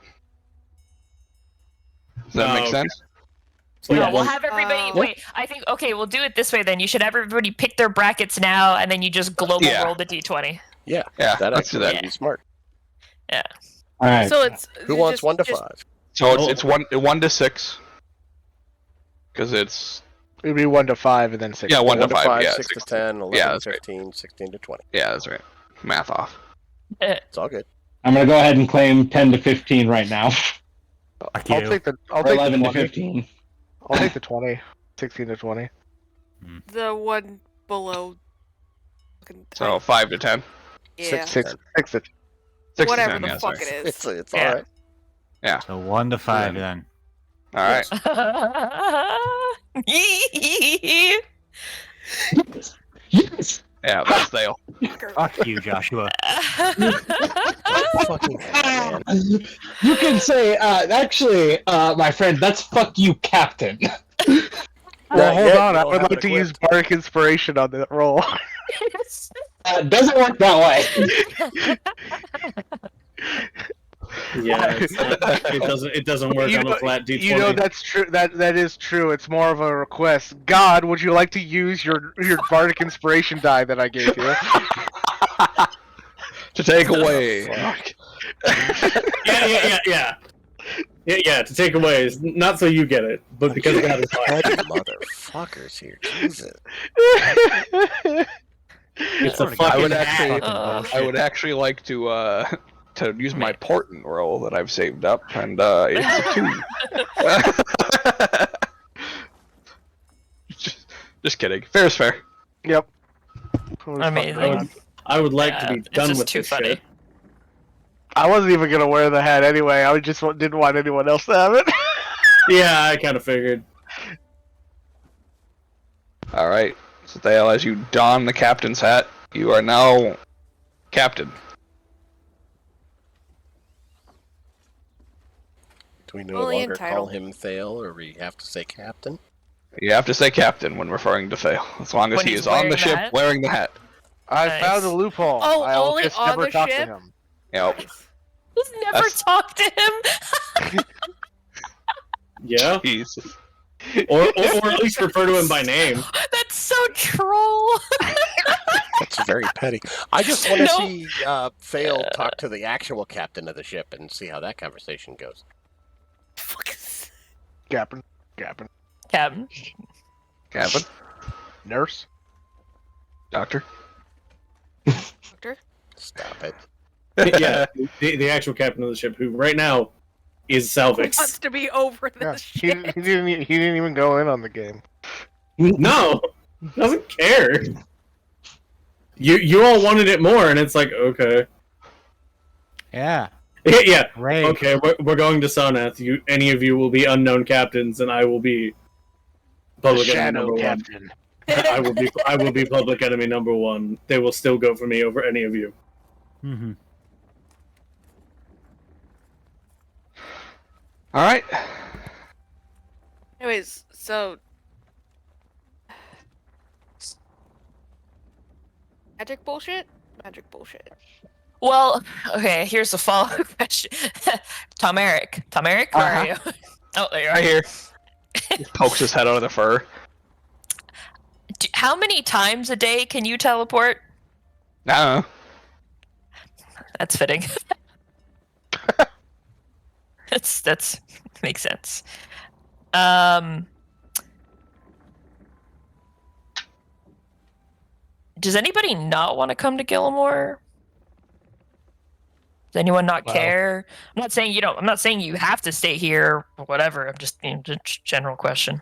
Does that make okay. sense? So No, yeah, we'll one- have everybody. Oh. Wait, I think okay. We'll do it this way then. You should have everybody pick their brackets now, and then you just global Yeah. roll the d20. Yeah, Yeah, that let's do actually that. would be smart. Yeah. All right. So it's Who wants just- 1 to just- 5? So it's 1 to 6. Because it's It'd be 1 to 5 and then 6. yeah 1 to 1 to 5. 5, Yeah, 6 to 6 10, 11 Yeah, to that's right. 15, 16 to 20. Yeah, that's right. Math off. It's all good. I'm going to go ahead and claim 10 to 15 right now. Fuck I'll you. take the Or 11 to 15. I'll take the 20. 16 to 20. the one below. fucking So height. 5 to 10. Yeah. 6 to 6 to Whatever 10. the Yeah, fuck sorry. it is. It's Yeah. all right. So 1 to 5 then. All right. Yes! Yeah, that's Dale. Fuck you, Joshua. Fucking hell, man. You can say, actually, my friend, that's fuck you, Captain. Well, hold yet, on. I you'll would have like it to use equipped. Bardic Inspiration on that roll. Doesn't work that way. Yeah, it doesn't work on a flat D20. You know that's true. That is true. It's more of a request. God, would you like to use your Bardic Inspiration die that I gave you? To take away. Yeah, to take away, is not so you get it, but because God is fine. Petty motherfuckers here. Jesus. It's a Sort of fucking I would hack. I would actually like to use my portent roll that I've saved up, and it's a 2. Just kidding. Fair is fair. Yep. Amazing. I would like to Yeah, be it's done just with too this funny. shit. I wasn't even gonna wear the hat anyway. I just didn't want anyone else to have it. Yeah, I kind of figured. All right. So Dale, as you don the captain's hat, you are now captain. Do we no Fully longer call entitled. him Thale, or we have to say Captain? You have to say captain when referring to Thale, as long as When he he's is on wearing the the ship hat? wearing the hat. I Nice. found a loophole. Oh, I'll only just on never the talk ship? to him. Yep. Just never That's- talk to him. Yeah, Jesus. or at least refer to him by name. That's so troll. That's very petty. I just want to No. see Thale talk to the actual captain of the ship and see how that conversation goes. Captain. Captain. Captain. Nurse. Doctor? Doctor? Stop it. Yeah, the actual captain of the ship, who right now is Salvix. Wants to be over this shit. He didn't even go in on the game. No, doesn't care. You all wanted it more, and it's like, okay. Yeah. Yeah. Great. Okay, we're going to Sonath. Any of you will be unknown captains, and I will be public enemy number captain. 1. I will be public enemy number 1. They will still go for me over any of you. Mm-hmm. All right. Anyways, so magic bullshit? Magic bullshit. Well, okay, here's the follow-up question. Tom Eric, where are you? Oh, there you are. Right here. He pokes his head out of the fur. How many times a day can you teleport? No. That's fitting. That's makes sense. Does anybody not want to come to Gilmore? Does anyone not care? I'm not saying you don't. I'm not saying you have to stay here or whatever. I'm just just general question.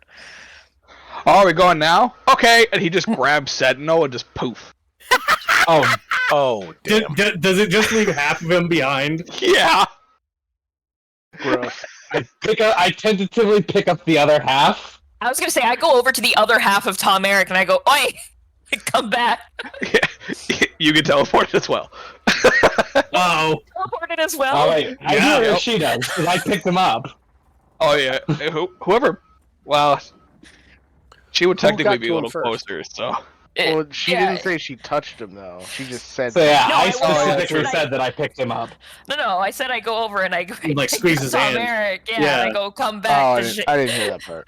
Oh, are we going now? Okay, and he just grabs Sentinel and just poof. Oh, damn. Does it just leave half of him behind? Yeah. Gross. I tentatively pick up the other half. I was gonna say I go over to the other half of Tom Eric and I go, "Oi, come back." You can teleport as well. Oh. Teleported as well. Oh wait, I hear what she does because I picked him up. Oh yeah, whoever. Well, she would technically be a little first? closer, so. Well, she didn't say she touched him though. She just said. So yeah, No, I I specifically was- said that I picked him up. No, I said I go over and I go Like, squeeze his Tom hand. Eric, and Yeah. I go come Oh, back. I didn't hear that part.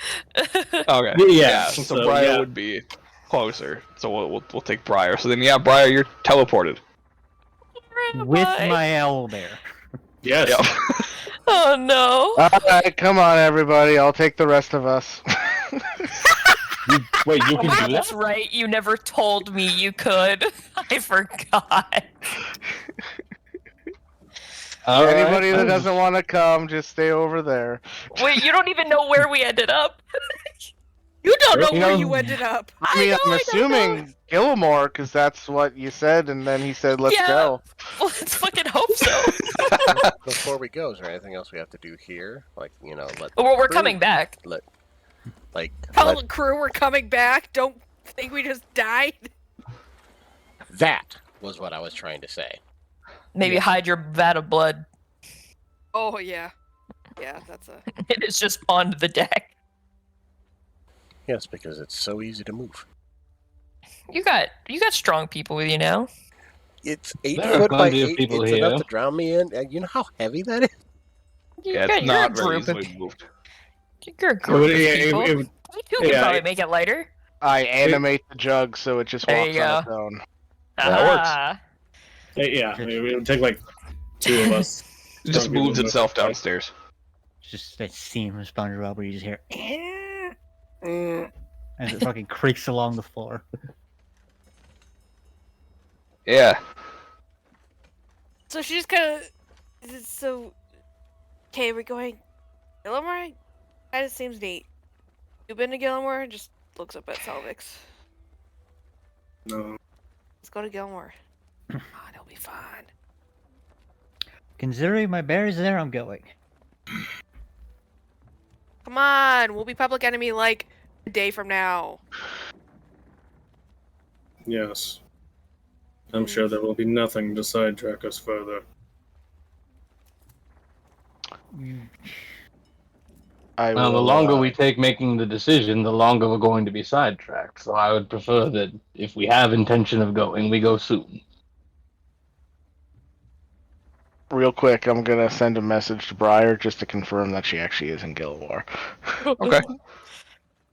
Okay. Yeah, So so, Briar yeah. would be closer. So we'll take Briar. So then, yeah, Briar, you're teleported. With my owlbear. Yes. Yep. Oh no. All right, come on, everybody. I'll take the rest of us. Wait, you Oh, can do that's that? right. You never told me you could. I forgot. All right. Anybody that doesn't want to come, just stay over there. Wait, you don't even know where we ended up. You don't know You where know- you ended up. I mean, I'm I don't know. assuming Gilmore, because that's what you said, and then he said, "Let's Yeah. go." Well, let's fucking hope so. Before we go, is there anything else we have to do here? Like, let. Well, we're crew- coming back. Tell the crew we're coming back. Don't think we just died. That was what I was trying to say. Maybe hide your vat of blood. Oh yeah, yeah. That's a. It is just on the deck. Yes, because it's so easy to move. You got strong people with you now. It's 8 There are foot by plenty of 8. people It's here. enough to drown me in. You know how heavy that is? You Yeah, got it's your not very group of- easily moved. You're a group of people. It- You two can yeah, probably make it lighter. I animate the jug so it just There walks you on go. its own. That works. Ah. yeah, it would take like 2 of us. It just Drunk people moves move itself it. downstairs. It's just that scene from SpongeBob where you just hear as it fucking creaks along the floor. Yeah. So she just kind of. So. Okay, we're going. Gilmore? Kind of seems neat. You been to Gilmore? Just looks up at Salvix. No. Let's go to Gilmore. Oh, it'll be fun. Considering my bear is there, I'm going. Come on, we'll be public enemy like a day from now. Yes. I'm sure there will be nothing to sidetrack us further. Well, the longer we take making the decision, the longer we're going to be sidetracked. So I would prefer that if we have intention of going, we go soon. Real quick, I'm gonna send a message to Briar just to confirm that she actually is in Gilmore. Okay.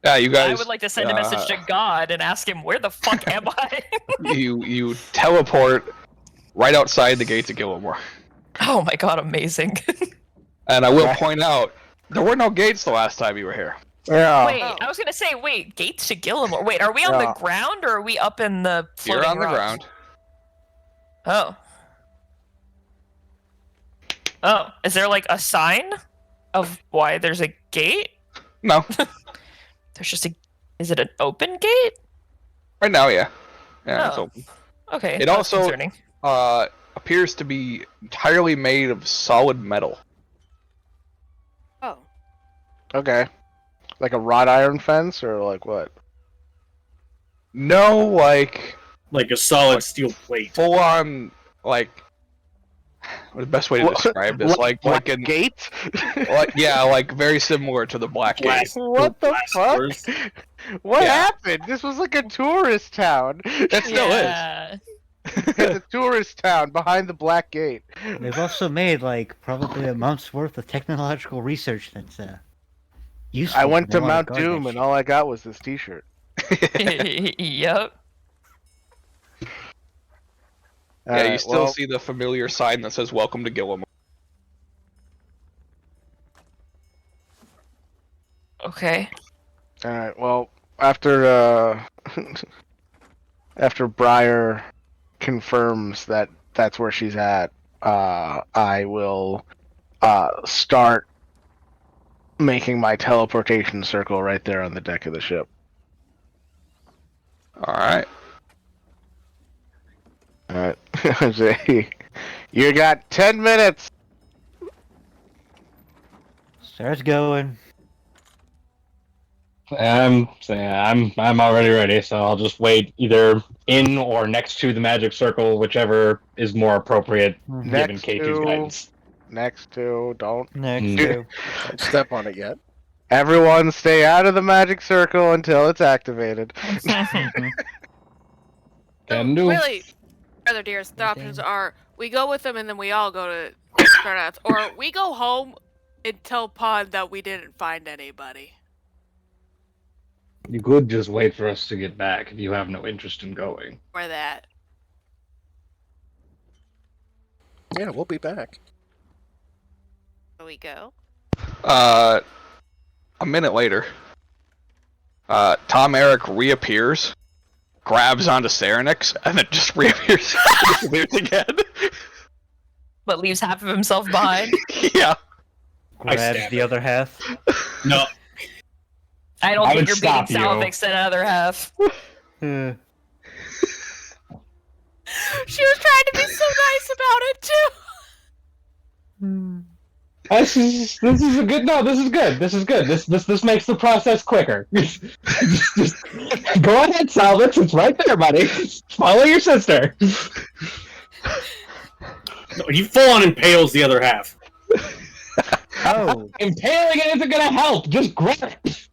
Yeah, you guys. I would like to send a message to God and ask him, where the fuck am I? You teleport right outside the gates of Gilmore. Oh my god, amazing. And I will point out, there were no gates the last time you were here. Yeah. Wait, I was gonna say, gates to Gillimore. Wait, are we on the ground or are we up in the floating You're on the rocks? ground. Oh. Oh, is there like a sign of why there's a gate? No. There's just a. Is it an open gate? Right now, yeah. Yeah, it's open. Okay. It also concerning. appears to be entirely made of solid metal. Oh. Okay. Like a wrought iron fence, or like what? No, like a solid steel plate. Full on, like. What's the best way to describe this? Like a gate? like very similar to the Black Gate. What the fuck? What happened? This was like a tourist town. It still is. It's a tourist town behind the Black Gate. They've also made like probably a month's worth of technological research that's useful. I went for to a lot of Mount Doom garbage. and all I got was this T-shirt. Yep. Yeah, you still see the familiar sign that says "Welcome to Gillimore." Okay. All right. Well, after after Briar confirms that that's where she's at, I will start making my teleportation circle right there on the deck of the ship. All right. All right. Jay, you got 10 minutes. Starts going. I'm already ready, so I'll just wait either in or next to the magic circle, whichever is more appropriate given K2's guidance. Next to, don't step on it yet. Everyone stay out of the magic circle until it's activated. Can do. Really, Brother Deers, the options are we go with them and then we all go to Starnuts, or we go home and tell Pod that we didn't find anybody. You could just wait for us to get back if you have no interest in going. Or that. Yeah, we'll be back. Where we go? A minute later, Tom Eric reappears, grabs onto Serenix, and then just reappears again. But leaves half of himself behind. Yeah. Grabs the other half. No. I don't think you're beating stop you. Salvix in another half. She was trying to be so nice about it too. This is a good. No, this is good. This is good. This makes the process quicker. Just go ahead, Salvix. It's right there, buddy. Follow your sister. No, he full on impales the other half. Oh, Impaling it isn't gonna help. Just grab it.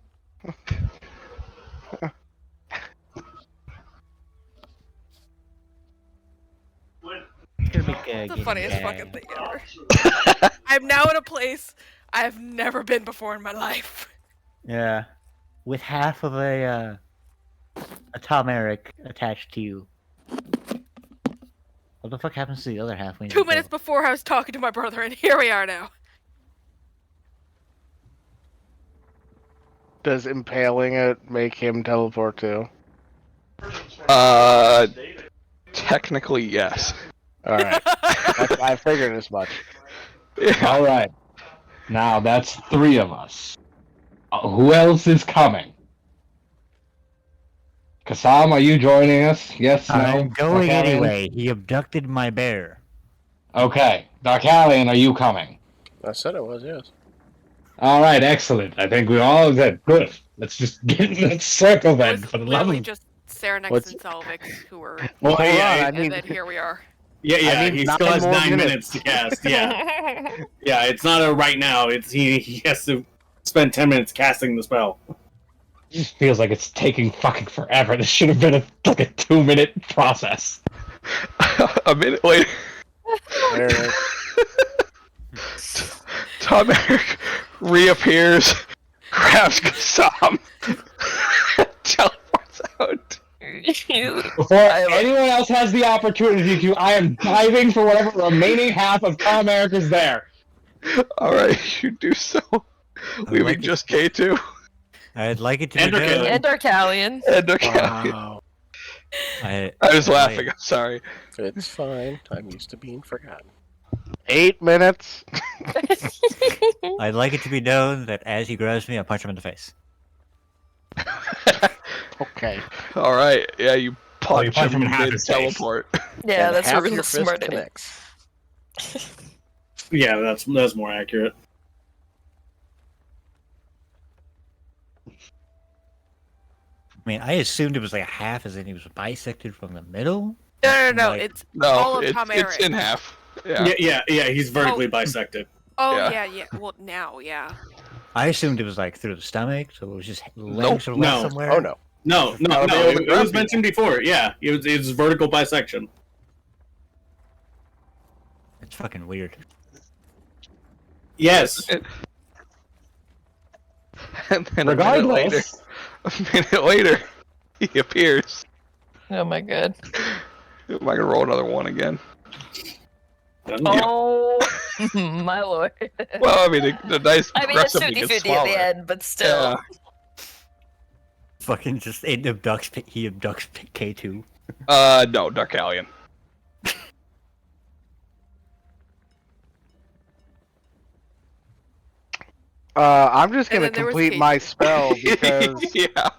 It's the funniest fucking thing ever. I'm now in a place I have never been before in my life. Yeah, with half of a Tom Eric attached to you. What the fuck happens to the other half when you 2 minutes before I was talking to my brother, and here we are now. Does impaling it make him teleport too? Technically, yes. All right. I figured as much. All right. Now that's 3 of us. Who else is coming? Kassam, are you joining us? Yes, no? I'm going Darkalion? anyway. He abducted my bear. Okay. Darkalion, are you coming? I said it was, yes. All right, excellent. I think we all good. Good. Let's just get in that circle then. It For was the love literally of... just Serenix What's- and Salvix who were, Well, hold yeah, on. I and need, then here we are. Yeah, I need he still 9 has more 9 minutes. minutes to cast. Yeah, yeah. It's not a right now. It's he has to spend 10 minutes casting the spell. It just feels like it's taking fucking forever. This should have been a 2-minute process. A minute later, Tom Eric reappears, grabs Kassam, teleports out. Before anyone else has the opportunity to, I am diving for whatever remaining half of Tom Eric is there. Alright, you do so. Leaving like just K2. I'd like it to be And known. And Darkalion. And okay. Wow. I was laughing. I'm sorry. It's fine. I'm used to being forgotten. 8 minutes. I'd like it to be known that as he grabs me, I punch him in the face. Okay. All right. Yeah, you punch punch him him in half mid his face. teleport. Yeah, And that's half a real your fist smart idea. connects. Yeah, that's more accurate. I mean, I assumed it was like a half, as in he was bisected from the middle. No. Like- It's No, all of it's Tal'Dorei. in half. Yeah. Yeah. He's vertically bisected. Oh Yeah. yeah. Well, now, yeah. I assumed it was like through the stomach, so it was just legs or left No. somewhere. Oh no. No. It was mentioned before. Yeah, it was vertical bisection. It's fucking weird. Yes. And then Regardless, a minute later, he appears. Oh my god. Am I gonna roll another one again? Oh my lord. Well, I mean, the dice I mean, it's progressively 50-50 gets at smaller. the end, but still. Yeah. Fucking just he abducts K2. No, Darkalion. I'm just And gonna then there was complete Kate. my spell because, Yeah.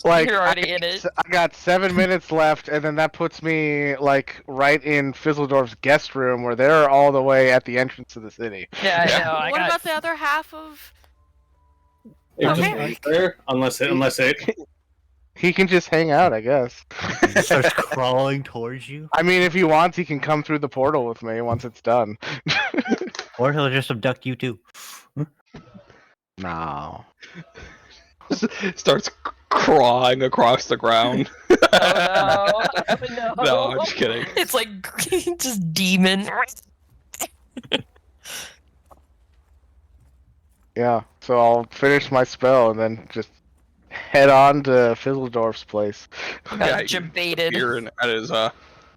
like, You're already in it. I got 7 minutes left, and then that puts me like right in Fizzledorf's guest room, where they're all the way at the entrance to the city. Yeah, I Yeah. know. I What got... about the other half of? It just Okay. right there, unless it. He can just hang out, I guess. He just starts crawling towards you, I mean, if he wants, he can come through the portal with me once it's done. or he'll just abduct you too. No. Starts crawling across the ground. Oh no. No. No, I'm just kidding. It's like just demon. Yeah, so I'll finish my spell and then just head on to Fizzledorf's place. Yeah, Got jebaited. You're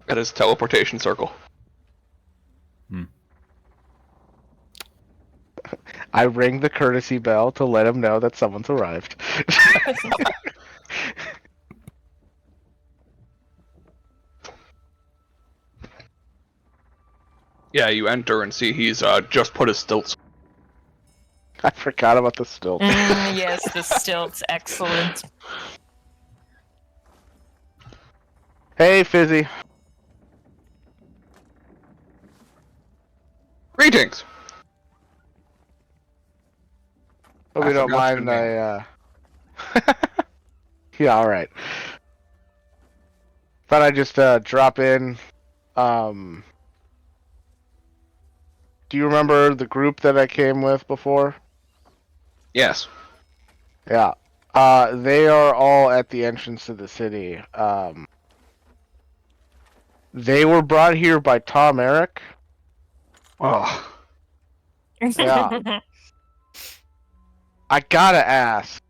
at his teleportation circle. I ring the courtesy bell to let him know that someone's arrived. Yeah, you enter and see he's just put his stilts. I forgot about the stilt. Yes, the stilt's excellent. Hey, Fizzy. Greetings. Hope I you don't forgot your mind. Yeah, all right. Thought I'd just drop in. Do you remember the group that I came with before? Yes. Yeah. They are all at the entrance to the city. They were brought here by Tom Eric. Oh. Yeah. I gotta ask.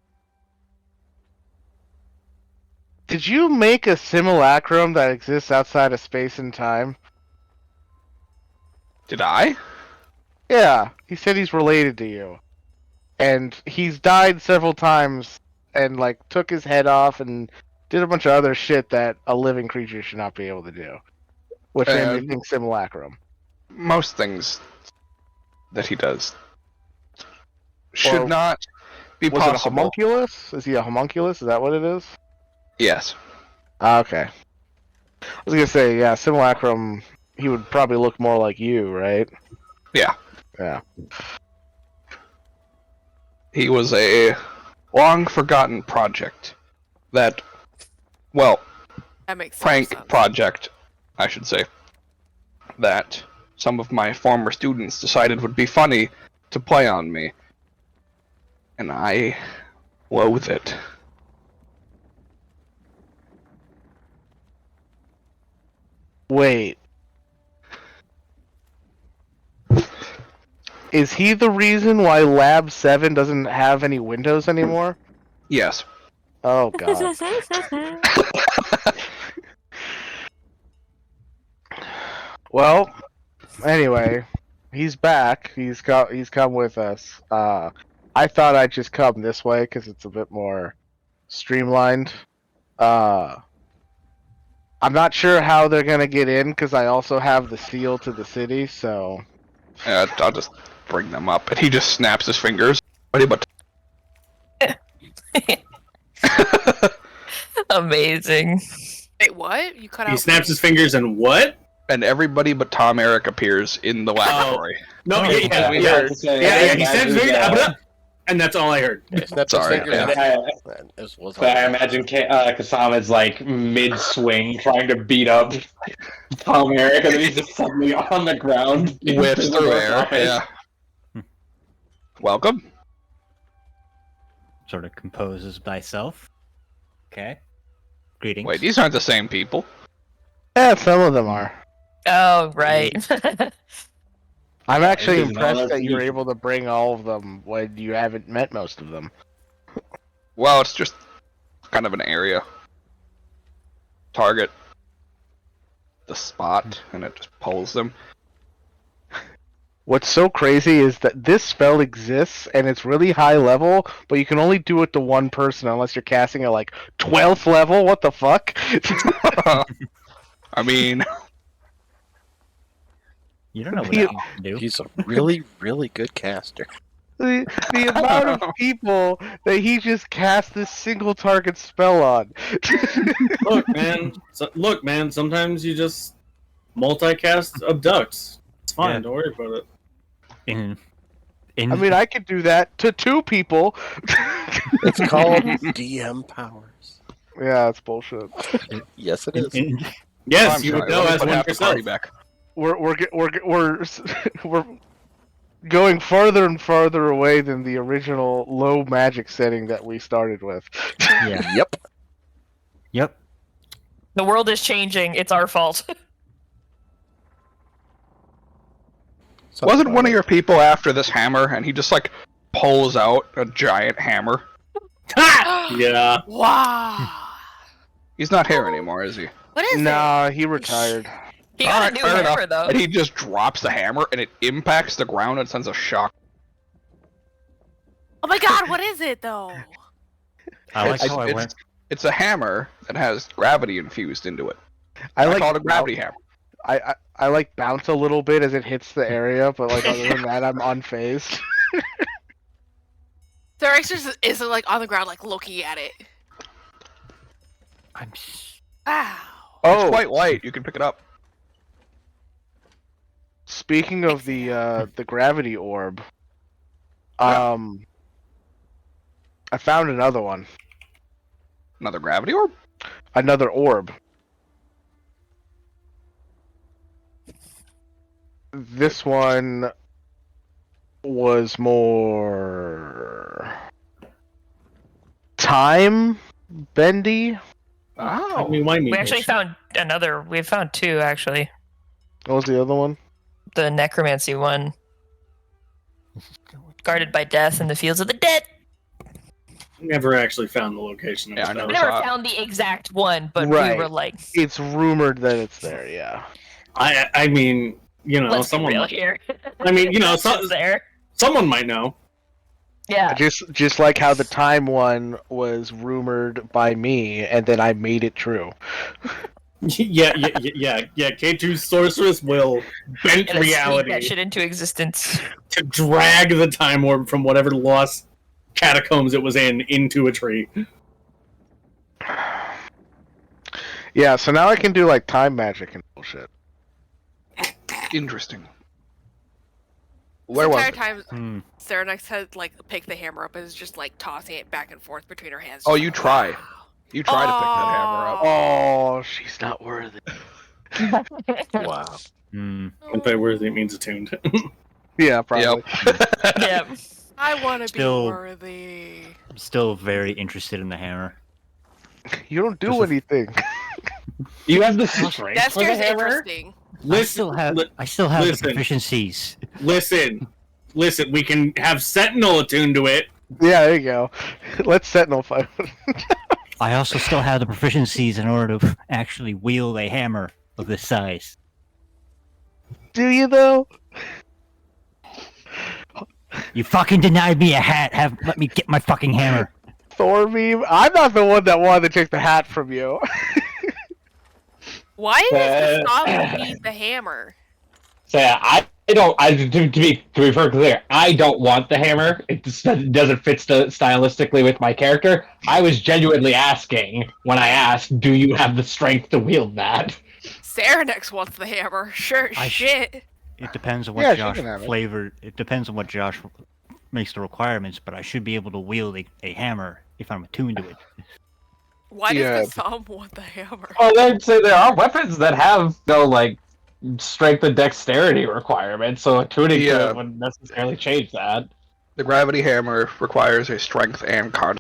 Did you make a simulacrum that exists outside of space and time? Did I? Yeah, he said he's related to you. And he's died several times and, like, took his head off and did a bunch of other shit that a living creature should not be able to do. Which made me think simulacrum. Most things that he does should Or not be Was it a possible. homunculus? Is he a homunculus? Is that what it is? Yes. Okay. I was gonna say, yeah, simulacrum, he would probably look more like you, right? Yeah. Yeah. He was a long forgotten project that, well, That makes prank sense. project, I should say, that some of my former students decided would be funny to play on me. And I loathe it. Wait. Is he the reason why Lab 7 doesn't have any windows anymore? Yes. Oh god. Well, anyway, he's back. He's come with us. I I thought I'd just come this way because it's a bit more streamlined. I'm not sure how they're gonna get in because I also have the seal to the city. So Yeah, I'll just bring them up, and he just snaps his fingers. But Amazing. Wait, what? You cut out. He snaps his fingers and what? and everybody but Tom Eric appears in the laboratory. No, we he heard. snaps his fingers, and that's all I heard. Sorry. But I imagine Kasama's like mid-swing, trying to beat up Tom Eric, and then he's just suddenly on the ground. Whips through air, yeah. Welcome. Sort of composes myself. Okay. Greetings. Wait, these aren't the same people. yeah, some of them are. Oh, right. I'm actually This is impressed all that you're that's able to bring all of them when you haven't met most of them. Well, it's just kind of an area. Target the spot, and it just pulls them. What's so crazy is that this spell exists and it's really high level, but you can only do it to one person unless you're casting at like 12th level. What the fuck? I mean, You don't know what I can do. He's a really, really good caster. the amount of people that he just cast this single target spell on. Look, man. Sometimes you just multicast abducts. It's fine. Yeah. Don't worry about it. In I mean, I could do that to two people. It's called DM powers. Yeah, it's bullshit. Yes, it is. Yes, I'm you sorry, would know let me as put one half the yourself. party back. We're going farther and farther away than the original low magic setting that we started with. Yeah. Yep. Yep. The world is changing. It's our fault. Wasn't one of your people after this hammer, and he just like pulls out a giant hammer? Yeah. Wow. He's not here anymore, is he? What is it? Nah, he retired. He got a new fair hammer, enough. though. And he just drops the hammer, and it impacts the ground and sends a shock. Oh my god, what is it though? I like how I went. It's a hammer that has gravity infused into it. I I like call it a gravity hammer. I like bounce a little bit as it hits the area, but like other than that, I'm unfazed. Therex is like on the ground, like looking at it. I'm. Wow. Oh, It's quite light. You can pick it up. speaking of the gravity orb, Yeah. I found another one. Another gravity orb? Another orb. This one was more time bendy. Oh. We actually found another. We found two, actually. What was the other one? The necromancy one. Guarded by death in the fields of the dead. Never actually found the location. Yeah, I of never We it. never saw it. found the exact one, but Right. we were like, It's rumored that it's there. Yeah. I mean, you know, let's be someone. real here. I mean, you know, It's there. someone might know. Yeah. Just like how the time one was rumored by me, and then I made it true. yeah. K2 sorceress will bend Gonna sneak that reality shit into existence. to drag the time orb from whatever lost catacombs it was in into a tree. Yeah, so now I can do like time magic and bullshit. Interesting. This Where was entire it? time, Serenex had like picked the hammer up and is just like tossing it back and forth between her hands. Oh, just you like, try. wow. You try to pick that hammer up. Oh, she's not worthy. Wow. And by worthy, it means attuned. Yeah, probably. Yeah. I want to be Still- worthy. I'm still very interested in the hammer. You don't do anything. You have the strength That's for the just hammer? interesting. I still have the listen. proficiencies. Listen, we can have Sentinel attuned to it. Yeah, there you go. Let's Sentinel fight. I also still have the proficiencies in order to actually wield a hammer of this size. Do you though? You fucking denied me a hat. Let me get my fucking hammer. Thor meme. I'm not the one that wanted to take the hat from you. Why does Gustavo need the hammer? So yeah, I don't. To be perfectly clear, I don't want the hammer. It just doesn't fit stylistically with my character. I was genuinely asking when I asked, "Do you have the strength to wield that?" Saranex wants the hammer. Sure, shit. It depends on what Josh flavor. It depends on what Josh makes the requirements, but I should be able to wield a hammer if I'm attuned to it. Why does Gustavo want the hammer? Well, I'd say there are weapons that have no like strength and dexterity requirements, so attuning to it wouldn't necessarily change that. The gravity hammer requires a strength and con.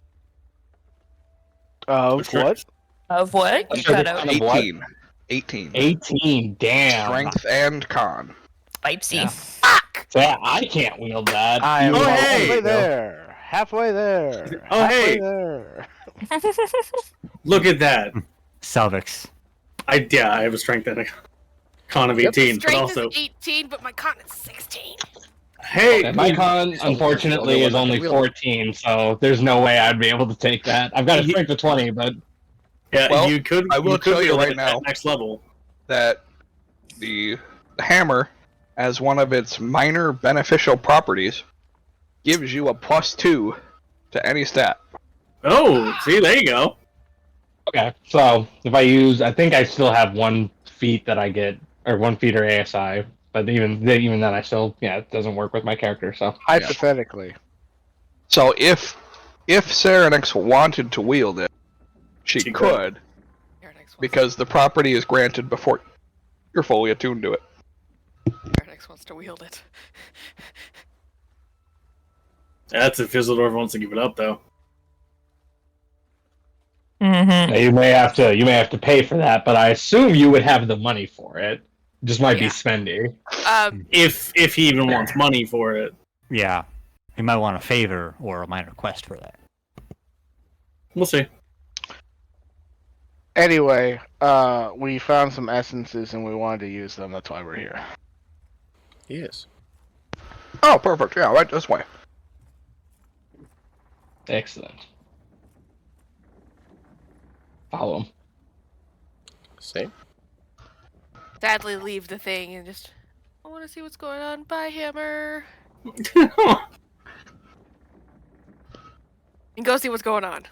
Of what? Of what? You cut out. 18. 18. 18, damn. Strength and con. Spicy. Yeah. Fuck! So yeah, I can't wield that. I'm halfway there. Halfway there. Oh, halfway hey. there. Look at that. Salvix. I have a strength and a con of 18, but Strength also is 18, but my con is 16. hey, And my con, unfortunately, is only 14, so there's no way I'd be able to take that. I've got a strength of 20, but yeah, Well, you could. I will tell you right now at next level that the hammer, as one of its minor beneficial properties, gives you a +2 to any stat. Oh, see, there you go. okay. So if I use, I think I still have 1 feat that I get, or 1 feat or ASI, but even then, I still, it doesn't work with my character. So Hypothetically. So if Saranex wanted to wield it, she could, because the property is granted before you're fully attuned to it. Saranex wants to wield it. That's if Fizzledorf wants to give it up, though. Mm-hmm. now, you may have to pay for that, but I assume you would have the money for it. Just might be spendy. If he even wants money for it. Yeah. He might want a favor or a minor quest for that. We'll see. Anyway, we found some essences and we wanted to use them. That's why we're here. Yes. Oh, perfect. Yeah, right this way. Excellent. Follow him. Same. Sadly, leave the thing and just. I want to see what's going on. Bye, hammer. And go see what's going on.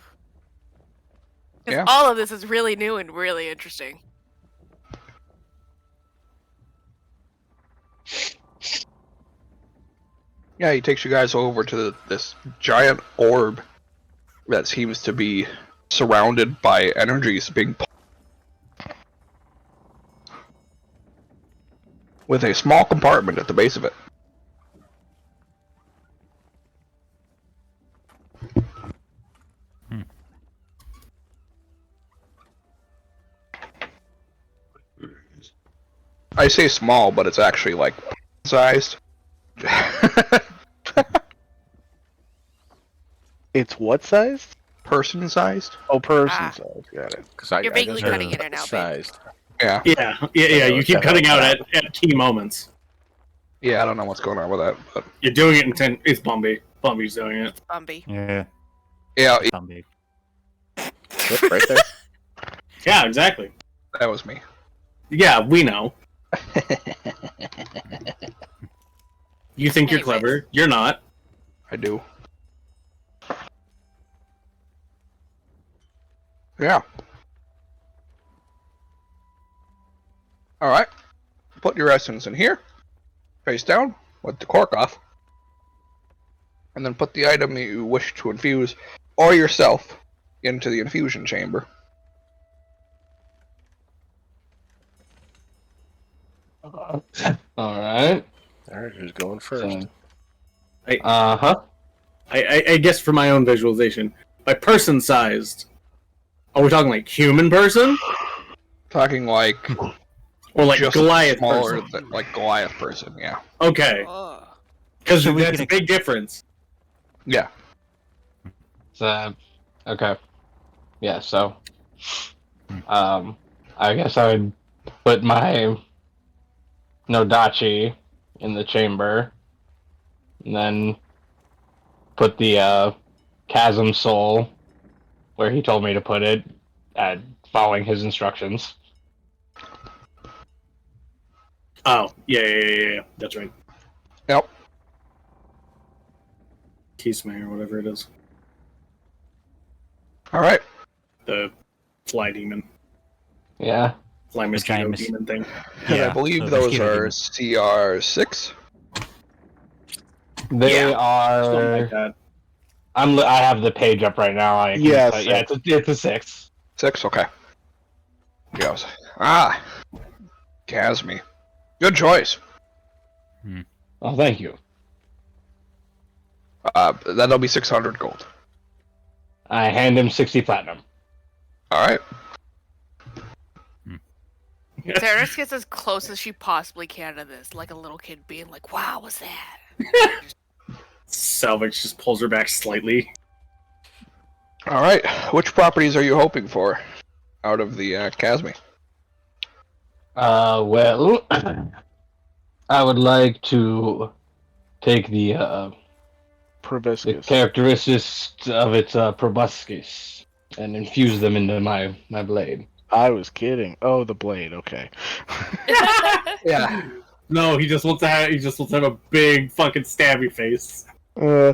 Because all of this is really new and really interesting. Yeah, he takes you guys over to this giant orb that seems to be surrounded by energies being with a small compartment at the base of it. I say small, but it's actually like sized. It's what size? Person sized. Oh, person size. Got it. You're vaguely cutting in and out, babe. Yeah. Yeah. You keep cutting out at key moments. Yeah, I don't know what's going on with that, but you're doing it in 10. It's Bumby. Bumby's doing it. It's Bumby. Yeah. Yeah. Bumby. Yep, right there. Yeah, exactly. That was me. Yeah, we know. You think you're clever. You're not. I do. Yeah. Alright. Put your essence in here. Face down with the cork off. And then put the item that you wish to infuse, or yourself, into the infusion chamber. Alright. Alright, who's going first? I guess for my own visualization, by person sized, are we talking like human person? Talking like or like just Goliath smaller person? than, like Goliath person, yeah. Okay. Because So we that's can a big difference. Yeah. So, okay. Yeah, so I guess I would put my Nodachi in the chamber, and then put the chasm soul where he told me to put it, following his instructions. Oh, yeah. That's right. Yep. Kisame or whatever it is. All right. The fly demon. Yeah. Fly mosquito demon thing. Yeah, I believe those are CR6. They are. Something like that. I have the page up right now. It's a 6. 6, okay. Goes. Casme. Good choice. Oh, thank you. That'll be 600 gold. I hand him 60 platinum. All right. Sarah gets as close as she possibly can to this, like a little kid being like, "Wow, what's that?" Salvage just pulls her back slightly. All right. Which properties are you hoping for out of the Casme? Well, I would like to take the characteristics of its proboscis and infuse them into my blade. I was kidding. Oh, the blade. Okay. Yeah. No, he just wants to have a big fucking stabby face. No.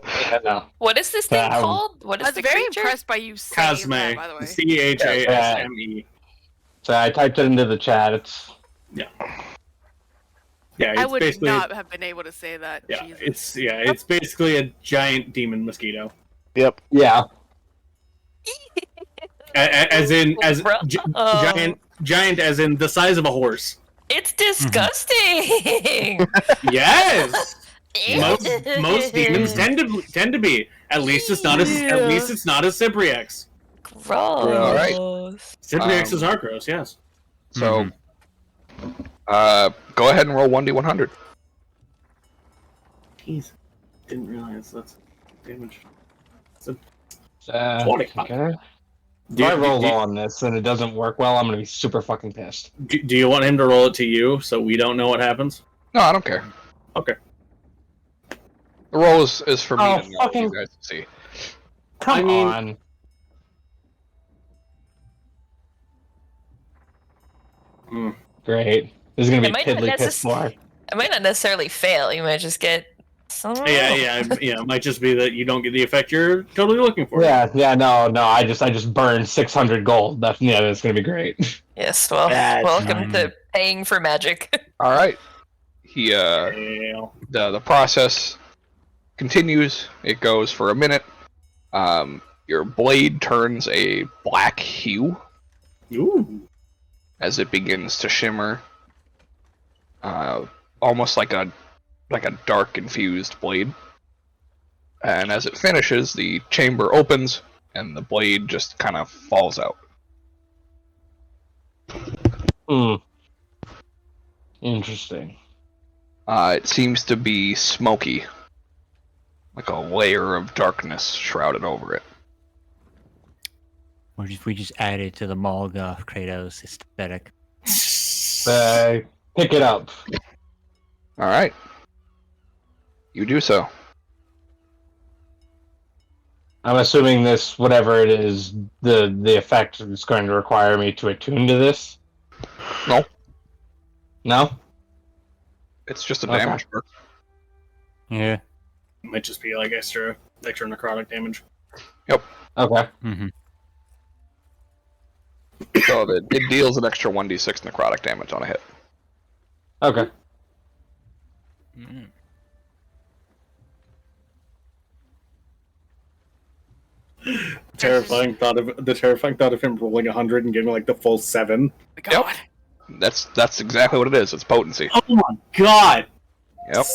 What is this thing called? What is I was the very creature? impressed by you saying Casme. that, by the way. Chasme. So I typed it into the chat. It's yeah. Yeah, I would not have been able to say that. Yeah, Jesus. it's basically a giant demon mosquito. Yep. Yeah. Giant as in the size of a horse. It's disgusting. Yes. most demons tend to be. At least it's not a Cypriex. Gross. All right. Cypriexes are gross. Yes. So, go ahead and roll 1d100. Jeez, didn't realize that's damage. okay. If Do I you- roll do you- low on this and it doesn't work well, I'm gonna be super fucking pissed. Do you want him to roll it to you so we don't know what happens? No, I don't care. Okay. The roll is for me Oh, to know, fucking- you guys to see. Come on. Great. This is gonna be It might not piddly piss more. It might not necessarily fail. You might just get some. Yeah. It might just be that you don't get the effect you're totally looking for. No. I just burned 600 gold. That's gonna be great. Yes. Well, welcome to paying for magic. All right. The process continues. It goes for a minute. Your blade turns a black hue. Ooh. As it begins to shimmer, almost like a dark infused blade. And as it finishes, the chamber opens and the blade just kind of falls out. Interesting. It seems to be smoky, like a layer of darkness shrouded over it. Or if we just add it to the Molgoth Kratos aesthetic. Pick it up. All right. You do so. I'm assuming this, whatever it is, the effect is going to require me to attune to this. No. No? It's just a damage perk. Yeah. It might just be like extra necrotic damage. Yep. Okay. Mm-hmm. So it deals an extra 1d6 necrotic damage on a hit. Okay. The terrifying thought of him rolling 100 and getting like the full 7. God. Yep. That's exactly what it is. It's potency. Oh my god. Yep.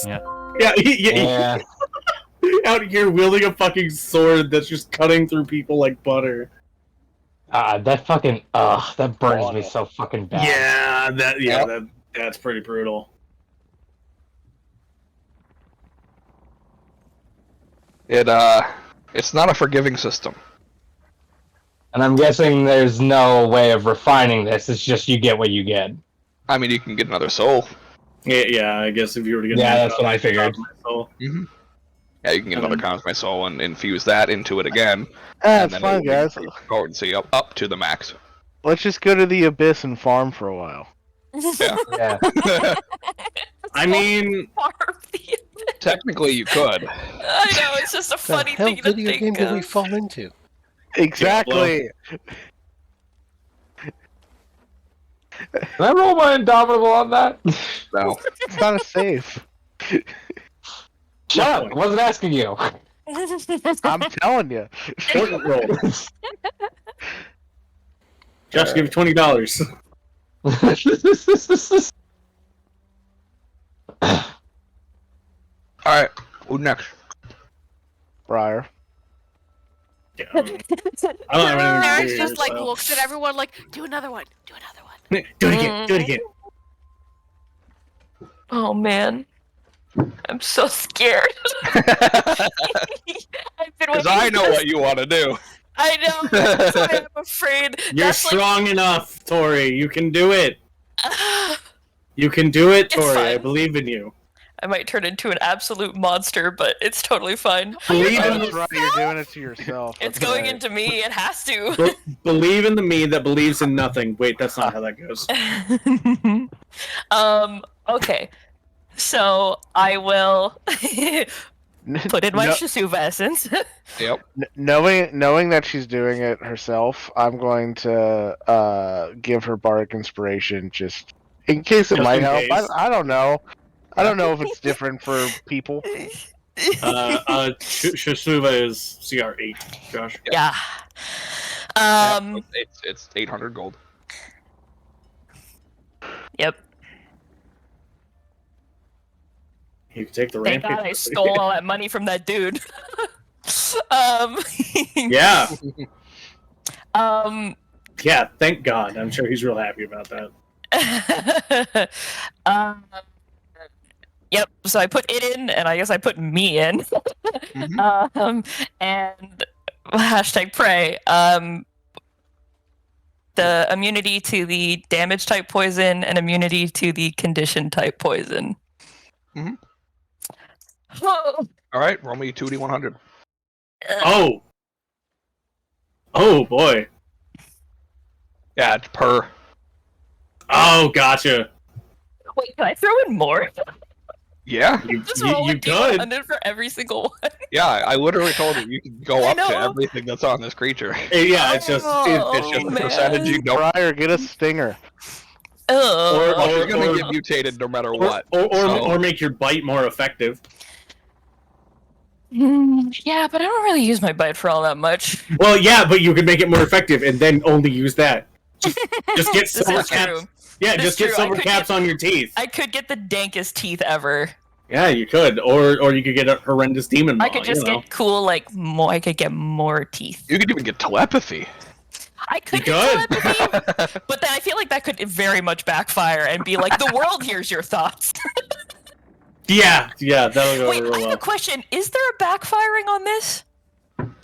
Yeah. Out here wielding a fucking sword that's just cutting through people like butter. That fucking that burns me so fucking bad. Yeah, that's pretty brutal. It's not a forgiving system. And I'm guessing there's no way of refining this. It's just you get what you get. I mean, you can get another soul. Yeah, I guess if you were to get that's what I figured. Mm-hmm. Yeah, you can get another Consummate Soul and infuse that into it again. It's fine, guys. Potency up to the max. Let's just go to the Abyss and farm for a while. Yeah. I mean, technically you could. I know, it's just a funny thing to video think game did we of. fall into? Exactly. Can I roll my Indomitable on that? No. It's not a save. Shut up! I wasn't asking you. I'm telling you. important roll. Josh, give you $20. Alright, who next? Briar. I don't have anything to Eric's do just like so. looks at everyone like, do another one, do another one. Do it again. Do it again. Oh man, I'm so scared. Because I know what you want to do. I know. That's why I'm afraid. You're That's strong enough, Tori. You can do it. You can do it, It's Tori. I fine. believe in you. I might turn into an absolute monster, but it's totally fine. Believe Oh, in that's the right, you're doing it to yourself. It's That's going right. into me. It has to. believe in the me that believes in nothing. Wait, that's not how that goes. Okay. So I will put in my No- Shisuva essence. Yep. knowing that she's doing it herself, I'm going to give her bardic inspiration just in case it Just might in help. case. I don't know. I don't know if it's different for people. Shisuva is CR8, Josh. Yeah. It's 800 gold. Yep. You can take the Thank rampage. God I stole all that money from that dude. Yeah. Um. Yeah, thank God. I'm sure he's real happy about that. Yep. So I put it in, and I guess I put me in. And hashtag pray. The immunity to the damage type poison and immunity to the condition type poison. Mhm. Oh. Alright, roll me 2d100. Oh. Oh, boy. Yeah, it's per. Oh, gotcha. Wait, can I throw in more? Yeah. Just roll a You could. D100 for every single one. Yeah, I literally told you you can go I up to know. everything that's on this creature. Yeah, it's just Oh, just a man. percentage you don't. Briar, get a stinger. Ugh. Well, she's gonna or- get mutated no matter what. or make your bite more effective. Yeah, but I don't really use my bite for all that much. Well, yeah, but you could make it more effective and then only use that. Just get This silver is caps. true. Yeah, This just is get true. I silver could caps on your teeth. I could get the dankest teeth ever. Yeah, you could, or you could get a horrendous demon maw. I could just get cool, like, more. I could get more teeth. You could even get telepathy. I could You get could. telepathy, but then I feel like that could very much backfire and be like, the world hears your thoughts. Yeah, that'll go Wait, real I have well. a question. Is there a backfiring on this?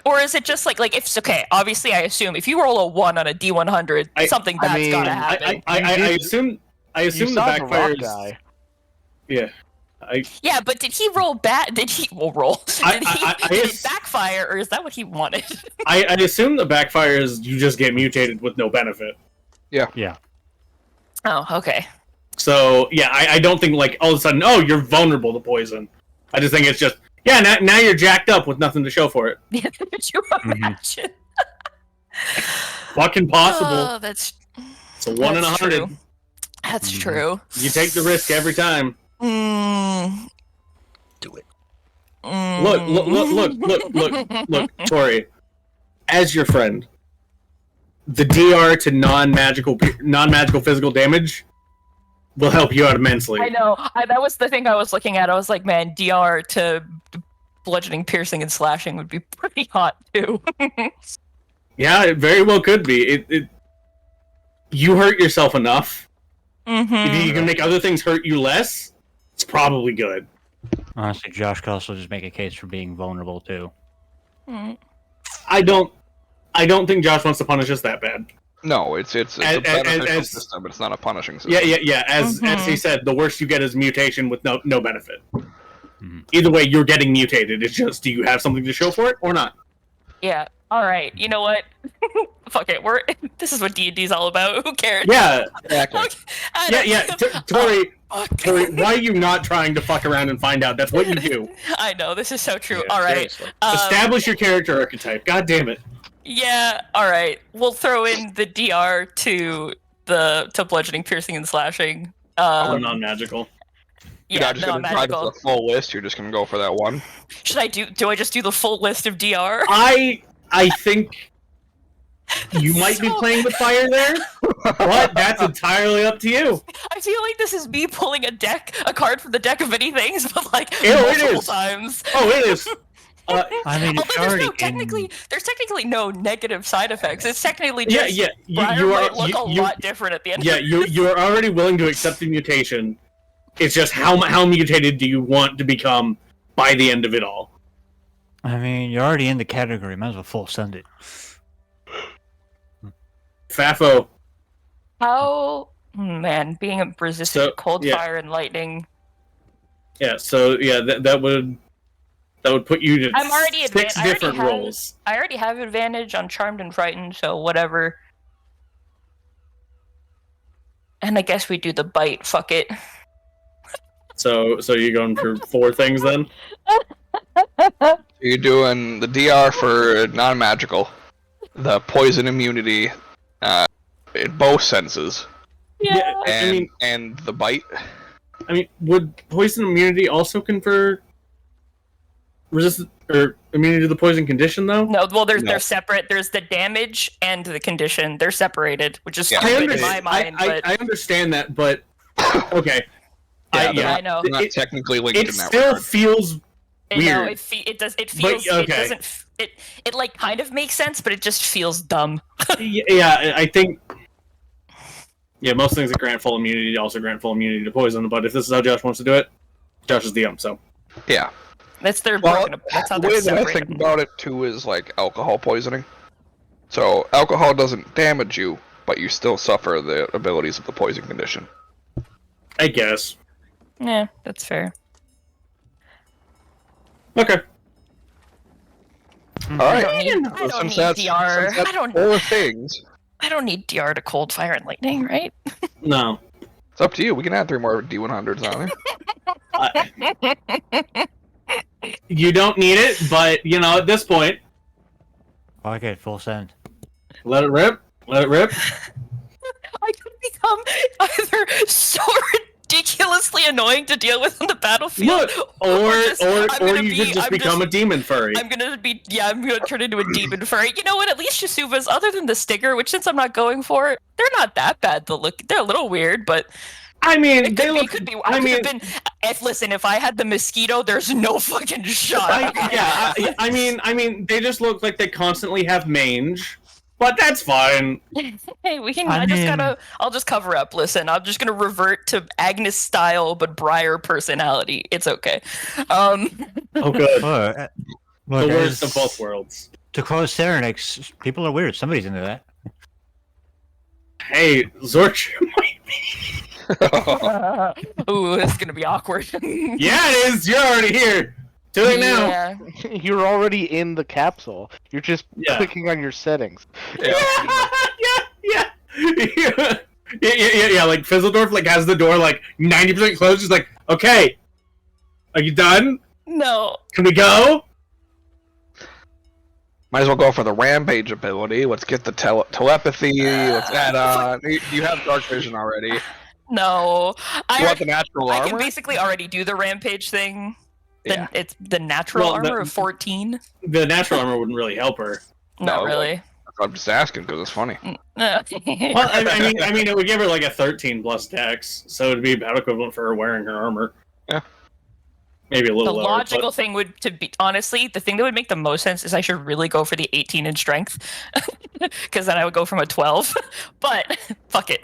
Or is it just like if it's okay? Obviously, I assume if you roll a 1 on a D100, something bad's gotta happen. I assume You the saw the rock backfires. guy. Yeah, Yeah, but did he roll bad? Did he roll? I- Did I- did it backfire, or is that what he wanted? I assume the backfire is you just get mutated with no benefit. Yeah. Oh, okay. So yeah, I don't think like all of a sudden, oh, you're vulnerable to poison. I just think it's just now you're jacked up with nothing to show for it. Yeah, could you imagine? Fucking possible. Oh, that's It's a 1 in that's 100. true. That's true. You take the risk every time. Mm, Do it. Look, Tori. As your friend, the DR to non-magical physical damage will help you out immensely. I know. That was the thing I was looking at. I was like, man, DR to bludgeoning, piercing, and slashing would be pretty hot too. Yeah, it very well could be. You hurt yourself enough. If you can make other things hurt you less, it's probably good. Honestly, Josh could also just make a case for being vulnerable too. I don't think Josh wants to punish us that bad. No, it's a beneficial system, but it's not a punishing system. Yeah. As he said, the worst you get is mutation with no benefit. Either way, you're getting mutated. It's just, do you have something to show for it or not? Yeah. All right. You know what? Fuck it. This is what D&D's all about. Who cares? Yeah. Exactly. Tori, why are you not trying to fuck around and find out? That's what you do. I know, this is so true. Yeah, all right. Establish your character archetype. God damn it. Yeah, all right. We'll throw in the DR to bludgeoning, piercing, and slashing. Non-magical. You're Yeah, not just going to try the full list. You're just going to go for that one. Should I do I just do the full list of DR? I think you might be playing with fire there, but that's entirely up to you. I feel like this is me pulling a card from the deck of many things, but like multiple times. Oh, it is. I mean, although there's technically no negative side effects. It's technically just You look a lot different at the end. Yeah, you're already willing to accept the mutation. It's just how mutated do you want to become by the end of it all? I mean, you're already in the category. Might as well full send it. Fafo. How man, being resistant to cold, fire, and lightning. Yeah. So that would put you to I'm already six different roles. I already have advantage on Charmed and Frightened, so whatever. And I guess we do the bite. Fuck it. So you're going for 4 things then? You're doing the DR for non-magical, the poison immunity, in both senses. Yeah. And the bite. I mean, would poison immunity also confer resistance or immunity to the poison condition, though? No, well, they're separate. There's the damage and the condition. They're separated, which is stupid in my mind. I understand that, but okay. Yeah, I know. Not technically linked in that still feels weird. No, it feels. It doesn't. It like kind of makes sense, but it just feels dumb. Yeah, I think. Yeah, most things that grant full immunity also grant full immunity to poison. But if this is how Josh wants to do it, Josh is the so. Yeah. That's the way that I think about it too is like alcohol poisoning. So alcohol doesn't damage you, but you still suffer the abilities of the poison condition. I guess. Yeah, that's fair. Okay. All right. I don't need DR. I don't need DR to cold, fire, and lightning, right? No. It's up to you. We can add 3 more D100s on there. You don't need it, but at this point. Okay, full send. Let it rip. Let it rip. I could become either so ridiculously annoying to deal with on the battlefield, or you could just become a demon furry. I'm gonna turn into a demon furry. You know what? At least Yasuba's, other than the sticker, which since I'm not going for it, they're not that bad to look. They're a little weird, but I mean, if I had the mosquito, there's no fucking shot. I mean, they just look like they constantly have mange. But that's fine. Hey, I'll just cover up. Listen, I'm just gonna revert to Agnes style, but Briar personality. It's okay. Oh, good. The worst of both worlds. To quote Serenix, people are weird. Somebody's into that. Hey, Zorch might be. Ooh, it's gonna be awkward. Yeah, it is. You're already here. Do it now. You're already in the capsule. You're just clicking on your settings. Yeah. Like Fizzledorf has the door 90% closed. He's like, okay, are you done? No. Can we go? Might as well go for the rampage ability. Let's get the telepathy. Let's add on. You have dark vision already. No. You want the natural armor? I can basically already do the rampage thing. It's the natural armor of 14. The natural armor wouldn't really help her. Not really. I'm just asking because it's funny. Well, I mean, it would give her a 13 plus dex, so it'd be about equivalent for her wearing her armor. Yeah. Maybe a little lower. The logical thing would honestly, the thing that would make the most sense is I should really go for the 18 in strength, because then I would go from a 12. But fuck it.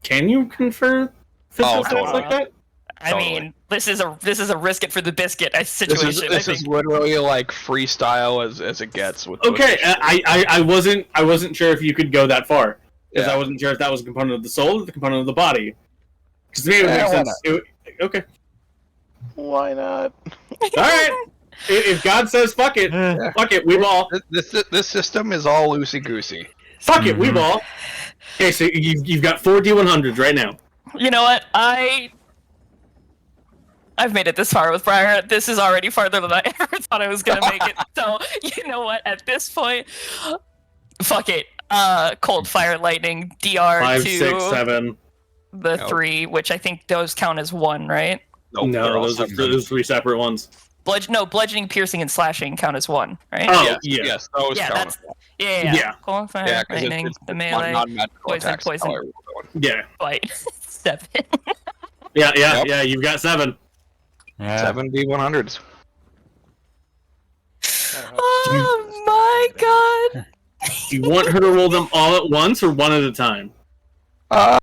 Can you confer physical stats like that? I mean, this is a risk it for the biscuit situation. This is literally freestyle as it gets. Okay, I wasn't sure if you could go that far because I wasn't sure if that was a component of the soul or the component of the body. Because to me it would make sense. Okay. Why not? All right. If God says fuck it, fuck it, we ball. This system is all loosey goosey. Fuck it, we ball. Okay, so you've got 4 D100s right now. You know what? I've made it this far with Briar. This is already farther than I ever thought I was gonna make it. So you know what? At this point, fuck it. Cold Fire Lightning DR 5, to 6, 7. the 3, which I think those count as 1, right? Nope, No, those are 3 separate ones. Bludgeoning, piercing, and slashing count as 1, right? Oh, yes, those count. That's yeah. Cold Fire 'cause Lightning, it's the melee, non-magical poison, attacks. poison. Yeah. Bite 7. Yeah, you've got 7. Yeah. 7 D100s. Oh my god! You want her to roll them all at once or one at a time? All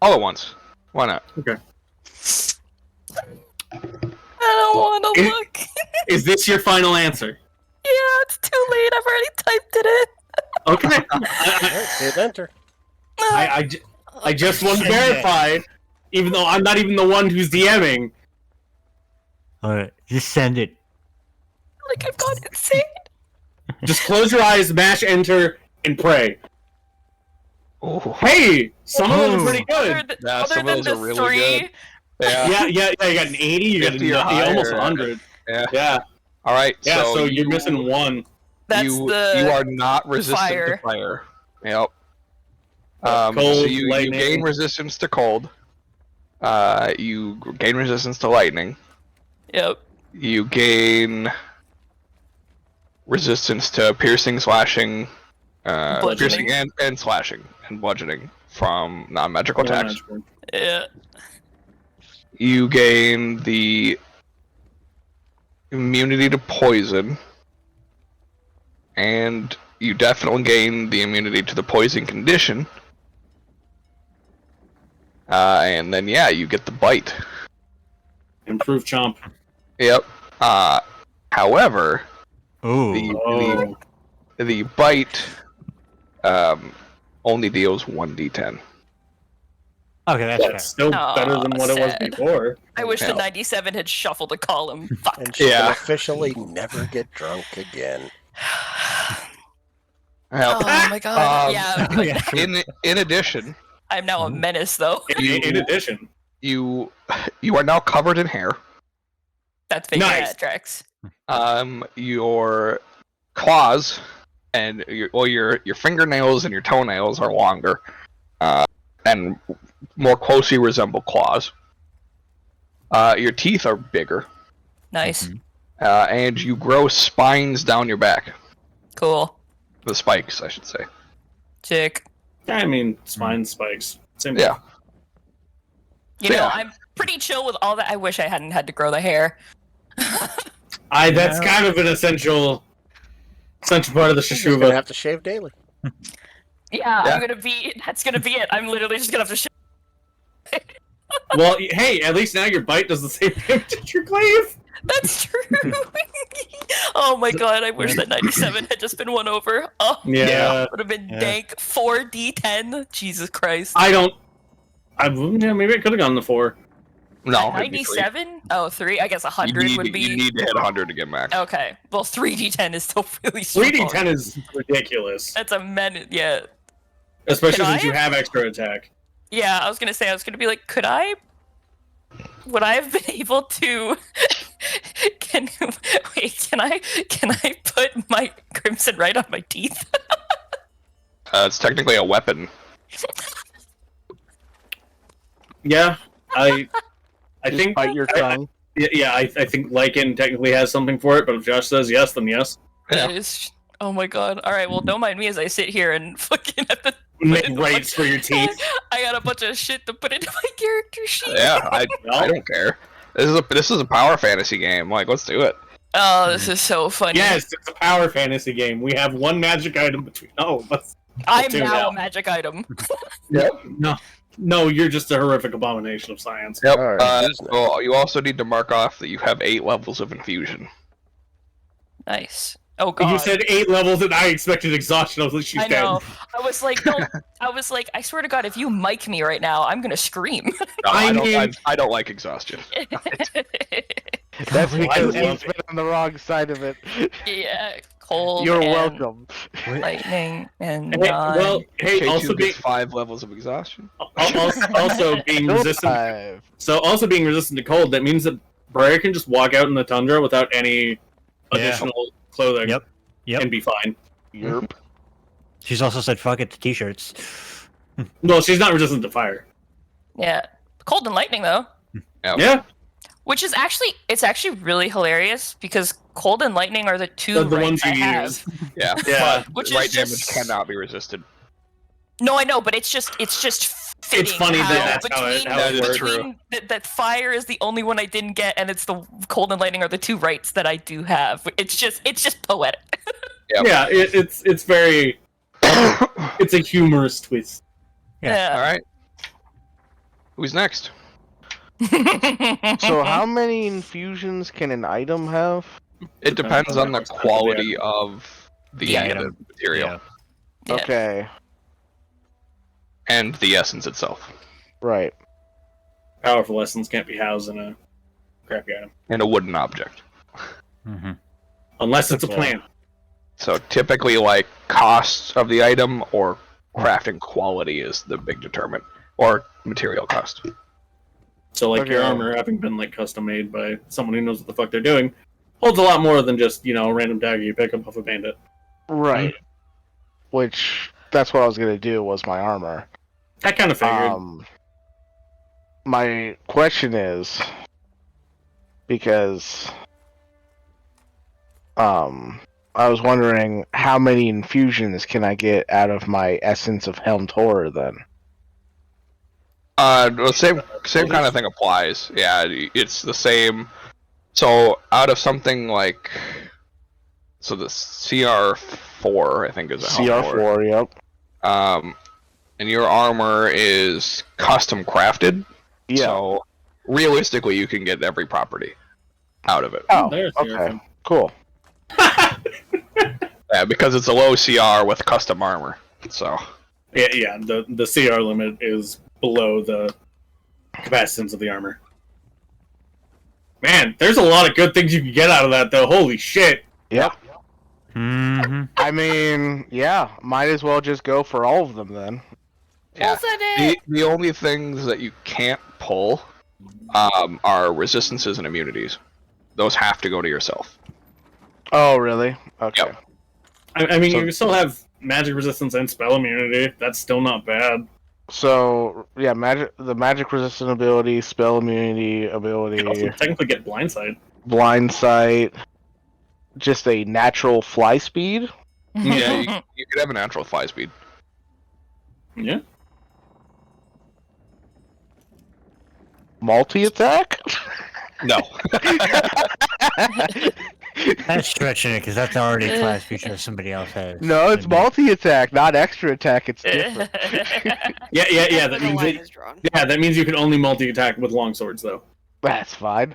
at once. Why not? Okay. I don't want to look. Is this your final answer? Yeah, it's too late. I've already typed it in. Okay. Hit enter. I just want to verify, even though I'm not even the one who's DMing. Alright, just send it. Like I've gone insane. Just close your eyes, mash enter, and pray. Oh. Hey, some of them are pretty good. Yeah, Other some than of those the are really 3, good. Yeah. Yeah, you got an 80, you got 50 or almost higher. 100. Yeah. All right. Yeah, so you, you're missing 1. that's you the are not resistant fire. to fire. Yep. Cold, so you lightning. gain resistance to cold. You gain resistance to lightning. Yep. You gain resistance to piercing, slashing, piercing and slashing and bludgeoning from non-magical attacks. Yeah. You gain the immunity to poison, and you definitely gain the immunity to the poison condition. And then you get the bite. Improve chomp. Yep. However, Ooh. the bite only deals 1d10. Okay, that's fair. That's still better than what it was sad. before. I wish the Yeah. 97 had shuffled a column. Fuck. And she can officially never get drunk again. Well, Oh my god. Yeah, in addition, I'm now a menace, though. In addition, you are now covered in hair. That's fake Nice. tracks. Your claws and your fingernails and your toenails are longer, and more closely resemble claws. Your teeth are bigger, Nice. and you grow spines down your back. Cool. The spikes, I should say. Sick. I mean, spine spikes. Same Yeah. thing. You know, Yeah. I'm pretty chill with all that. I wish I hadn't had to grow the hair. That's kind of an essential part of the You're gonna Shishuva. have to shave daily. Yeah, Yeah. that's gonna be it. I'm literally just gonna have to Well, hey, at least now your bite does the same damage as your glaive. That's true. Oh my god, I wish that 97 had just been one over. Oh, Yeah. would have been dank. 4d10. Jesus Christ. Maybe I could have gone the 4. No, it'd be 3. 97? Oh, 3? I guess 100 would be. You need to hit 100 to get max. Okay. Well, 3d10 is still really strong. 3d10 is ridiculous, That's a men. Yeah. especially Can since I? you have extra attack. Yeah, I was gonna be like, would I have been able to? Can I put my Crimson right on my teeth? It's technically a weapon. Yeah, I think Bite your tongue. I think Lycan technically has something for it, but if Josh says yes, then yes. Yeah. That is. Oh my god. All right. Well, don't mind me as I sit here and fucking have to. Make rates for your teeth. I got a bunch of shit to put into my character sheet. Yeah, I don't care. This is a power fantasy game. Like, let's do it. Oh, this is so funny. Yes, it's a power fantasy game. We have one magic item between. Oh, I'm do now that. a magic item. Yep. No, you're just a horrific abomination of science. Yep. All right, So you also need to mark off that you have 8 levels of infusion. Nice. Oh god. You said 8 levels and I expected exhaustion. I was like, she's I dead. know. I was like, no. I was like, I swear to God, if you mic me right now, I'm gonna scream. No, I don't like exhaustion. That's because I love he's been on the wrong side of it. Yeah, cold. You're and welcome. Lightning and Hey, well, hey, K2 also being gets 5 levels of exhaustion. also being resistant. So also being resistant to cold, that means that Briar can just walk out in the tundra without any additional clothing. Yep. And be fine. Yerp. She's also said fuck it to t-shirts. Well, she's not resistant to fire. Yeah, cold and lightning though. Yeah. Which is actually really hilarious because cold and lightning are the two The rights ones you I have. use. Yeah. Yeah. Which Right is damage just cannot be resisted. No, I know, but it's just fitting. It's funny how that that's how it works. between that fire is the only one I didn't get, and it's the cold and lightning are the two rights that I do have. It's just poetic. Yep. Yeah, it's very it's a humorous twist. Yeah. All right. Who's next? So how many infusions can an item have? It depends on the quality of the item. material Yeah. Okay. and the essence itself, Right. Powerful essence can't be housed in a crappy item. and a wooden object. Mm-hmm. Unless it's a plant. So typically, like, cost of the item or crafting quality is the big determinant, or material cost. So like your Okay. armor having been like custom made by someone who knows what the fuck they're doing holds a lot more than just, a random dagger you pick up off a bandit. Right. Which that's what I was gonna do was my armor. I kind of figured. My question is because I was wondering how many infusions can I get out of my essence of Helm Torah then? Well, same kind of thing applies. Yeah, it's the same. So out of something like, so the CR4, I think is a CR4, yep. And your armor is custom crafted. Yeah. So realistically, you can get every property out of it. Oh, There's okay. Cool. Yeah, because it's a low CR with custom armor. So Yeah, the CR limit is below the capacitance of the armor. Man, there's a lot of good things you can get out of that, though. Holy shit. Yep. Mm-hmm. I mean, yeah, might as well just go for all of them then. yeah, the only things that you can't pull are resistances and immunities. Those have to go to yourself. Oh, really? Okay. Yep. I mean, So- you can still have magic resistance and spell immunity. That's still not bad. So, yeah, the magic resistant ability, spell immunity You can also ability, technically get blindside. blind sight, just a natural fly speed. Yeah, you could have a natural fly speed. Yeah. Multi-attack? No. That's stretching it because that's already a class feature that somebody else has. No, it's multi-attack, not extra attack. It's different. Yeah. That The means line is drawn. that means you can only multi-attack with long swords, though. That's fine.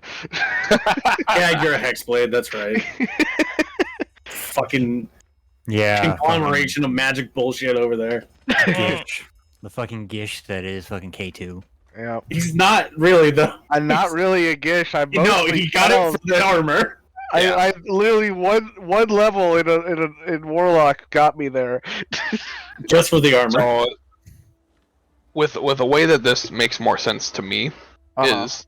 Yeah, you're a hexblade. That's right. Fucking Yeah. conglomeration of magic bullshit over there. Gish. The fucking gish that is fucking K2. Yeah. He's not really though. I'm not really a gish. I'm No, mostly he got it for the armor. I literally one level in Warlock got me there. Just for the armor. So, with a way that this makes more sense to me is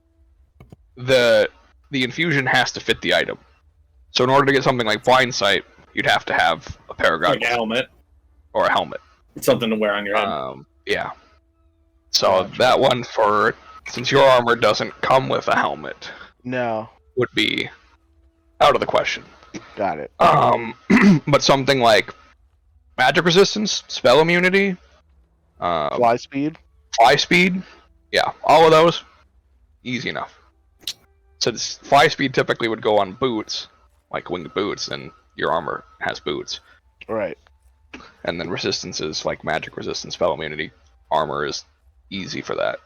the infusion has to fit the item. So in order to get something like blind sight, you'd have to have a pair of goggles Like a helmet. or a helmet. It's something to wear on your head. Yeah. So that one since your armor doesn't come with a helmet, No. would be out of the question. Got it. But something like magic resistance, spell immunity, Fly speed. fly speed, yeah, all of those, easy enough. Since fly speed typically would go on boots, like winged boots, and your armor has boots. Right. And then resistance is like magic resistance, spell immunity, armor is easy for that.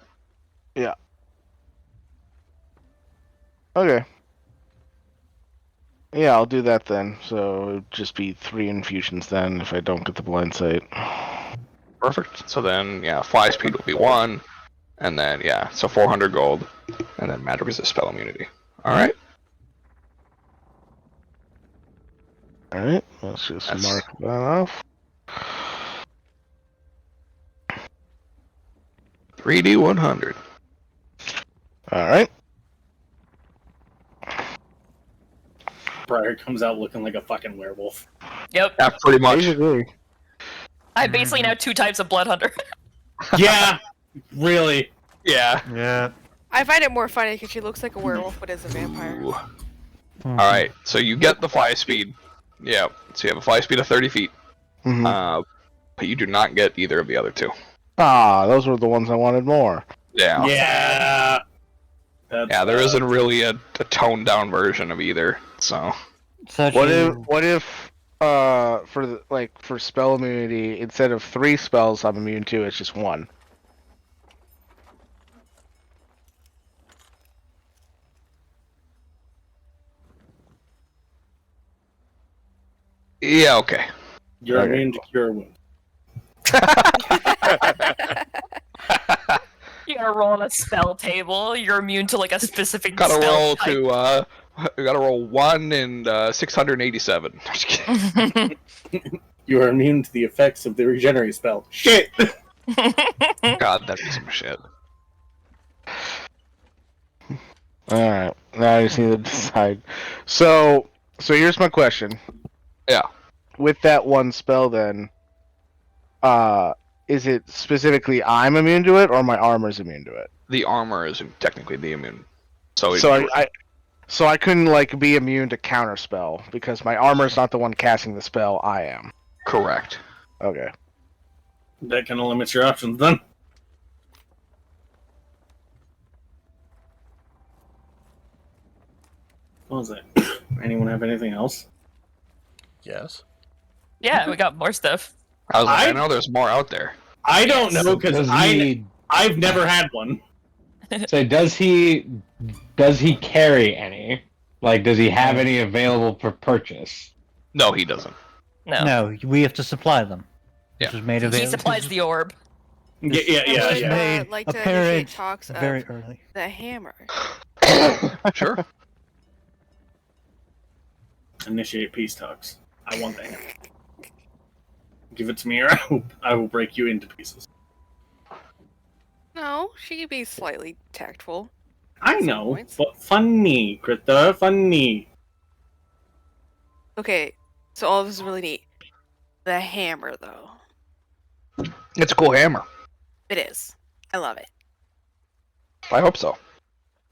Okay. Yeah, I'll do that then. So it'd just be 3 infusions then if I don't get the blind sight. Perfect. So then, yeah, fly speed will be 1, and then, yeah, so 400 gold, and then magic resist spell immunity. Alright. Alright, let's just mark that off. 3d100. Alright. Briar comes out looking like a fucking werewolf. Yep. Yeah, pretty much. Basically. I basically now 2 types of blood hunter. Yeah, really. Yeah. Yeah. I find it more funny because she looks like a werewolf but is a vampire. Alright, so you get the fly speed. Yeah, so you have a fly speed of 30 feet. Mm-hmm. But you do not get either of the other 2. Those were the ones I wanted more. Yeah. Yeah. Yeah, there isn't really a toned down version of either, so. What if for spell immunity, instead of 3 spells I'm immune to, it's just 1? Yeah, okay. You're immune to cure wounds. You gotta roll on a spell table. You're immune to like a specific Gotta spell roll type. to, gotta roll 1 and 687. You are immune to the effects of the regenerate spell. Shit! God, that'd be some shit. Alright, now I just need to decide. So here's my question. Yeah. With that 1 spell then, is it specifically I'm immune to it, or my armor's immune to it? The armor is technically the immune. So I couldn't be immune to counterspell because my armor's not the one casting the spell. I am. Correct. Okay. That kind of limits your options then. What was that? Anyone have anything else? Yes. Yeah, we got more stuff. I know there's more out there. I don't know because I've never had one. So does he carry any? Like, does he have any available for purchase? No, he doesn't. No, we have to supply them. Yeah. Which is made available. He supplies the orb. Yeah. I'd like to apparent initiate talks very of early. the hammer. Sure. Initiate peace talks. I want the hammer. Give it to me or I will break you into pieces. No, she can be slightly tactful. I know, but funny, Krista, funny. Okay, so all of this is really neat. The hammer, though. It's a cool hammer. It is. I love it. I hope so.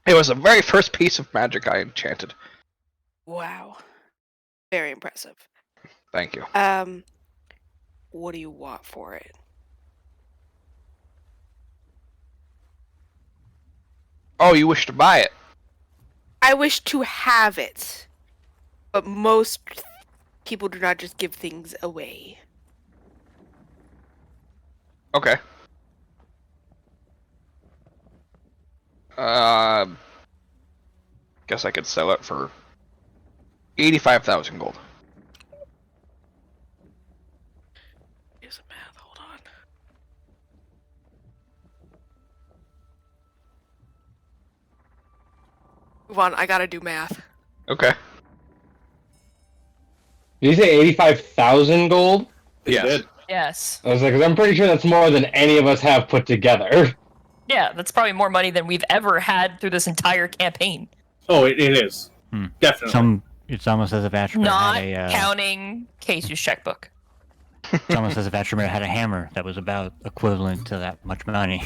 It was the very first piece of magic I enchanted. Wow. Very impressive. Thank you. What do you want for it? Oh, you wish to buy it? I wish to have it. But most people do not just give things away. Okay. Guess I could sell it for 85,000 gold. Here's a math, hold on. Move on, I gotta do math. Okay. Did you say 85,000 gold? Yes. Yes. I was like, 'cause I'm pretty sure that's more than any of us have put together. Yeah, that's probably more money than we've ever had through this entire campaign. Oh, it is. Definitely. It's almost as if Atrimir Not had a... counting Casey's checkbook. It's almost as if Atrimir had a hammer that was about equivalent to that much money.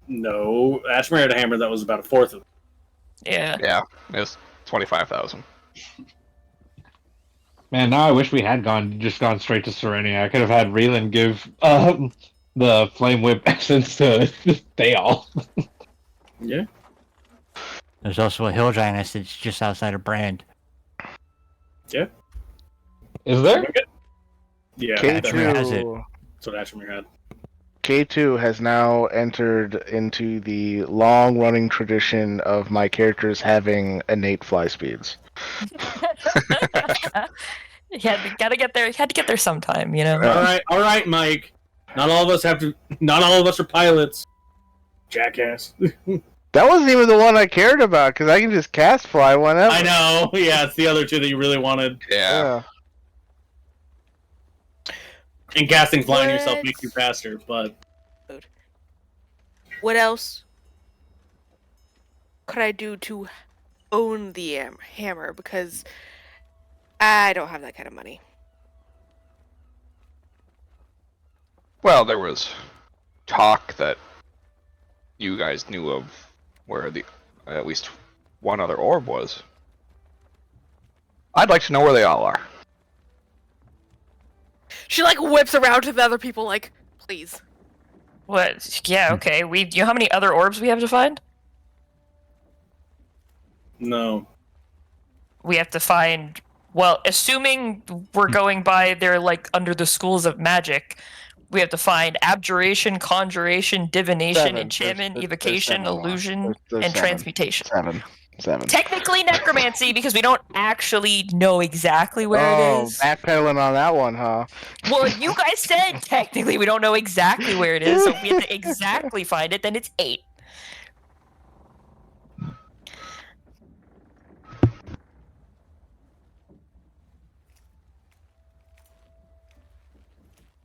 No, Ashmere had a hammer that was about a fourth of it. Yeah. Yeah, it was 25,000. Man, now I wish we had gone straight to Serenia. I could have had Reelan give the Flame Whip essence to Theol. Yeah. There's also a hill giantess that's just outside of Brand. Yeah. Is there? Yeah, Atrimir has it. that's what Ashmere had. K2 has now entered into the long-running tradition of my characters having innate fly speeds. Gotta get there. Had to get there sometime, you know. All right, Mike. Not all of us have to. Not all of us are pilots. Jackass. That wasn't even the one I cared about, because I can just cast fly whenever. I know. Yeah, it's the other two that you really wanted. Yeah. And casting flying yourself makes you faster, but... What else could I do to own the hammer? Because I don't have that kind of money. Well, there was talk that you guys knew of where at least one other orb was. I'd like to know where they all are. She like whips around to the other people like, please. What? Yeah, okay. You know how many other orbs we have to find? No. We have to find, well, assuming we're going by they're like under the schools of magic, we have to find abjuration, conjuration, divination, enchantment, evocation, illusion, and transmutation. Seven. Technically necromancy, because we don't actually know exactly where it is. Backpedaling on that one, huh? Well, you guys said technically we don't know exactly where it is, so if we have to exactly find it, then it's 8.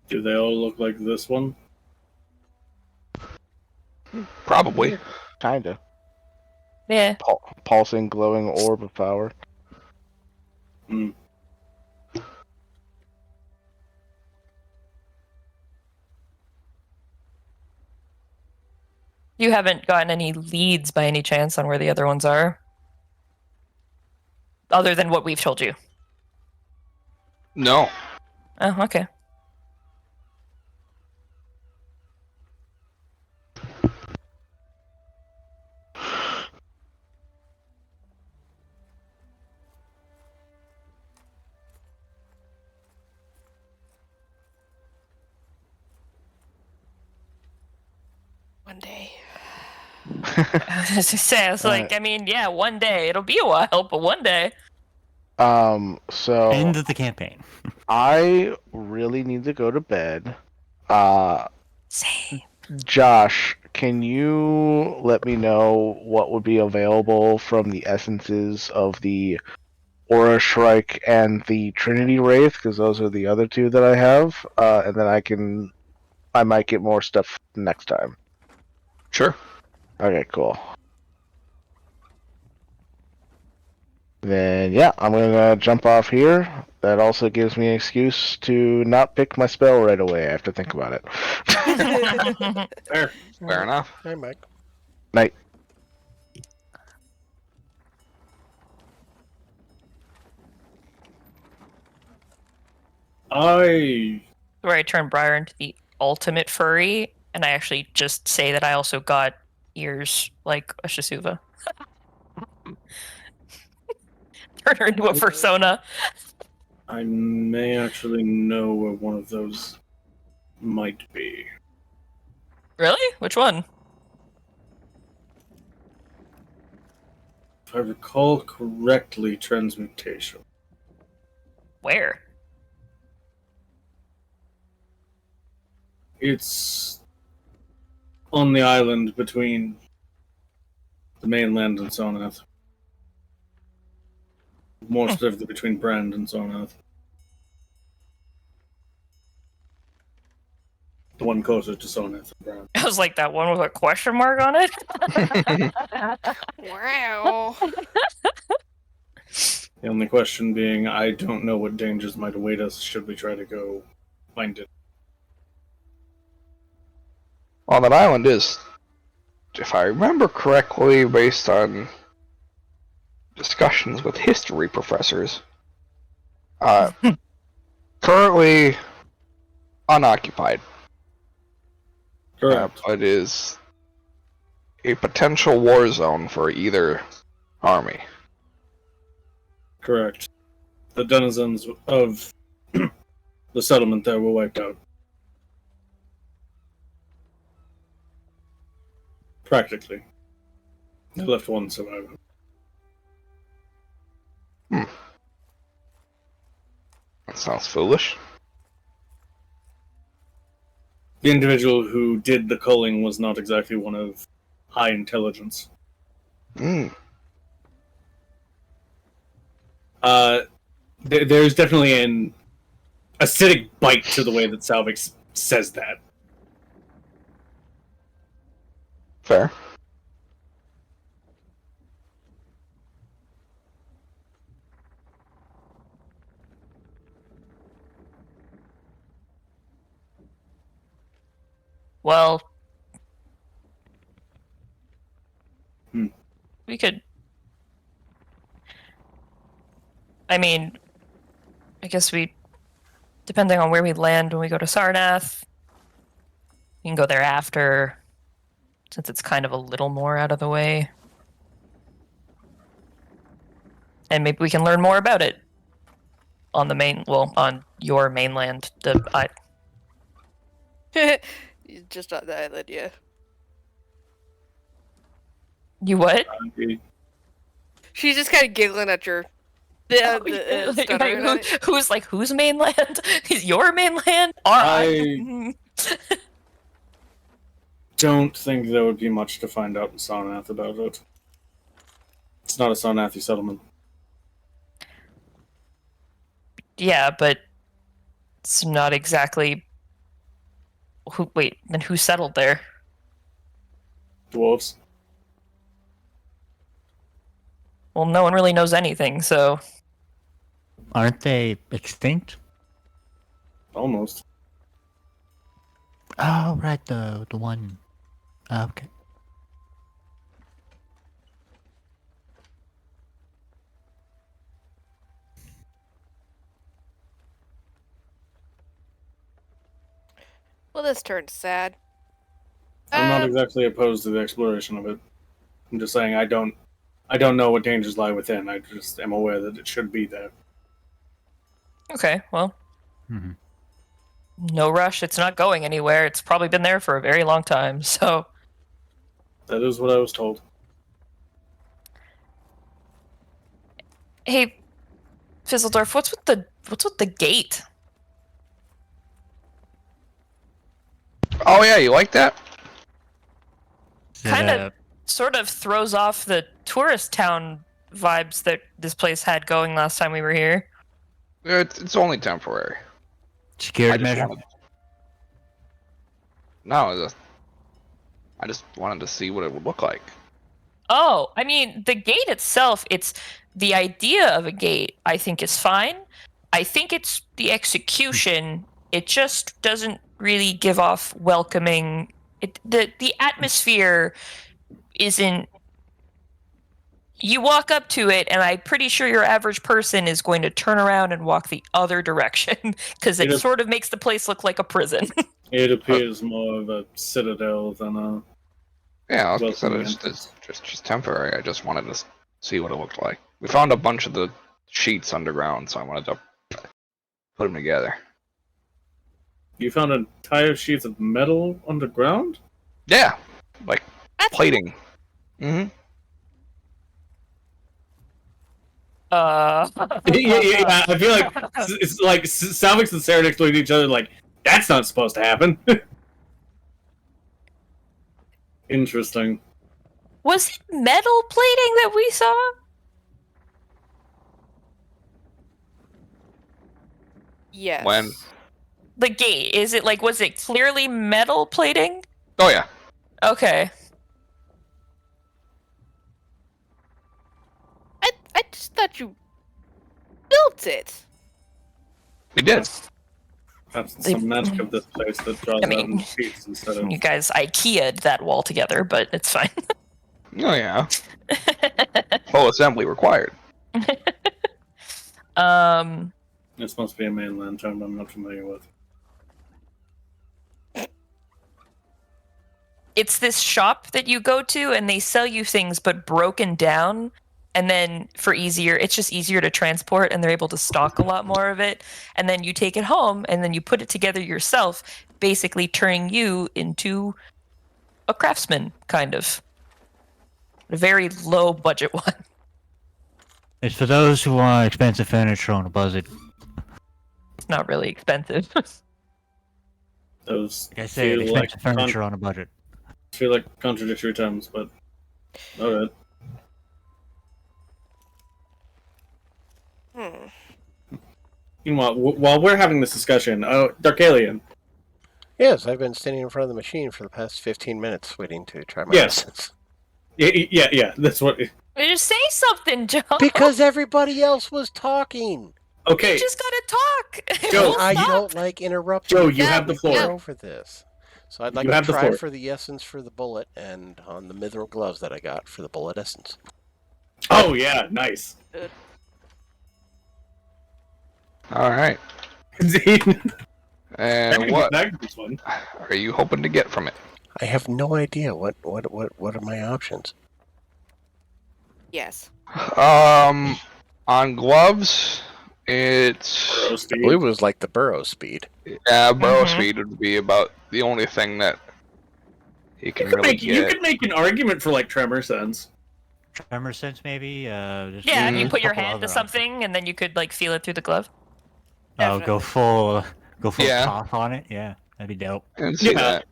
Do they all look like this one? Probably. Kinda. Yeah. Pulsing, glowing orb of power. Hmm. You haven't gotten any leads by any chance on where the other ones are? Other than what we've told you? No. Oh, okay. One day. I was like, I mean, yeah, one day. It'll be a while, but one day. So end of the campaign. I really need to go to bed. Same. Josh, can you let me know what would be available from the essences of the Aura Shrike and the Trinity Wraith? Because those are the other two that I have, and then I might get more stuff next time. Sure. Okay, cool. Then, yeah, I'm going to jump off here. That also gives me an excuse to not pick my spell right away. I have to think about it. Fair enough. Hey, Mike. Night. Where I turn Briar into the ultimate furry, and I actually just say that I also got ears like a Shisuva. Turn her into a persona. I may actually know where one of those might be. Really? Which one? If I recall correctly, transmutation. Where? It's on the island between the mainland and Sonath. More specifically between Brand and Sonath. The one closer to Sonath and Brand. I was like, that one with a question mark on it? Wow. The only question being, I don't know what dangers might await us should we try to go find it. Well, that island is, if I remember correctly, based on discussions with history professors, currently unoccupied. Correct. But is a potential war zone for either army. Correct. The denizens of the settlement there were wiped out. Practically. They left one survivor. That sounds foolish. The individual who did the culling was not exactly one of high intelligence. There's definitely an acidic bite to the way that Salvix says that. Fair. Well, we could. I mean, I guess depending on where we land when we go to Sarnath, we can go there after, since it's kind of a little more out of the way. And maybe we can learn more about it on on your mainland. Just on the island, yeah. You what? She's just kind of giggling at your. Who's like, whose mainland? Is your mainland? I don't think there would be much to find out in Sarnath about it. It's not a Sarnathi settlement. Yeah, but it's not exactly. Then who settled there? Dwarves. Well, no one really knows anything, so. Aren't they extinct? Almost. Oh, right, the one. Okay. Well, this turned sad. I'm not exactly opposed to the exploration of it. I'm just saying I don't know what dangers lie within. I just am aware that it should be there. Okay, well. No rush. It's not going anywhere. It's probably been there for a very long time, so. That is what I was told. Hey, Fizzledorf, what's with the gate? Oh yeah, you like that? Kind of, sort of throws off the tourist town vibes that this place had going last time we were here. It's only temporary. Security measure? No, I just wanted to see what it would look like. Oh, I mean, the gate itself, it's the idea of a gate, I think is fine. I think it's the execution. It just doesn't really give off welcoming. The atmosphere isn't. You walk up to it, and I'm pretty sure your average person is going to turn around and walk the other direction because it sort of makes the place look like a prison. It appears more of a citadel than a. Yeah, I was gonna say it's just temporary. I just wanted to see what it looked like. We found a bunch of the sheets underground, so I wanted to put them together. You found entire sheets of metal underground? Yeah, like plating. Mm-hmm. Yeah, I feel like it's like Salvix and Sarah next to each other, like, that's not supposed to happen. Interesting. Was it metal plating that we saw? Yes. When? The gate, was it clearly metal plating? Oh yeah. Okay. I just thought you built it. We did. That's some magic of this place that draws out in sheets instead of. You guys IKEA'd that wall together, but it's fine. Oh yeah. Full assembly required. This must be a mainland term I'm not familiar with. It's this shop that you go to, and they sell you things, but broken down. And then it's just easier to transport, and they're able to stock a lot more of it. And then you take it home, and then you put it together yourself, basically turning you into a craftsman, kind of. A very low budget one. It's for those who want expensive furniture on a budget. It's not really expensive. Those Like I said, expensive furniture on a budget. feel like contradictory terms, but okay. Meanwhile, while we're having this discussion, Darkalion. Yes, I've been standing in front of the machine for the past 15 minutes waiting to try my Yes. license. Yeah, that's what... Just say something, Joe. Because everybody else was talking. Okay. You just gotta talk. Joe, We'll I stop. don't like interrupting. Joe, you have the floor. Over this. So I'd like You to have the try floor. for the essence for the bullet and on the mithril gloves that I got for the bullet essence. Oh, yeah, nice. All right. And what are you hoping to get from it? I have no idea. What are my options? Yes. On gloves, it's... I believe it was like the burrow speed. Yeah, burrow speed would be about the only thing that you can really get. You could make an argument for, like, tremor sense. Tremor sense, maybe? Yeah, and you put your hand to something, and then you could, like, feel it through the glove. Oh, go full Yeah. cough on it? Yeah, that'd be dope. And see that.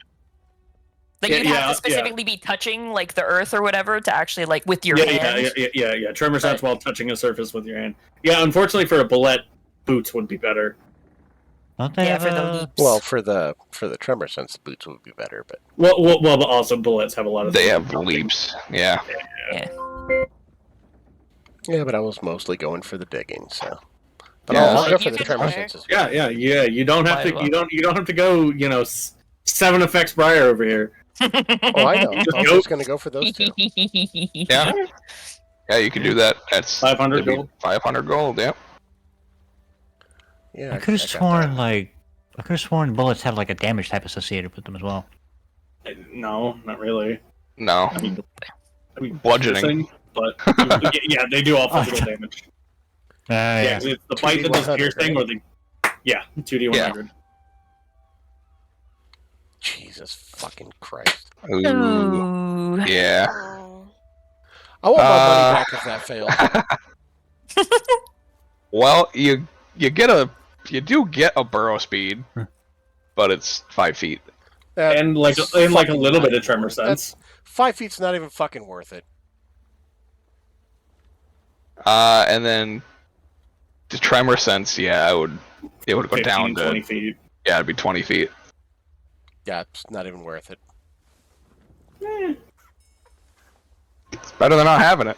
Like, you'd have to specifically be touching, like, the earth or whatever to actually, like, with your hand. Yeah. Tremor sense while touching a surface with your hand. Yeah, unfortunately for a bullet, boots would be better. Don't they have for the leaps. Well, for the tremor sense, boots would be better, but Well, but also bullets have a lot of... They have leaps, yeah. yeah, but I was mostly going for the digging, so. But Yeah. I'll go You for the could tremor try. sense. Yeah. You don't have to. You don't have to go. 7 effects Briar over here. Oh, I know. I was just gonna go for those two. Yeah. Yeah, you can do that. That's 500 gold. 500 gold, yeah. Yeah, I could have sworn bullets have like a damage type associated with them as well. No, not really. No. I mean Bludgeoning. but yeah, they do all physical damage. Yeah. 'Cause it's the bite that does 2D100, piercing, or the 2D100. Jesus fucking Christ! Ooh. Yeah. Oh. I want my money back if that failed. Well, you do get a burrow speed, but it's 5 feet. And like a little bit of tremor sense. 5 feet's not even fucking worth it. And then the tremor sense, it would go 15, down to 20 feet. Yeah, it'd be 20 feet. Yeah, it's not even worth it. It's better than not having it.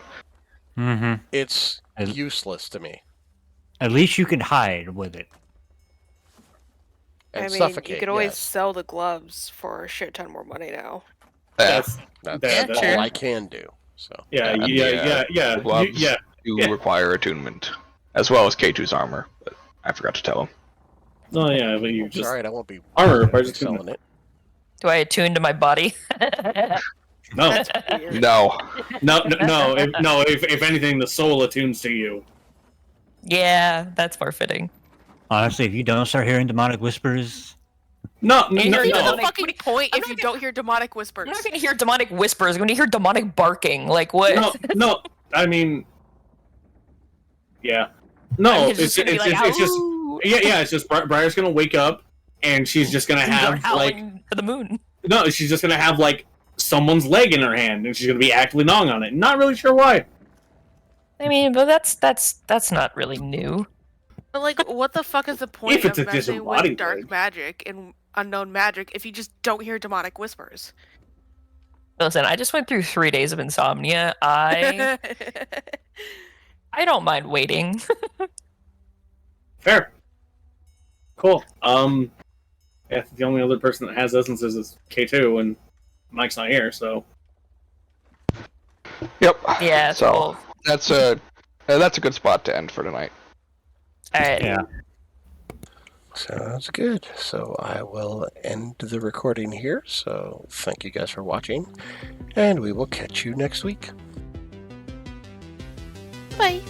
Mm-hmm. It's useless to me. At least you can hide with it. And I mean, suffocate. you could always yes. sell the gloves for a shit ton more money now. That's that's all true. I can do. So Yeah. The gloves do require attunement, as well as K2's armor, but I forgot to tell him. Oh yeah, but you just alright. I won't be armor requires selling it. Do I attune to my body? No. No. If anything, the soul attunes to you. Yeah, that's more fitting. Honestly, if you don't start hearing demonic whispers, No. What's the fucking point if you don't hear demonic whispers? I'm not gonna hear demonic whispers. I'm gonna hear demonic barking. Like what? No. I mean, yeah. No, It's it's just gonna be like, just "Ow." It's just Briar's gonna wake up and she's just gonna have howling for the moon. No, she's just gonna have like someone's leg in her hand and she's gonna be actively gnawing on it. Not really sure why. I mean, but that's not really new. But like, what the fuck is the point If it's of a messing with disembodied dark leg. magic and unknown magic if you just don't hear demonic whispers? Listen, I just went through 3 days of insomnia. I don't mind waiting. Fair. Cool. Yeah, the only other person that has essences is K2, and Mike's not here, so. Yep. Yeah. So Cool. that's a good spot to end for tonight. All right. yeah. Sounds good. So I will end the recording here. So thank you guys for watching, and we will catch you next week. Bye.